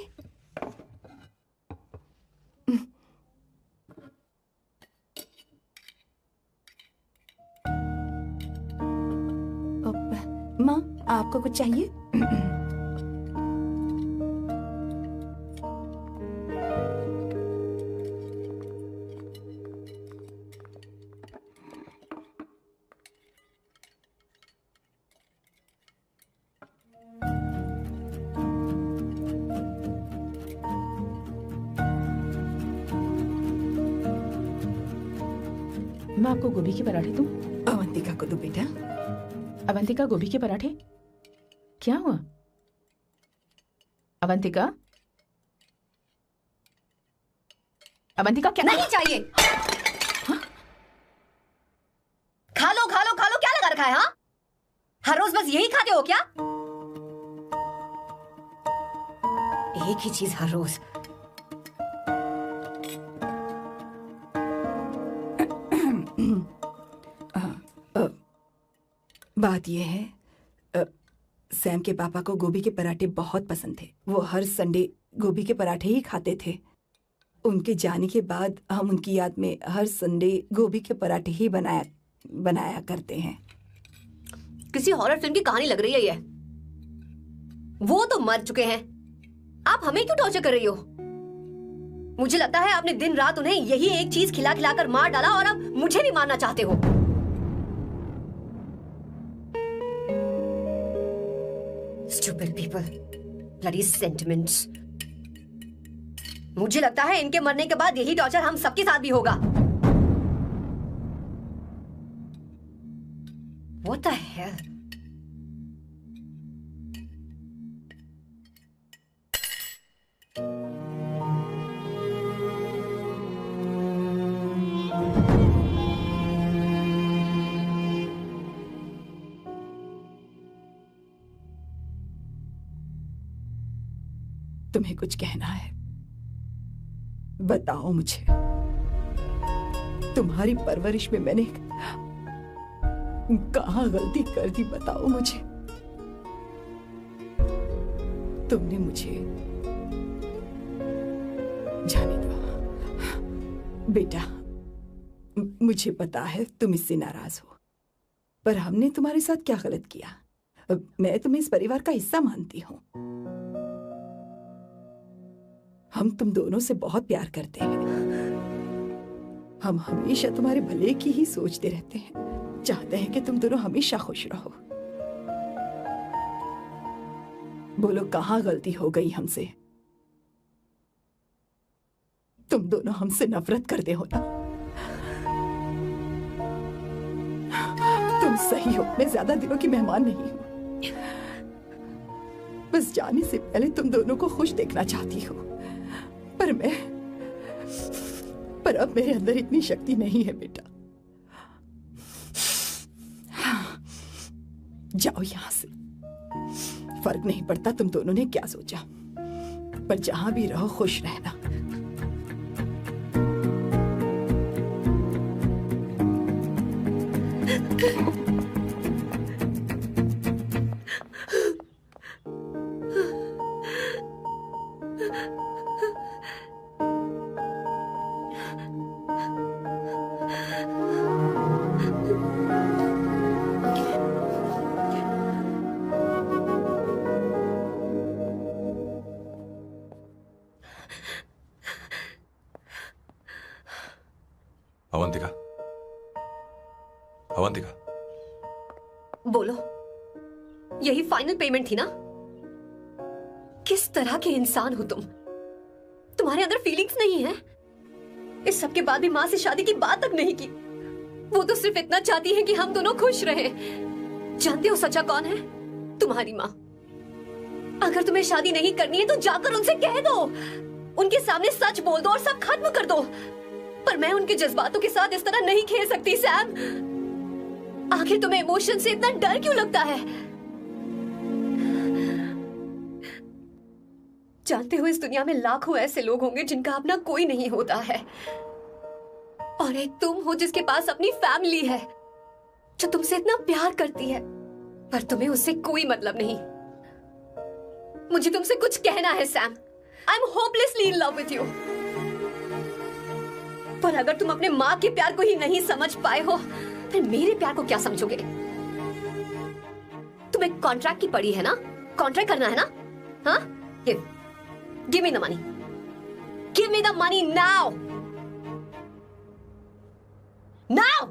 माँ, आपको कुछ चाहिए? मैं आपको गोभी के पराठे दूं? अवंतिका को दो बेटा। अवंतिका, गोभी के पराठे? क्या हुआ अवंतिका? अवंतिका, क्या? नहीं चाहिए। खा लो खा लो खा लो, क्या लगा रखा है? हाँ, हर रोज बस यही खाते हो क्या? एक ही चीज हर रोज। बात यह है, सैम के पापा को गोभी के पराठे बहुत पसंद थे। वो हर संडे गोभी के पराठे ही खाते थे। उनके जाने के बाद हम उनकी याद में हर संडे गोभी के पराठे ही बनाया करते हैं। किसी हॉरर फिल्म की कहानी लग रही है ये। वो तो मर चुके हैं, आप हमें क्यों टॉर्चर कर रही हो? मुझे लगता है आपने दिन रात उन्हें यही एक चीज खिला खिलाकर मार डाला और अब मुझे भी मारना चाहते हो। Stupid people, bloody sentiments. मुझे लगता है इनके मरने के बाद यही टॉर्चर हम सबके साथ भी होगा। What the hell? तुम्हें कुछ कहना है? बताओ मुझे। तुम्हारी परवरिश में मैंने कहाँ गलती कर दी, बताओ मुझे। तुमने मुझे जाने दो बेटा। मुझे पता है तुम इससे नाराज हो, पर हमने तुम्हारे साथ क्या गलत किया? मैं तुम्हें इस परिवार का हिस्सा मानती हूँ। हम तुम दोनों से बहुत प्यार करते हैं। हम हमेशा तुम्हारे भले की ही सोचते रहते हैं, चाहते हैं कि तुम दोनों हमेशा खुश रहो। बोलो कहाँ गलती हो गई हमसे? तुम दोनों हमसे नफरत करते हो ना? तुम सही हो, मैं ज्यादा दिनों की मेहमान नहीं हूं। बस जाने से पहले तुम दोनों को खुश देखना चाहती हूँ, पर अब मेरे अंदर इतनी शक्ति नहीं है बेटा। जाओ यहां से। फर्क नहीं पड़ता तुम दोनों ने क्या सोचा, पर जहां भी रहो खुश रहना। अवंतिका, अवंतिका, बोलो, यही फाइनल पेमेंट थी ना? किस तरह के इंसान हो तुम? तुम्हारे अंदर फीलिंग्स नहीं है? इस सब के बाद भी माँ से शादी की बात तक नहीं की। वो तो सिर्फ इतना चाहती है कि हम दोनों खुश रहे। जानते हो सच्चा कौन है? तुम्हारी माँ। अगर तुम्हें शादी नहीं करनी है तो जाकर उनसे कह दो, उनके सामने सच बोल दो और सब खत्म कर दो। पर मैं उनके जज्बातों के साथ इस तरह नहीं खेल सकती सैम। आखिर तुम्हें इमोशन से इतना डर क्यों लगता है? जानते हो इस दुनिया में लाखों ऐसे लोग होंगे जिनका अपना कोई नहीं होता है, और एक तुम हो जिसके पास अपनी फैमिली है जो तुमसे इतना प्यार करती है, पर तुम्हें उससे कोई मतलब नहीं। मुझे तुमसे कुछ कहना है Sam. I am hopelessly in love with you. पर अगर तुम अपने माँ के प्यार को ही नहीं समझ पाए हो, फिर मेरे प्यार को क्या समझोगे? तुम्हें कॉन्ट्रैक्ट की पड़ी है ना? कॉन्ट्रैक्ट करना है ना? हाँ? Give me the money. Give me the money now. Now.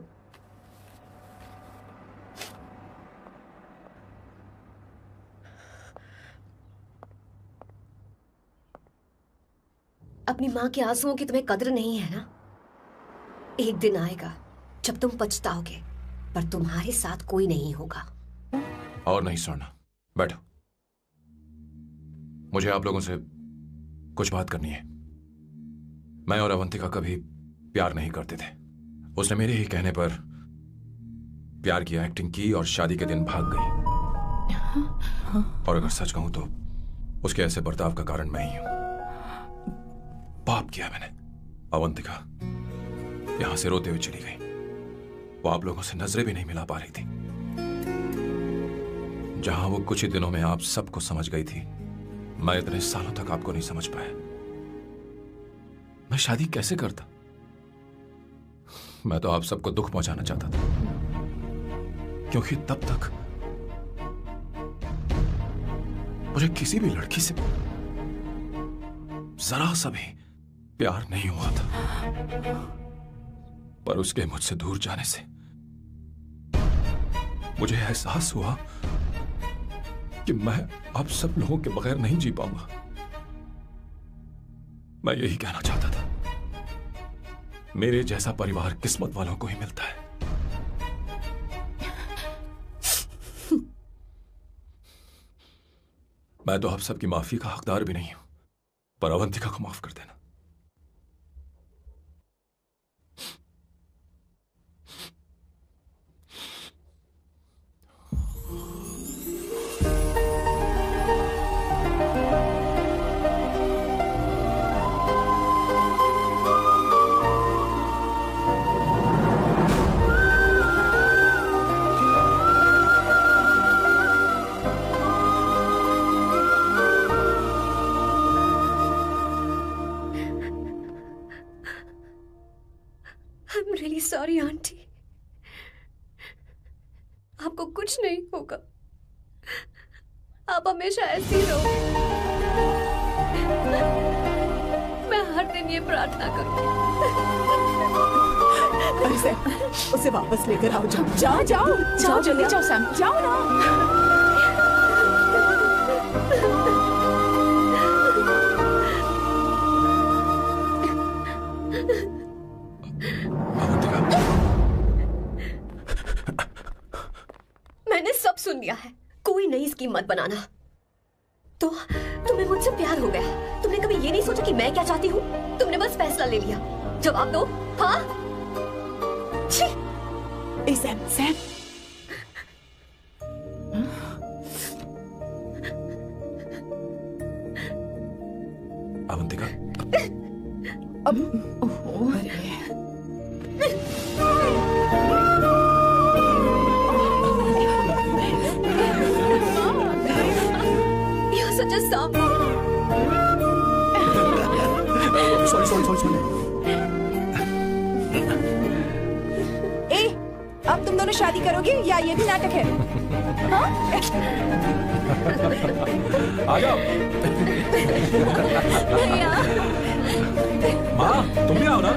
अपनी माँ के आंसुओं की तुम्हें कदर नहीं है ना? एक दिन आएगा जब तुम पछताओगे, पर तुम्हारे साथ कोई नहीं होगा। और नहीं सुनना, बैठो। मुझे आप लोगों से कुछ बात करनी है। मैं और अवंतिका कभी प्यार नहीं करते थे। उसने मेरे ही कहने पर प्यार की एक्टिंग की और शादी के दिन भाग गई। और अगर सच कहूं तो उसके ऐसे बर्ताव का कारण मैं ही हूं। पाप किया मैंने। अवंतिका यहां से रोते हुए चली गई। वो आप लोगों से नजरें भी नहीं मिला पा रही थी। जहां वो कुछ ही दिनों में आप सबको समझ गई थी, मैं इतने सालों तक आपको नहीं समझ पाया। मैं शादी कैसे करता? मैं तो आप सबको दुख पहुंचाना चाहता था, क्योंकि तब तक मुझे किसी भी लड़की से जरा सा भी प्यार नहीं हुआ था। पर उसके मुझसे दूर जाने से मुझे एहसास हुआ कि मैं आप सब लोगों के बगैर नहीं जी पाऊंगा। मैं यही कहना चाहता था, मेरे जैसा परिवार किस्मत वालों को ही मिलता है। मैं तो आप सबकी माफी का हकदार भी नहीं हूं, पर अवंतिका को माफ कर देना। I'm really sorry, aunty. आपको कुछ नहीं होगा। आप हमेशा ऐसी रहो। मैं हर दिन ये प्रार्थना करूंगी। उसे वापस लेकर आओ। जाओ जाओ जाओ जल्दी जाओ सैम, जाओ ना। मैंने सब सुन लिया है। कोई नई स्कीम मत बनाना। तो तुम्हें मुझसे प्यार हो गया। तुमने कभी ये नहीं सोचा कि मैं क्या चाहती हूँ? तुमने बस फैसला ले लिया। जवाब दो। हाँ? छी। सैम सैम, अवंतिका, अब You're such a sound. Sorry. अब तुम दोनों शादी करोगे या ये भी नाटक है? हाँ? आ जाओ। माँ, तुम भी आओ ना।